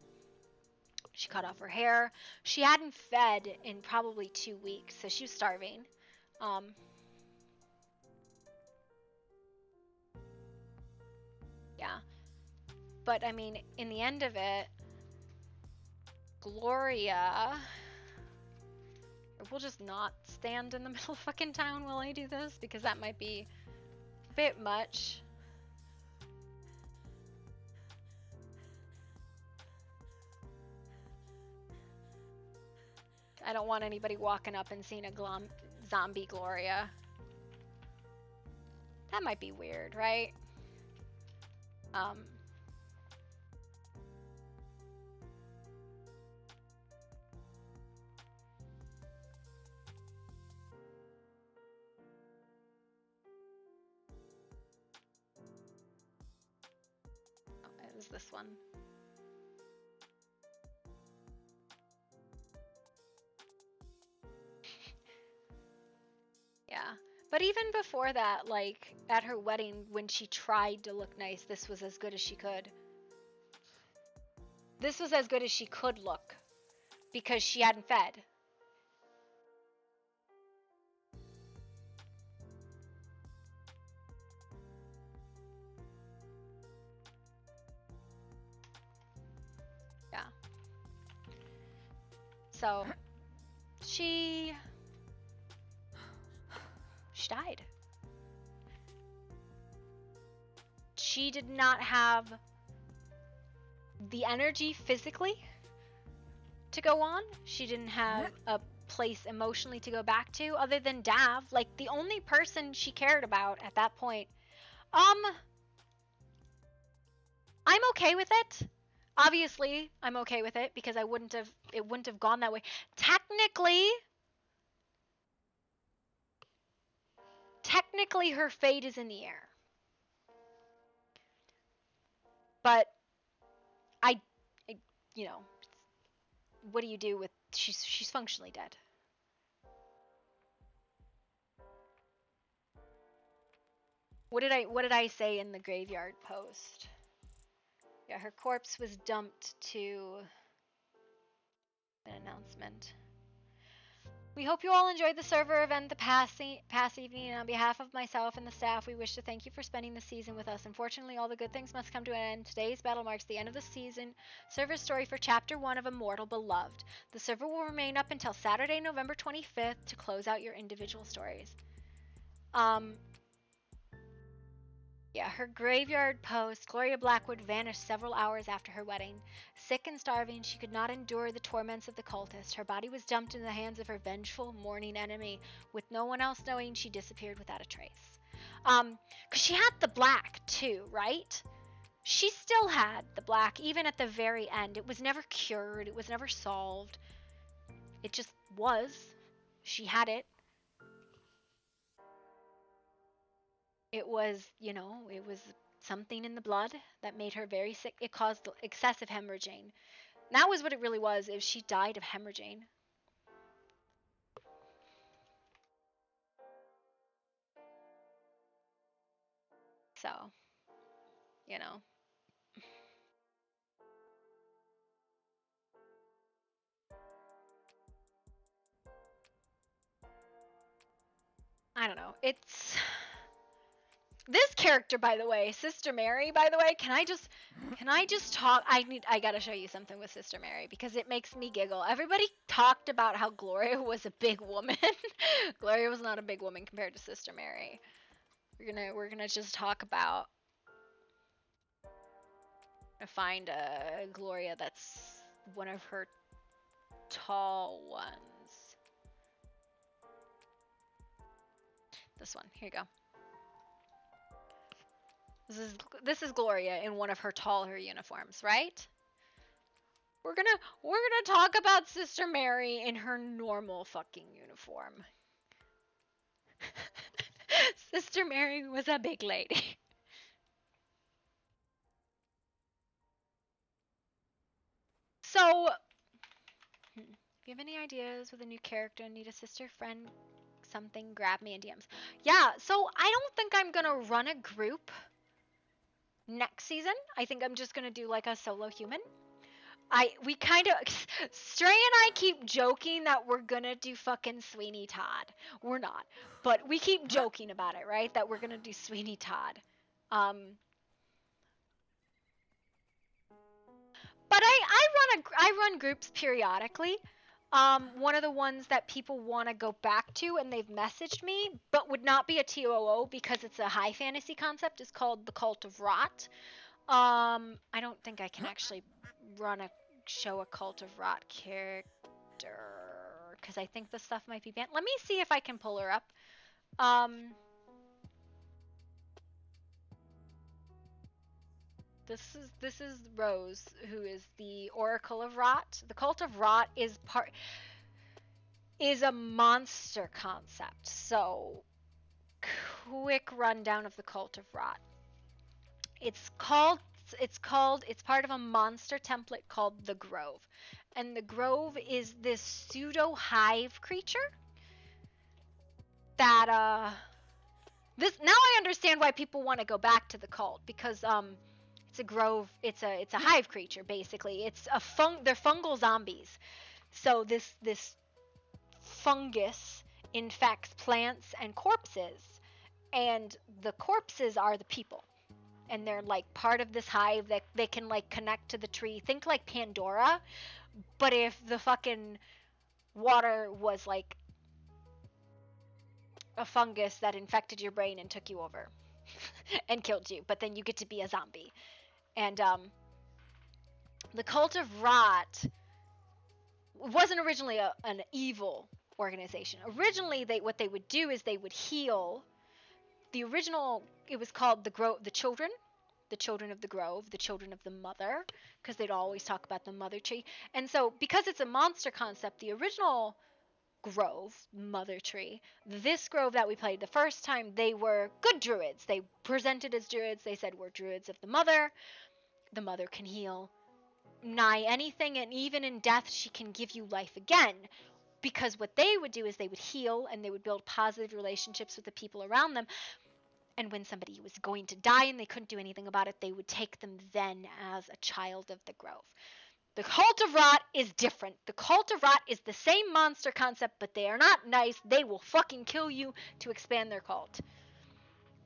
She cut off her hair. She hadn't fed in probably 2 weeks, so she was starving. Yeah. But, I mean, in the end of it, Gloria... We'll just not stand in the middle of fucking town while I do this, because that might be a bit much. I don't want anybody walking up and seeing a zombie Gloria. That might be weird, right? It was this one. Yeah. But even before that, like, at her wedding, when she tried to look nice, this was as good as she could. This was as good as she could look, because she hadn't fed. Yeah. So, she died. She did not have the energy physically to go on. She didn't have a place emotionally to go back to other than Dav. Like, the only person she cared about at that point. I'm okay with it. Obviously, I'm okay with it because it wouldn't have gone that way. Technically, her fate is in the air. But I you know, what do you do with she's functionally dead. What did I say in the graveyard post? Yeah, her corpse was dumped to an announcement. We hope you all enjoyed the server event the past evening, and on behalf of myself and the staff, we wish to thank you for spending the season with us. Unfortunately, all the good things must come to an end. Today's battle marks the end of the season server story for Chapter 1 of Immortal Beloved. The server will remain up until Saturday, November 25th to close out your individual stories. Yeah, her graveyard post, Gloria Blackwood vanished several hours after her wedding. Sick and starving, she could not endure the torments of the cultist. Her body was dumped in the hands of her vengeful, mourning enemy. With no one else knowing, she disappeared without a trace. Because she had the black, too, right? She still had the black, even at the very end. It was never cured. It was never solved. It just was. She had it. It was, it was something in the blood that made her very sick. It caused excessive hemorrhaging. That was what it really was, if she died of hemorrhaging. So, I don't know. It's this character, by the way, Sister Mary, by the way, can I just talk? I gotta show you something with Sister Mary because it makes me giggle. Everybody talked about how Gloria was a big woman. Gloria was not a big woman compared to Sister Mary. We're gonna just talk about find a Gloria that's one of her tall ones. This one. Here you go. This is Gloria in one of her taller uniforms, right? We're gonna talk about Sister Mary in her normal fucking uniform. Sister Mary was a big lady. So, if you have any ideas with a new character, need a sister, friend, something, grab me in DMs. Yeah, so I don't think I'm gonna run a group next season. I think I'm just gonna do like a solo human. We kind of Stray and I keep joking that we're gonna do fucking Sweeney Todd. We're not, but we keep joking about it, right? That we're gonna do Sweeney Todd. But I run groups periodically. One of the ones that people want to go back to and they've messaged me, but would not be a ToO because it's a high fantasy concept, is called the Cult of Rot. I don't think I can actually show a Cult of Rot character because I think the stuff might be banned. Let me see if I can pull her up. This is Rose, who is the Oracle of Rot. The Cult of Rot is a monster concept. So, quick rundown of the Cult of Rot. It's part of a monster template called the Grove. And the Grove is this pseudo hive creature that now I understand why people want to go back to the cult, because it's a grove, it's a hive creature basically. It's they're fungal zombies. So this fungus infects plants and corpses, and the corpses are the people. And they're like part of this hive that they can like connect to the tree. Think like Pandora, but if the fucking water was like a fungus that infected your brain and took you over and killed you, but then you get to be a zombie. And the Cult of Rot wasn't originally an evil organization. Originally, what they would do is they would heal. The original, it was called the Children the children of the grove, the children of the mother, because they'd always talk about the mother tree. And so because it's a monster concept, the original grove, mother tree, this grove that we played the first time, they were good druids. They presented as druids. They said we're druids of the mother. The mother can heal nigh anything, and even in death she can give you life again. Because what they would do is they would heal and they would build positive relationships with the people around them. And when somebody was going to die and they couldn't do anything about it, they would take them then as a child of the grove. The Cult of Rot is different. The Cult of Rot is the same monster concept, but they are not nice. They will fucking kill you to expand their cult.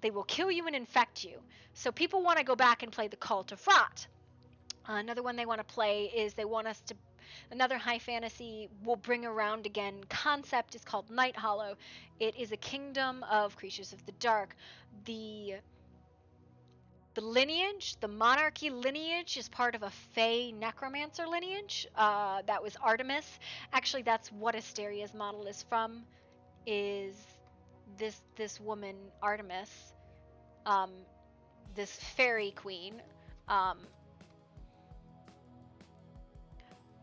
They will kill you and infect you. So people want to go back and play the Cult of Rot. Another one they want to play is they want us to... Another high fantasy will bring around again concept is called Night Hollow. It is a kingdom of creatures of the dark. The lineage, the monarchy lineage, is part of a Fey necromancer lineage. That was Artemis. Actually, that's what Asteria's model is from. Is this woman Artemis, this fairy queen.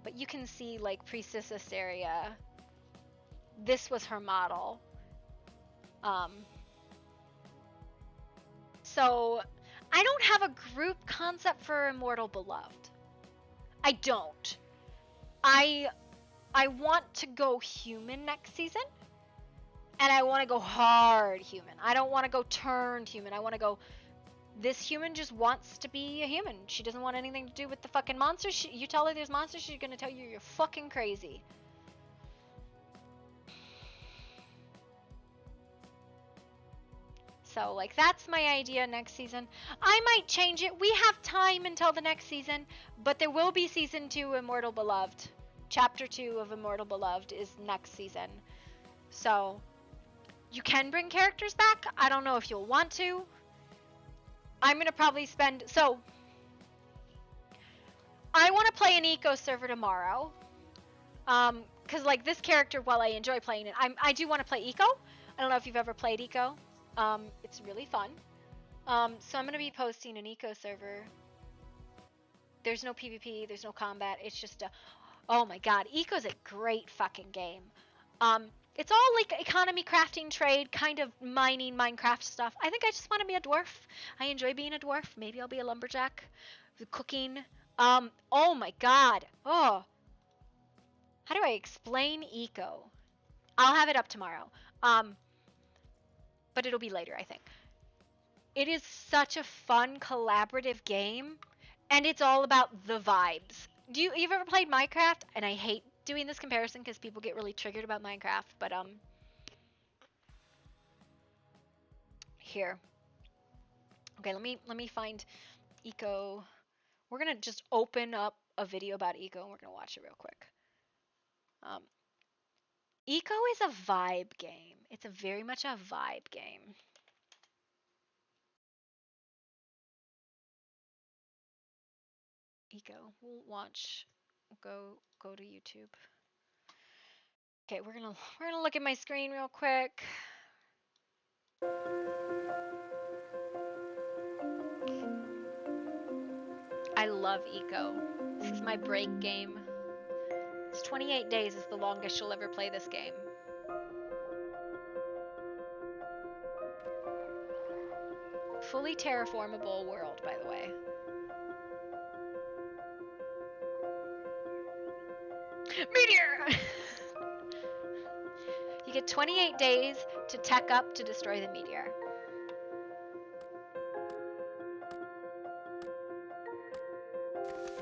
But you can see, like, Priestess Asteria, this was her model. So, I don't have a group concept for Immortal Beloved. I don't. I want to go human next season. And I want to go hard human. I don't want to go turned human. I want to go... This human just wants to be a human. She doesn't want anything to do with the fucking monsters. You tell her there's monsters, she's gonna tell you you're fucking crazy. So, like, that's my idea next season. I might change it. We have time until the next season, but there will be season 2 Immortal Beloved. Chapter 2 of Immortal Beloved is next season. So, you can bring characters back. I don't know if you'll want to. I'm going to probably spend... So, I want to play an eco server tomorrow. Because, like, this character, while I enjoy playing it, I do want to play eco. I don't know if you've ever played eco. It's really fun. So I'm going to be posting an eco server. There's no PvP. There's no combat. It's just a... Oh, my God. Eco's a great fucking game. It's all like economy crafting trade, kind of mining Minecraft stuff. I think I just want to be a dwarf. I enjoy being a dwarf. Maybe I'll be a lumberjack. Cooking. Oh my god. Oh. How do I explain eco? I'll have it up tomorrow. But it'll be later, I think. It is such a fun collaborative game, and it's all about the vibes. You've ever played Minecraft? And I hate doing this comparison because people get really triggered about Minecraft, but here. Okay, let me find eco. We're gonna just open up a video about eco and we're gonna watch it real quick. Eco is a vibe game. It's very much a vibe game. Eco. We'll watch. Go to YouTube. Okay, we're gonna look at my screen real quick. I love eco. This is my break game. It's 28 days is the longest you'll ever play this game. Fully terraformable world, by the way. Meteor! You get 28 days to tech up to destroy the meteor.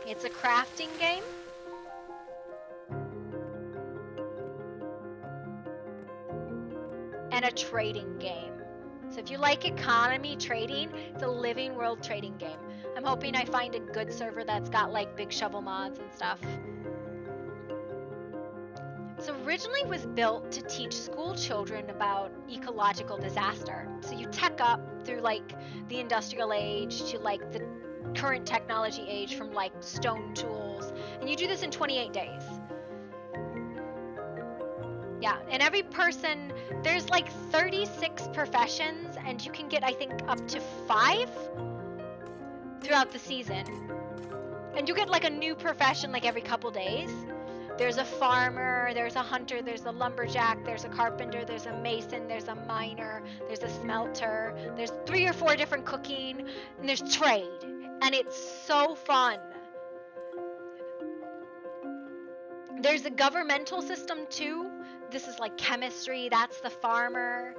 It's a crafting game. And a trading game. So if you like economy trading, it's a living world trading game. I'm hoping I find a good server that's got like big shovel mods and stuff. So originally was built to teach school children about ecological disaster. So you tech up through like the industrial age to like the current technology age from like stone tools. And you do this in 28 days. Yeah, and every person, there's like 36 professions and you can get I think up to 5. throughout the season. And you get like a new profession like every couple days. There's a farmer, there's a hunter, there's a lumberjack, there's a carpenter, there's a mason, there's a miner, there's a smelter, there's 3 or 4 different cooking, and there's trade. And it's so fun. There's a governmental system too. This is like chemistry, that's the farmer.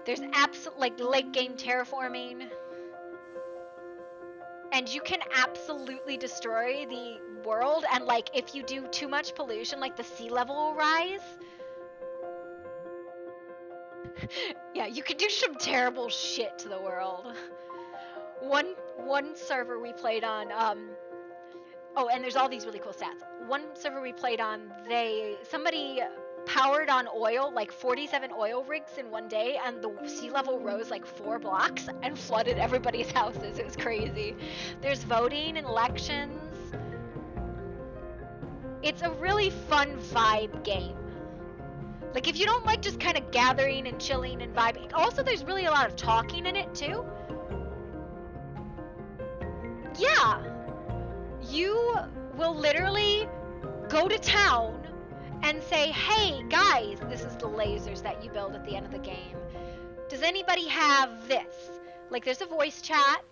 There's like late game terraforming. And you can absolutely destroy the world, and like if you do too much pollution, like the sea level will rise. Yeah, you can do some terrible shit to the world. One server we played on, oh, and there's all these really cool stats. One server we played on, somebody powered on oil, like 47 oil rigs in one day, and the sea level rose like 4 blocks and flooded everybody's houses. It was crazy. There's voting and elections. It's a really fun vibe game. Like if you don't like just kind of gathering and chilling and vibing, also there's really a lot of talking in it too. Yeah. You will literally go to town and say, hey guys, this is the lasers that you build at the end of the game. Does anybody have this? Like there's a voice chat.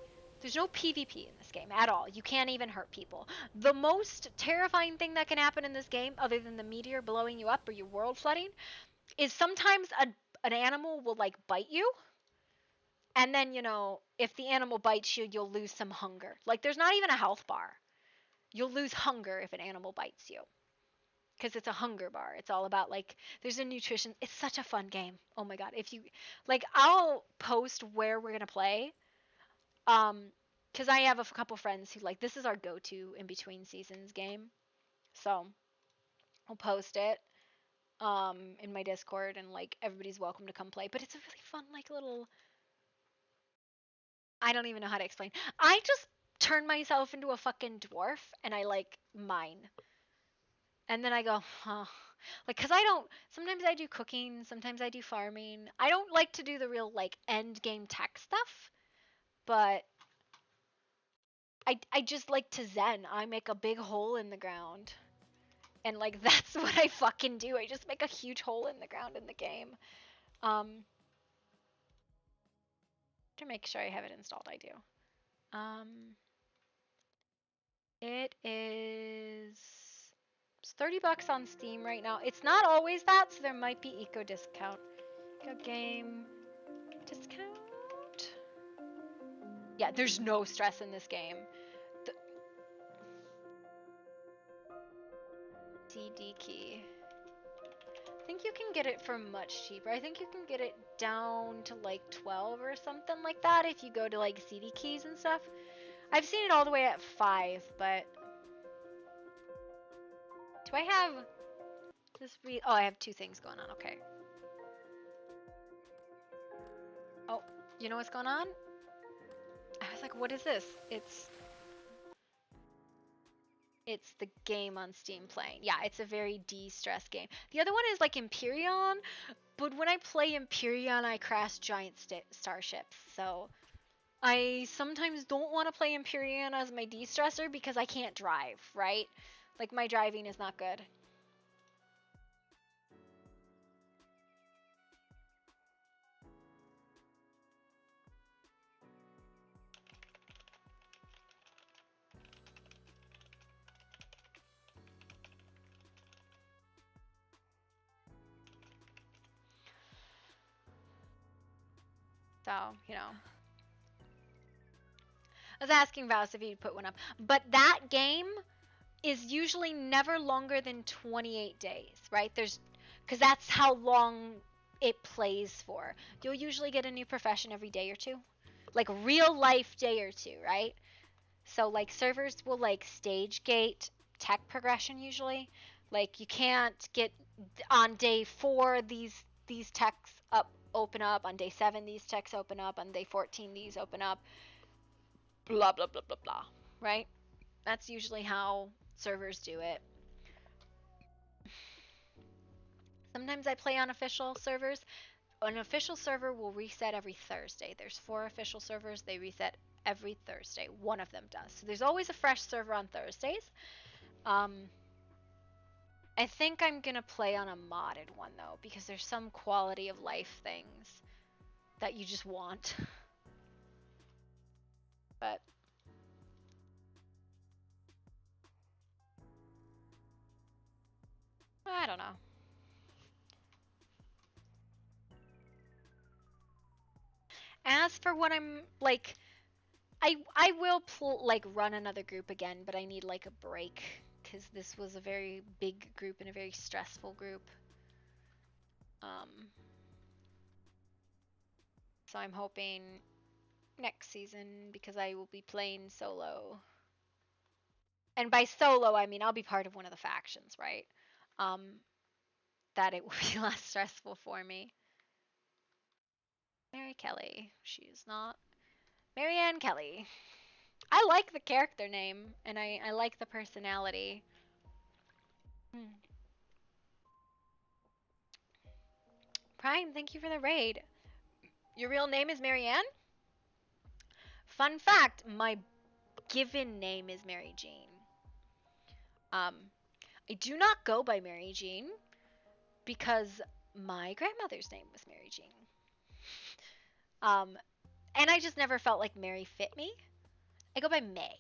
There's no PvP in this game at all. You can't even hurt people. The most terrifying thing that can happen in this game, other than the meteor blowing you up or your world flooding, is sometimes an animal will like bite you. And then, you know, if the animal bites you, you'll lose some hunger. Like there's not even a health bar. You'll lose hunger if an animal bites you. Because it's a hunger bar. It's all about like, there's a nutrition. It's such a fun game. Oh my god. If you, like, I'll post where we're going to play. Because I have a couple friends who like, this is our go-to in between seasons game. So, I'll post it in my Discord, and like, everybody's welcome to come play. But it's a really fun, like, little, I don't even know how to explain. I just turn myself into a fucking dwarf, and I like mine. And then I go, huh. Like, cause I don't, sometimes I do cooking, sometimes I do farming. I don't like to do the real, like, end game tech stuff, but I just like to zen. I make a big hole in the ground. And, like, that's what I fucking do. I just make a huge hole in the ground in the game. To make sure I have it installed, I do. It is, it's $30 on Steam right now. It's not always that, so there might be eco discount. Eco game discount. Yeah, there's no stress in this game. The CD key. I think you can get it for much cheaper. I think you can get it down to like 12 or something like that if you go to like CD keys and stuff. I've seen it all the way at 5, but do I have this oh, I have 2 things going on. Okay. Oh, you know what's going on? I was like, what is this? It's the game on Steam playing. Yeah, it's a very de-stress game. The other one is like Empyrean, but when I play Empyrean, I crash giant starships. So I sometimes don't want to play Empyrean as my de-stressor because I can't drive, right? Like my driving is not good. So, you know. I was asking Valis if he'd put one up. But that game is usually never longer than 28 days, right? Because that's how long it plays for. You'll usually get a new profession every day or 2. Like real life day or 2, right? So like servers will like stage gate tech progression usually. Like you can't get on day 4 these techs open up, on day 7 these techs open up, on day 14 these open up. Blah blah blah blah blah, right? That's usually how servers do it. Sometimes I play on official servers. An official server will reset every Thursday. There's 4 official servers. They reset every Thursday. One of them does. So there's always a fresh server on Thursdays. I think I'm gonna play on a modded one though, because there's some quality of life things that you just want. But I don't know. As for what I'm like, I will like run another group again, but I need like a break because this was a very big group and a very stressful group. So I'm hoping next season, because I will be playing solo. And by solo, I mean I'll be part of one of the factions, right? That it will be less stressful for me. Mary Kelly. She's not. Marianne Kelly. I like the character name, and I like the personality. Prime, thank you for the raid. Your real name is Marianne? Fun fact, my given name is Mary Jean. I do not go by Mary Jean because my grandmother's name was Mary Jean. And I just never felt like Mary fit me. I go by May.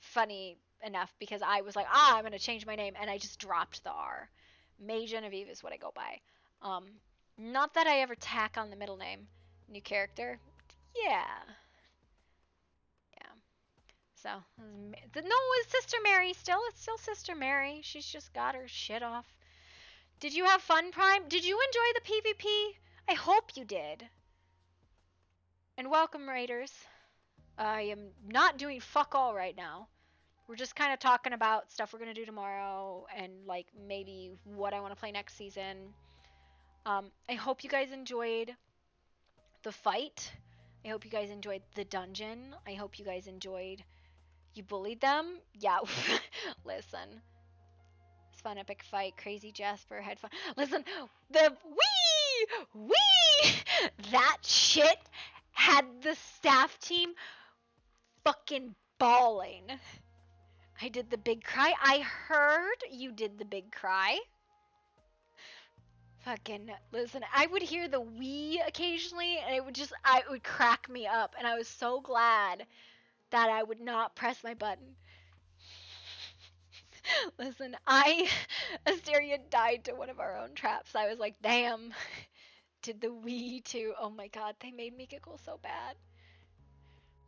Funny enough, because I was like, I'm gonna change my name, and I just dropped the R. May Genevieve is what I go by. Not that I ever tack on the middle name. New character? Yeah. So, no, it's Sister Mary still. It's still Sister Mary. She's just got her shit off. Did you have fun, Prime? Did you enjoy the PvP? I hope you did. And welcome, Raiders. I am not doing fuck all right now. We're just kind of talking about stuff we're going to do tomorrow and, like, maybe what I want to play next season. I hope you guys enjoyed the fight. I hope you guys enjoyed the dungeon. I hope you guys enjoyed... You bullied them? Yeah. Listen. It's fun, epic fight. Crazy Jasper had fun. Listen, the wee! That shit had the staff team fucking bawling. I did the big cry. I heard you did the big cry. Fucking listen, I would hear the wee occasionally, and it would crack me up, and I was so glad that I would not press my button. Listen, Asteria died to one of our own traps. I was like, damn, did the wee too. Oh my god, they made me giggle so bad.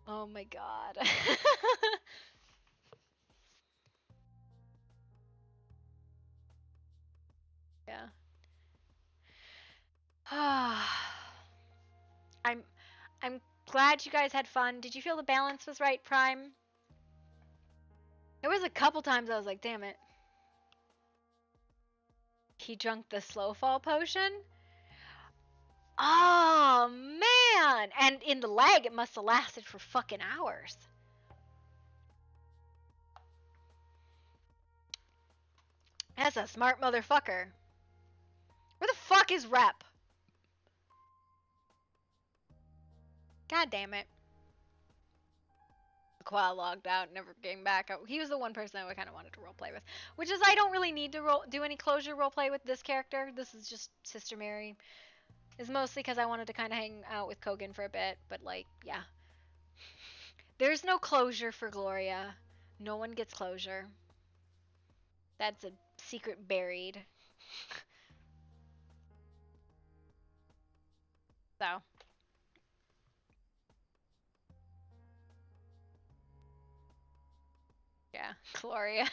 Oh my god. Yeah. I'm glad you guys had fun. Did you feel the balance was right, Prime? There was a couple times I was like, damn it. He drank the slow fall potion? Oh, man! And in the leg, it must have lasted for fucking hours. That's a smart motherfucker. Where the fuck is Rep? God damn it. Qual logged out, never came back. He was the one person I kind of wanted to roleplay with. Which is, I don't really need to do any closure roleplay with this character. This is just Sister Mary. It's mostly because I wanted to kind of hang out with Kogan for a bit. But, like, yeah. There's no closure for Gloria. No one gets closure. That's a secret buried. So. Yeah, Gloria.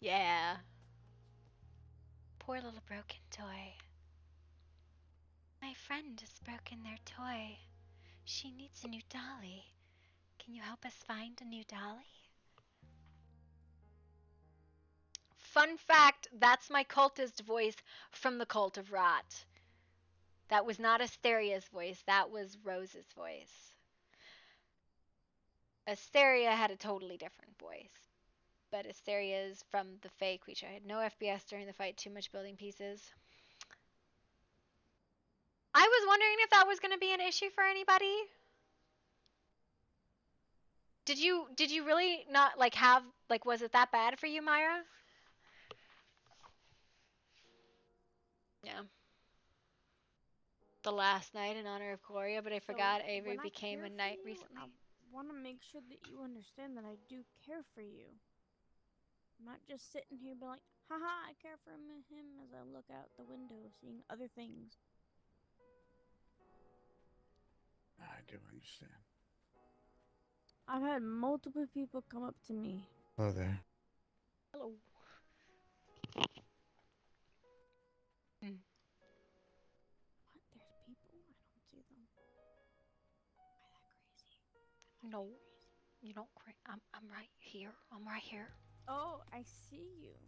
Yeah. Poor little broken toy. My friend has broken their toy. She needs a new dolly. Can you help us find a new dolly? Fun fact, that's my cultist voice from the Cult of Rot. That was not Asteria's voice, that was Rose's voice. Asteria had a totally different voice. But Asteria's from the fake creature. I had no FPS during the fight, too much building pieces. I was wondering if that was going to be an issue for anybody. Did you really not like have like was it that bad for you, Myra? Yeah. The last night in honor of Gloria, but I forgot Avery when I became care a for knight you, recently. I want to make sure that you understand that I do care for you. I'm not just sitting here being like, haha, I care for him as I look out the window seeing other things. I do understand. I've had multiple people come up to me. Hello there. Hello. Mm. What? There's people? I don't see them. Am I that crazy? No, you're not crazy. I'm right here. I'm right here. Oh, I see you.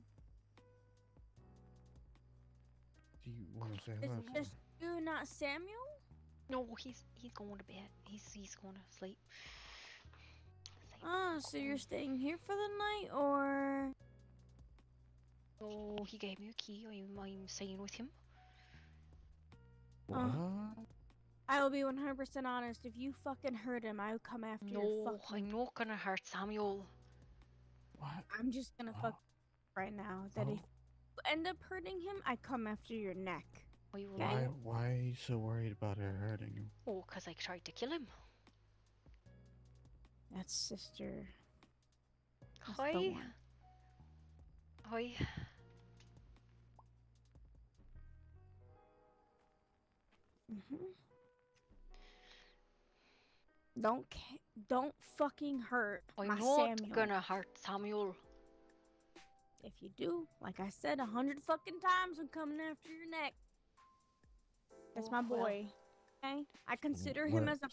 Do you want to say Is hello? it just you, not Samuel? No, he's going to bed. He's going to sleep. Oh, so you're staying here for the night, or? Oh, he gave me a key. I'm staying with him. What? I will be 100% honest. If you fucking hurt him, I'll come after your No, fucking. I'm not gonna hurt Samuel. What? I'm just gonna fuck right now. That if you end up hurting him, I come after your neck. I will. Okay? Why are you so worried about her hurting him? Oh, 'cause I tried to kill him. That's sister. That's Hi. the one. Hi. Don't fucking hurt I'm my not Samuel. gonna hurt Samuel. If you do, like I said 100 fucking times, I'm coming after your neck. That's my boy. Okay? I consider him as a.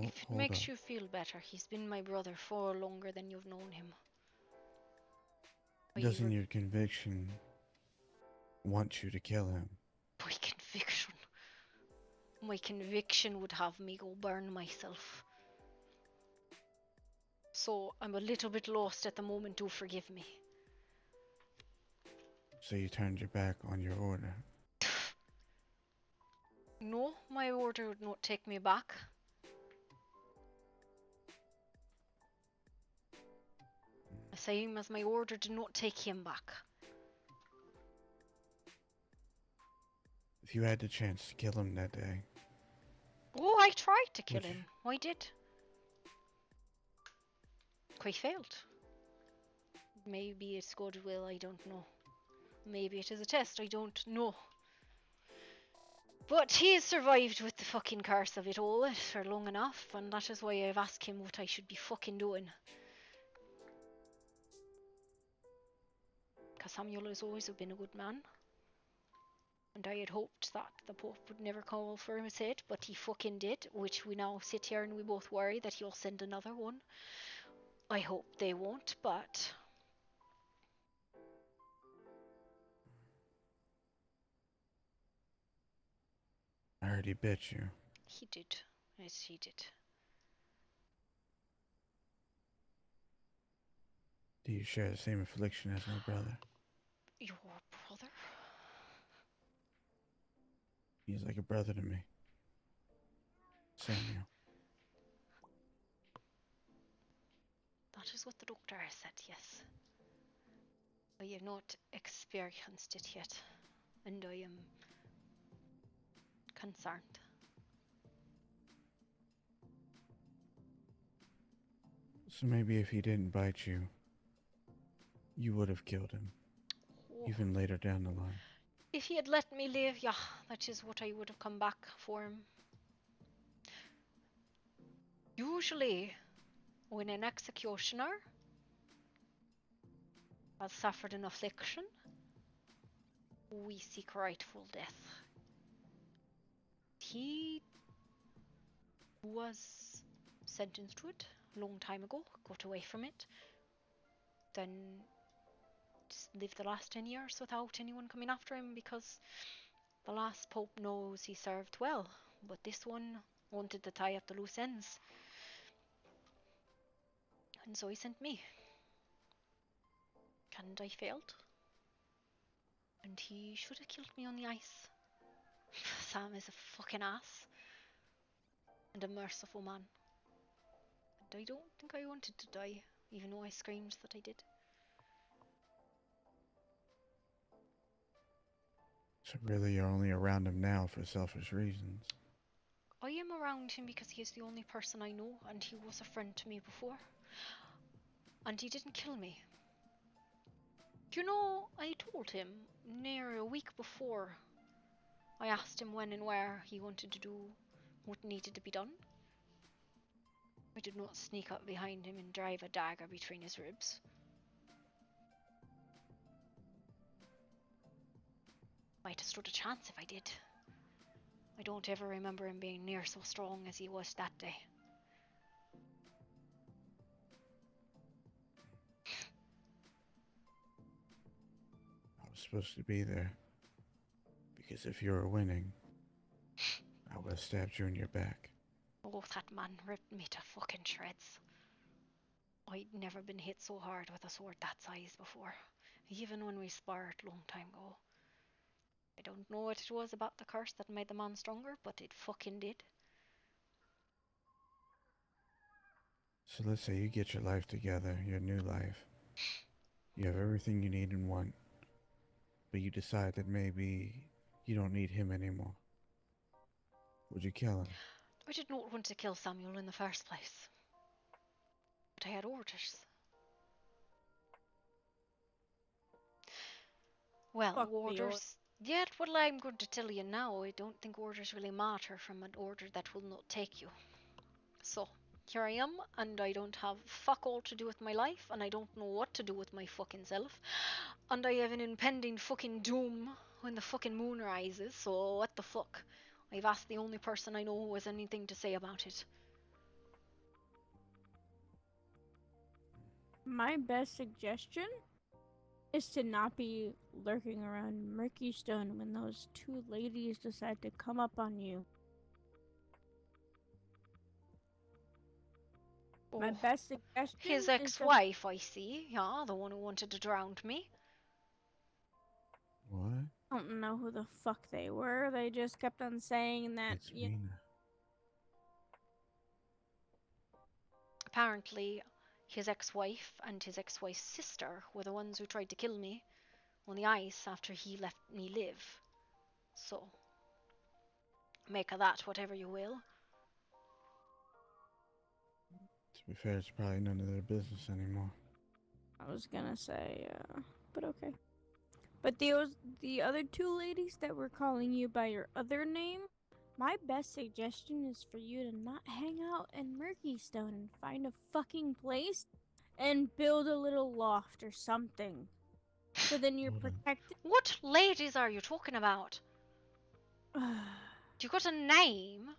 If it makes you feel better, he's been my brother for longer than you've known him. Doesn't your conviction want you to kill him? My conviction. My conviction would have me go burn myself. So I'm a little bit lost at the moment. Do forgive me. So you turned your back on your order? No, my order would not take me back. The same as my order did not take him back. If you had the chance to kill him that day, Oh, I tried to kill him. I did. I failed. Maybe it's goodwill, I don't know. Maybe it is a test, I don't know. But he has survived with the fucking curse of it all for long enough, and that is why I've asked him what I should be fucking doing. Because Samuel has always been a good man. And I had hoped that the Pope would never call for his head, but he fucking did, which we now sit here and we both worry that he'll send another one. I hope they won't, but... I heard he bit you. He did. Yes, he did. Do you share the same affliction as my brother? Your brother? He's like a brother to me. Samuel. That is what the doctor has said, yes. I have not experienced it yet, and I am concerned. So maybe if he didn't bite you, you would have killed him. Oh. Even later down the line. If he had let me live, yeah, that is what I would have come back for him. Usually, when an executioner has suffered an affliction, we seek rightful death. He was sentenced to it a long time ago, got away from it, then just lived the last 10 years without anyone coming after him because the last Pope knows he served well, but this one wanted to tie up the loose ends. And so he sent me. And I failed. And he should have killed me on the ice. Sam is a fucking ass. And a merciful man. I don't think I wanted to die, even though I screamed that I did. So really, you're only around him now for selfish reasons. I am around him because he is the only person I know, and he was a friend to me before. And he didn't kill me. You know, I told him near a week before. I asked him when and where he wanted to do what needed to be done. I did not sneak up behind him and drive a dagger between his ribs. Might have stood a chance if I did. I don't ever remember him being near so strong as he was that day. I was supposed to be there. Because if you were winning, I would have stabbed you in your back. Oh, that man ripped me to fucking shreds. I'd never been hit so hard with a sword that size before, even when we sparred long time ago. I don't know what it was about the curse that made the man stronger, but it fucking did. So let's say you get your life together, your new life. You have everything you need and want. But you decide that maybe you don't need him anymore. Would you kill him? I did not want to kill Samuel in the first place. But I had orders. Well, Fuck the orders... Yet, what I'm going to tell you now, I don't think orders really matter from an order that will not take you. So, here I am, and I don't have fuck all to do with my life, and I don't know what to do with my fucking self. And I have an impending fucking doom when the fucking moon rises, so what the fuck? I've asked the only person I know who has anything to say about it. My best suggestion is to not be lurking around Murky Stone when those two ladies decide to come up on you. My best suggestion His is ex-wife, I see. Yeah, the one who wanted to drown me. What? I don't know who the fuck they were. They just kept on saying that. It's Mina. Apparently, his ex-wife and his ex-wife's sister were the ones who tried to kill me on the ice after he let me live. So, make of that whatever you will. To be fair, it's probably none of their business anymore. I was gonna say, but okay. But the other two ladies that were calling you by your other name, my best suggestion is for you to not hang out in Murky Stone and find a fucking place and build a little loft or something. So then you're protected. What ladies are you talking about? Do you got a name?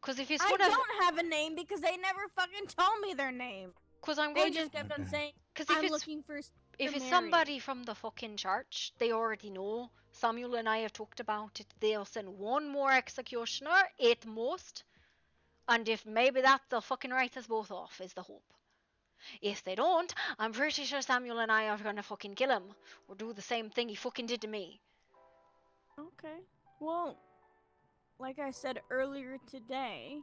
Because if it's I one of... don't have a name because they never fucking told me their name. Because I'm They going just to... kept on saying, Because I'm looking for if it's Mary. somebody from the fucking church, they already know. Samuel and I have talked about it. They'll send one more executioner at most. And if maybe that, they'll fucking write us both off, is the hope. If they don't, I'm pretty sure Samuel and I are gonna fucking kill him. Or do the same thing he fucking did to me. Okay. Well, like I said earlier today,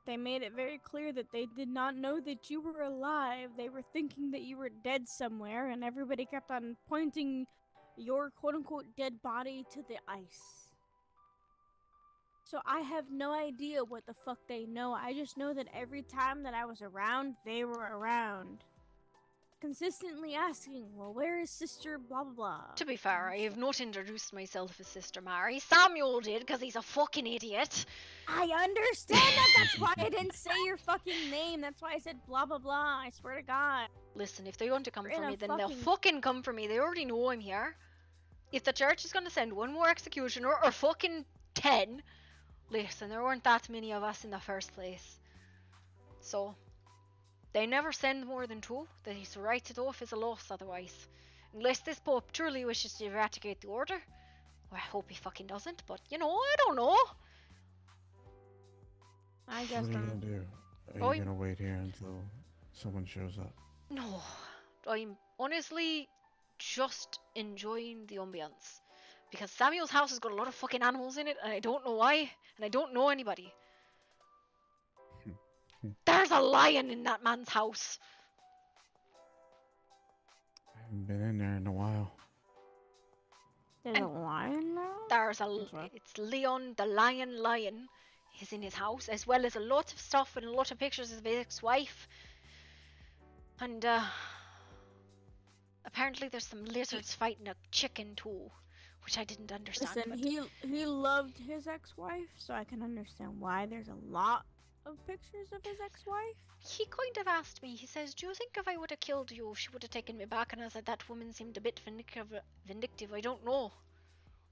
they made it very clear that they did not know that you were alive. They were thinking that you were dead somewhere, and everybody kept on pointing your quote-unquote dead body to the ice. So I have no idea what the fuck they know. I just know that every time that I was around, they were around. Consistently asking, well, where is Sister blah blah blah? To be fair, I have not introduced myself as Sister Mary. Samuel did, because he's a fucking idiot. I understand that. That's why I didn't say your fucking name. That's why I said blah blah blah. I swear to God. Listen, if they want to come You're for in me, a then they'll fucking come for me. They already know I'm here. If the church is gonna send one more executioner, or fucking 10, listen, there weren't that many of us in the first place. So, they never send more than 2. They write it off as a loss otherwise. Unless this Pope truly wishes to eradicate the order. Well, I hope he fucking doesn't, but, you know, I don't know. I So guess what are you I'm... gonna do? Are you gonna wait here until someone shows up? No, I'm honestly just enjoying the ambience. Because Samuel's house has got a lot of fucking animals in it, and I don't know why, and I don't know anybody. There's a lion in that man's house. I haven't been in there in a while. There's a lion now? There's That's right. it's Leon the lion. He's in his house, as well as a lot of stuff and a lot of pictures of his ex-wife. And apparently there's some lizards fighting a chicken too, which I didn't understand. Listen, he loved his ex-wife, so I can understand why there's a lot of pictures of his ex-wife. He kind of asked me, he says, do you think if I would have killed you, she would have taken me back? And I said, that woman seemed a bit vindictive. I don't know.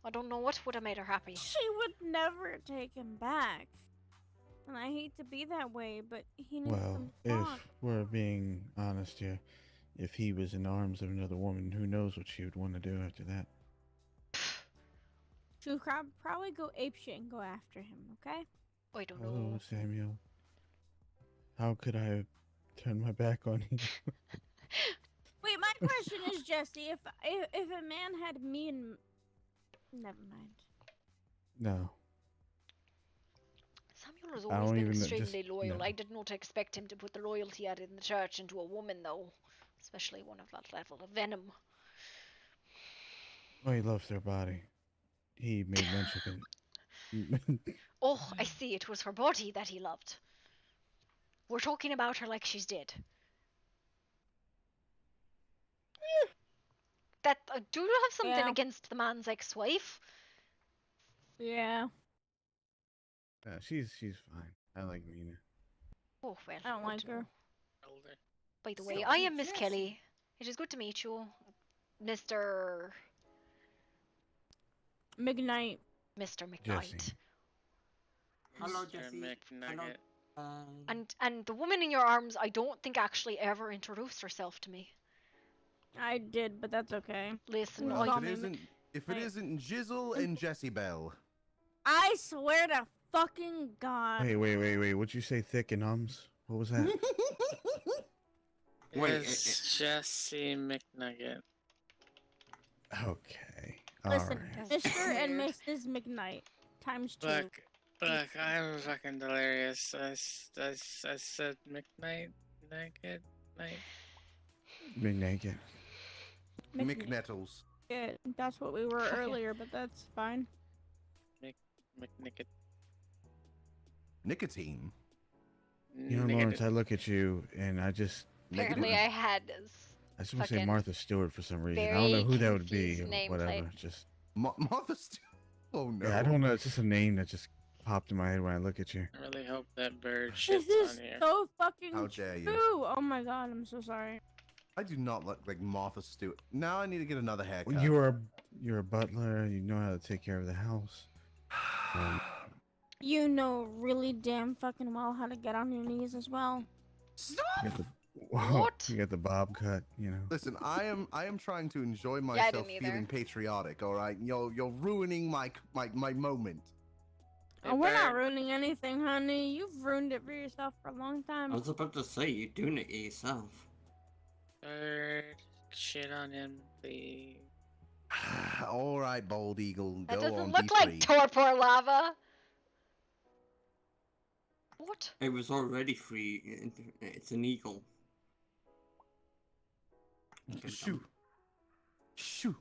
I don't know what would have made her happy. She would never take him back. And I hate to be that way, but he needs Well, some if thought. we're being honest here, if he was in the arms of another woman, who knows what she would want to do after that? She'll probably go apeshit and go after him, okay? I don't Hello, know. Samuel. How could I have turned my back on you? Wait, my question is, Jesse, if a man had me and... Never mind. No. Samuel has I always don't been even extremely just- loyal. no. I did not expect him to put the loyalty out in the church into a woman, though. Especially one of that level of venom. Oh, he loves their body. He made mention of it. Oh, I see. It was her body that he loved. We're talking about her like she's dead. That do you have something Yeah. against the man's ex-wife? Yeah. She's fine. I like Mina. Oh well. I don't good like to her. know. By the So, way, I am Miss Jesse. Kelly. It is good to meet you, Mr. McKnight. Mr. McKnight. Jesse. Hello, Mr. Jesse. McNugget. Hello. And the woman in your arms, I don't think actually ever introduced herself to me. I did, but that's okay. Listen, Well, I call If me it Mc- isn't Jizzle and Jessie Bell. I swear to fucking God. Wait. What'd you say, thick and ums? What was that? Wait, It's Jesse McNugget. Okay. Listen, Alright. Mr. and Mrs. McKnight. Times 2. Look, I'm fucking delirious. I said McNight, Nugget, night. Being naked. McNettles. Yeah, that's what we were earlier, but that's fine. McNicket. Nicotine. You know, Lawrence, I look at you and I just apparently I had this I just want to say fucking Martha Stewart for some reason. I very don't know who that would be confused or nameplate. whatever. Just Martha Stewart. Oh no. yeah, I don't know. It's just a name that just popped in my head when I look at you. I really hope that bird This shits is on you. so fucking How dare you. true. Oh my God, I'm so sorry. I do not look like Martha Stewart. Now I need to get another haircut. Well, you're a butler. You know how to take care of the house. You know really damn fucking well how to get on your knees as well. Stop! You got the, What? You got the bob cut. You know. Listen, I am trying to enjoy I myself didn't either. feeling patriotic, alright? You're ruining my moment. Hey, Oh, we're not bird. ruining anything, honey. You've ruined it for yourself for a long time. I was about to say, you're doing it yourself. Bird, shit on him, please. Alright, Bald Eagle, That go doesn't on, look be like free. torpor lava. What? It was already free. It's an eagle. Shoo. Shoo.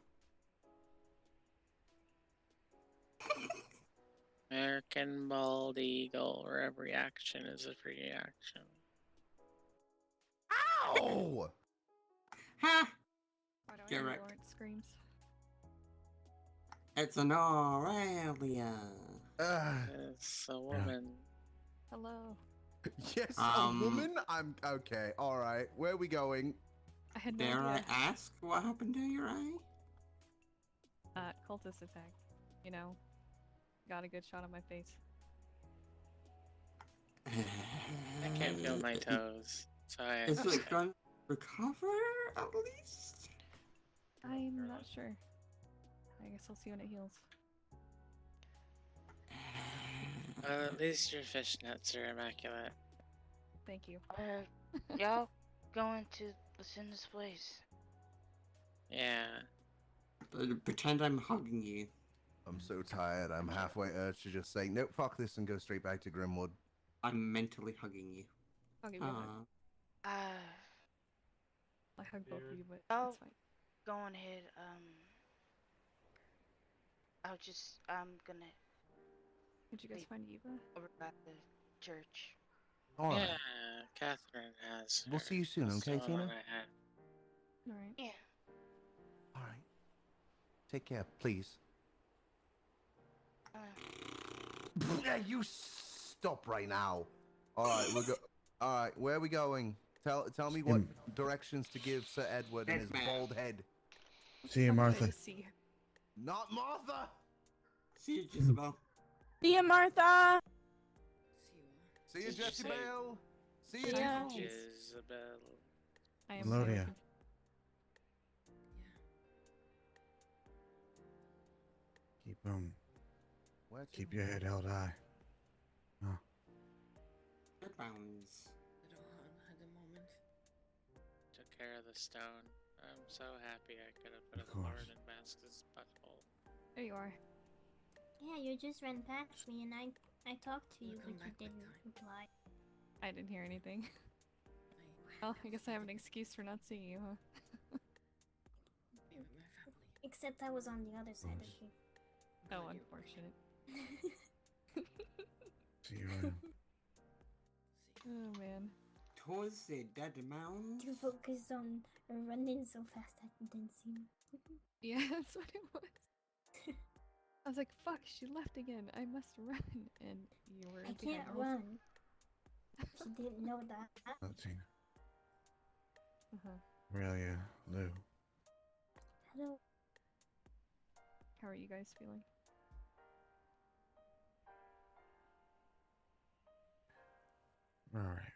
American bald eagle, where every action is a free action. Ow! Ha! Why do I Get hear right. Lawrence screams? It's an Aurelia. It's a woman. Hello. Yes, Um, a woman? I'm okay, alright. Where are we going? I had no Dare I idea. ask what happened to your eye? Cultist attack. You know, got a good shot on my face. I can't feel my toes, so I. Is it gonna recover at least? I'm not sure. I guess I'll see when it heals. At least your fishnets are immaculate. Thank you. Y'all going to what's in this place? Yeah. Pretend I'm hugging you. I'm so tired, I'm halfway urged to just say, nope, fuck this and go straight back to Grimwood. I'm mentally hugging you. I'll give you a hug. I hug both of you, but I'll it's fine. go on ahead. I'm gonna. Did you guys wait find Eva? over at the church. All right. Yeah, Catherine has. We'll see you soon, That's okay, the only Tina? one I had. All right. Yeah. All right. Take care, please. Yeah, you stop right now. All right, All right, where are we going? Tell me what directions to give Sir Edward and his bald head. See you, Martha. See. Not Martha. See you, Jezebel. See ya, Martha. See you, Did you say- Jezebel. See you, Yeah. Jezebel. I am Melodia. very Keep your head held high. Oh. Bounds. At the moment. Took care of the stone. I'm so happy I could have put Of a course. thorn in Mask's butthole. There you are. Yeah, you just ran past me and I talked to you, We'll but come you back with didn't reply. I didn't hear anything. Well, I guess I have an excuse for not seeing you, huh? Be with my family. Except I was on the other side of you. Oh, unfortunate. See you around. Oh man. Towards the dead mound. You focused on running so fast I didn't see you. Yeah, that's what it was. I was like, fuck, she left again. I must run. And you were I behind can't the whole run. She didn't know that. Oh, Tina. Uh-huh. Lou. Hello. How are you guys feeling? All right.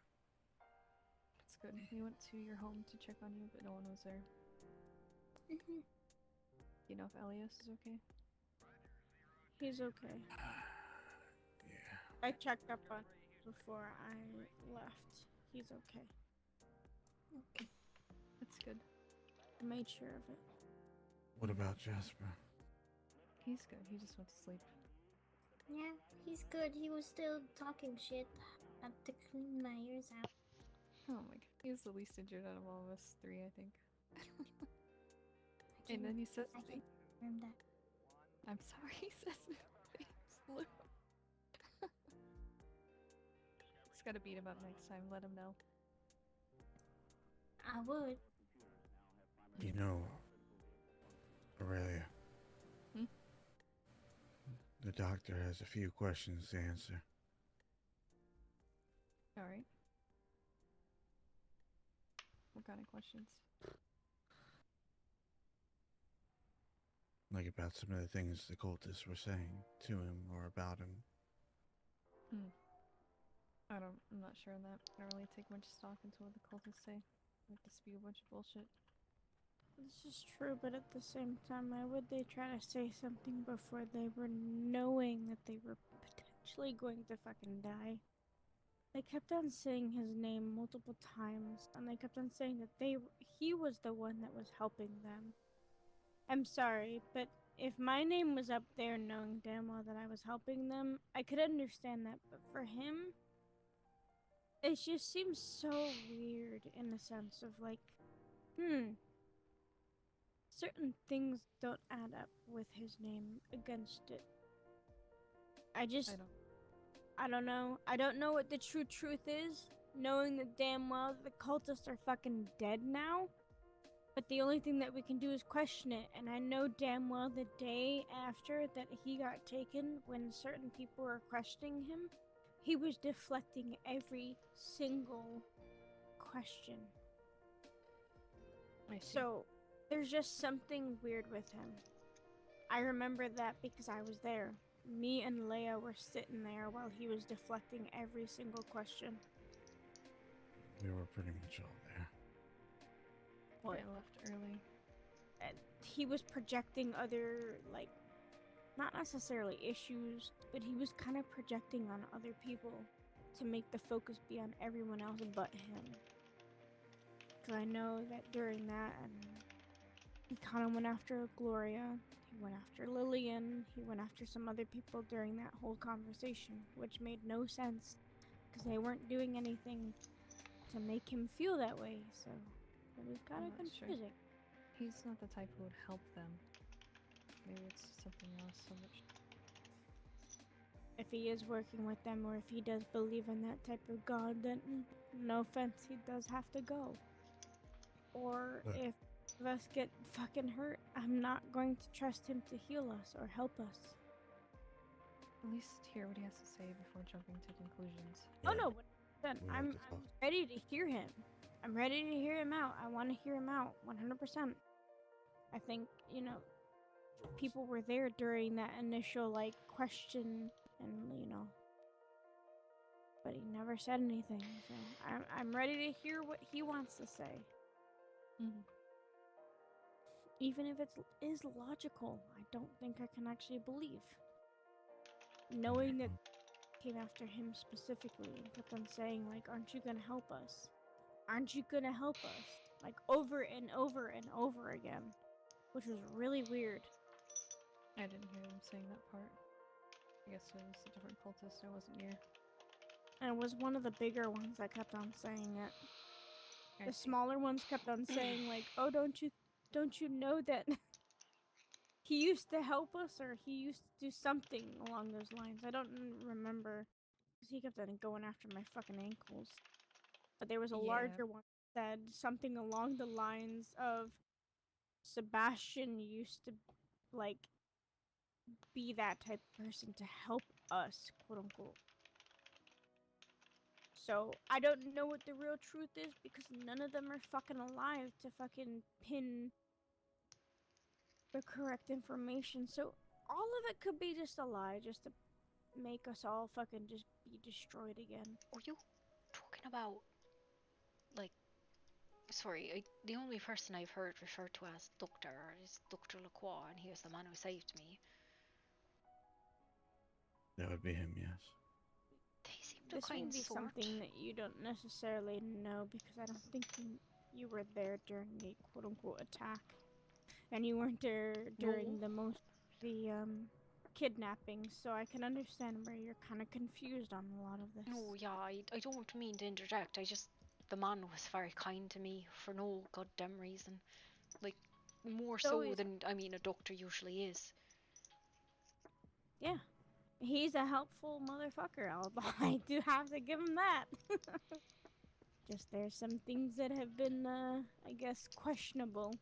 That's good. We went to your home to check on you, but no one was there. Mhm. You know if Elias is okay? He's okay. Yeah. I checked up on him before I left. He's okay. Okay. That's good. I made sure of it. What about Jasper? He's good. He just went to sleep. Yeah, he's good. He was still talking shit. I have to clean my ears out. Oh my god. He's the least injured out of all of us three, I think. And then he says I things. can confirm that. I'm sorry, he says things. Lou. Just gotta beat him up next time. Let him know. I would. You know, Aurelia. Hmm? The doctor has a few questions to answer. Alright. What kind of questions? Like about some of the things the cultists were saying to him or about him. I'm not sure on that. I don't really take much stock into what the cultists say. They like to spew a bunch of bullshit. This is true, but at the same time, why would they try to say something before they were knowing that they were potentially going to fucking die? They kept on saying his name multiple times, and they kept on saying that he was the one that was helping them. I'm sorry, but if my name was up there knowing damn well that I was helping them, I could understand that, but for him, it just seems so weird in the sense of like, certain things don't add up with his name against it. I don't know. I don't know what the true truth is, knowing that damn well the cultists are fucking dead now. But the only thing that we can do is question it, and I know damn well the day after that he got taken, when certain people were questioning him, he was deflecting every single question. So, there's just something weird with him. I remember that because I was there. Me and Leia were sitting there while he was deflecting every single question. We were pretty much all there. I left early. And he was projecting other, like, not necessarily issues, but he was kind of projecting on other people to make the focus be on everyone else but him. Because I know that during that, and he kind of went after Gloria, he went after Lillian, he went after some other people during that whole conversation, which made no sense, because they weren't doing anything to make him feel that way. So it was kind I'm of not sure. confusing. He's not the type who would help them. Maybe it's something else. So much. If he is working with them, or if he does believe in that type of god, then no offense, he does have to go. Or Look. if of us get fucking hurt, I'm not going to trust him to heal us or help us. At least hear what he has to say before jumping to conclusions. Oh no, but then We have I'm to talk. ready to hear him. I'm ready to hear him out. I want to hear him out 100%. I think, you know, people were there during that initial like question, and you know, but he never said anything. So I'm ready to hear what he wants to say. Mm-hmm. Even if it is logical, I don't think I can actually believe. Knowing that came after him specifically and kept on saying like, aren't you gonna help us? Aren't you gonna help us? Like over and over and over again, which was really weird. I didn't hear them saying that part. I guess it was a different cultist I wasn't near. And it was one of the bigger ones that kept on saying it. I The see. smaller ones kept on saying like, oh, don't you know that he used to help us, or he used to do something along those lines. I don't remember, because he kept on going after my fucking ankles. But there was a Yeah. larger one that said something along the lines of Sebastian used to like be that type of person to help us, quote unquote. So I don't know what the real truth is, because none of them are fucking alive to fucking pin the correct information. So all of it could be just a lie, just to make us all fucking just be destroyed again. Are you talking about, like, sorry, the only person I've heard referred to as Doctor is Dr. Lacroix, and he was the man who saved me. That would be him, yes. They seem to This kind would be sort. something that you don't necessarily know, because I don't think you were there during the quote unquote attack, and you weren't there during the kidnapping. So I can understand where you're kind of confused on a lot of this. No, yeah, I don't mean to interject. The man was very kind to me for no goddamn reason. Like, more so than, I mean, a doctor usually is. Yeah, he's a helpful motherfucker. I do have to give him that. Just there's some things that have been, I guess, questionable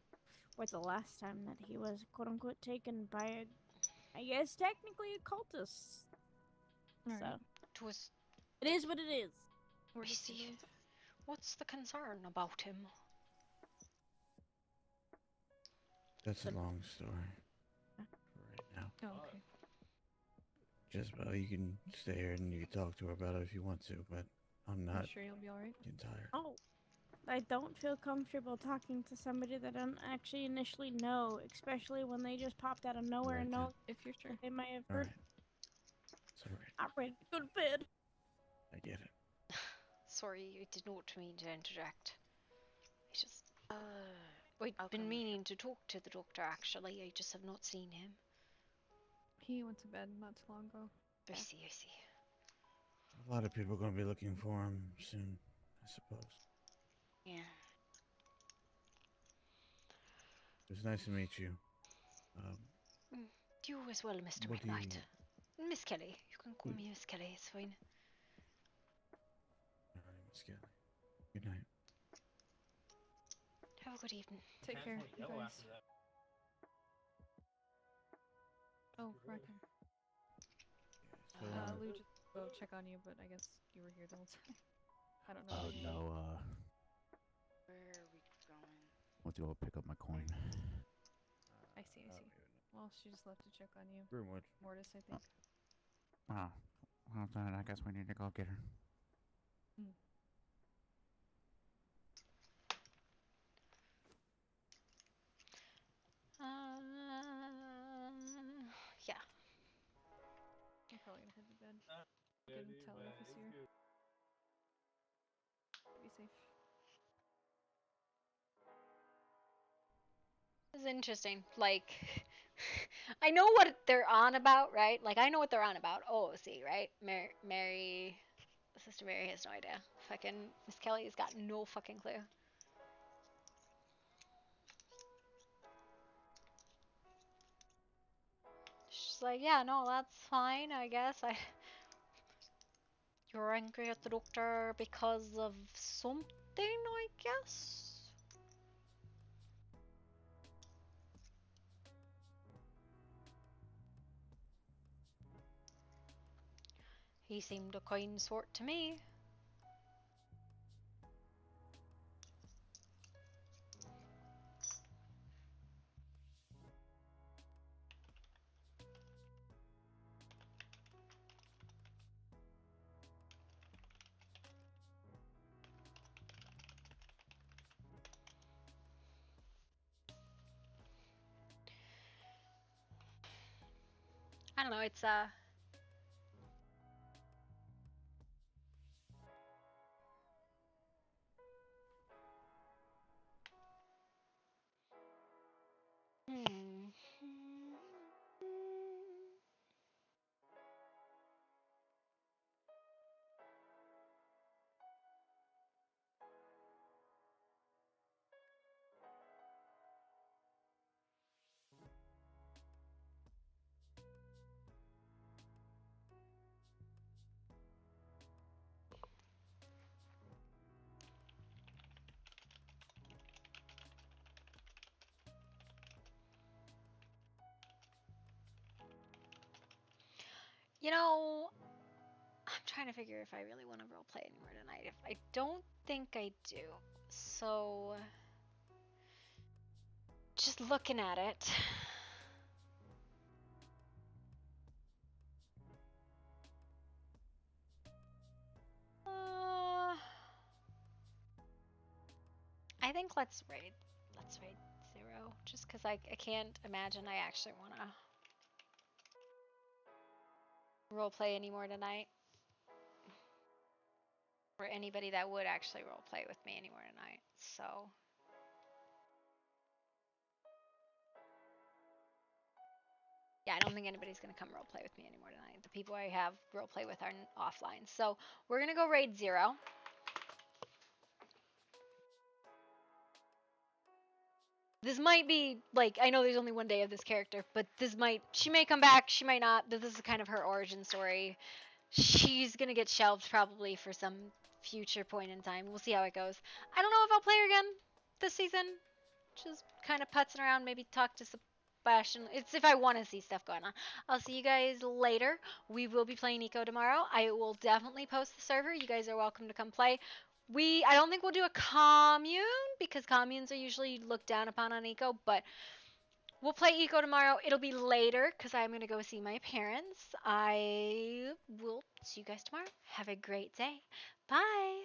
with the last time that he was quote unquote taken by I guess technically a cultist. So it is what it is. I see. What's the concern about him? That's a long story for right now. Oh, okay. Jezebel, you can stay here and you can talk to her about it if you want to, but I'm not You sure you'll be alright? tired. Oh, I don't feel comfortable talking to somebody that I don't actually initially know, especially when they just popped out of nowhere and know if you're sure. they might have All heard. right. It's all right. I'm ready to go to bed. I get it. Sorry, I did not mean to interject. I just, I've been meaning to talk to the doctor, actually. I just have not seen him. He went to bed not too long ago. I see. A lot of people are going to be looking for him soon, I suppose. Yeah. It was nice to meet you. You as well, Mr. What do you- Midnight. Miss Kelly. You can call me Miss Kelly, it's fine. All right, Miss Kelly. Good night. Have a good evening. Take care, you guys. Oh, Reckon. So, Lou just go check on you, but I guess you were here the whole time. I don't know. oh no, Where are we going? want to go pick up my coin. I see. Well, she just left to check on you. Very much. Mortis, I think. Oh, well then I guess we need to go get her. Yeah. I'm probably gonna head to bed. Couldn't tell her if he's here. Be safe. It's interesting. Like, I know what they're on about, right? Like, I know what they're on about. Oh, see, right? Mary Sister Mary has no idea. Fucking Miss Kelly has got no fucking clue. She's like, yeah, no, that's fine, I guess. You're angry at the doctor because of something, I guess? He seemed a kind sort to me. I don't know, it's hmm. You know, I'm trying to figure if I really want to roleplay anymore tonight. If I don't think I do. So, just looking at it. I think let's raid 0, just because I can't imagine I actually want to roleplay anymore tonight. Or anybody that would actually roleplay with me anymore tonight, so. Yeah, I don't think anybody's going to come roleplay with me anymore tonight. The people I have roleplay with are offline. So we're going to go raid 0. This might be, like, I know there's only one day of this character, but she may come back, she might not. This is kind of her origin story. She's going to get shelved probably for some future point in time. We'll see how it goes. I don't know if I'll play her again this season. Just kind of putzing around, maybe talk to Sebastian. It's if I want to see stuff going on. I'll see you guys later. We will be playing Eco tomorrow. I will definitely post the server. You guys are welcome to come play. I don't think we'll do a commune because communes are usually looked down upon on Eco, but we'll play Eco tomorrow. It'll be later because I'm going to go see my parents. I will see you guys tomorrow. Have a great day. Bye.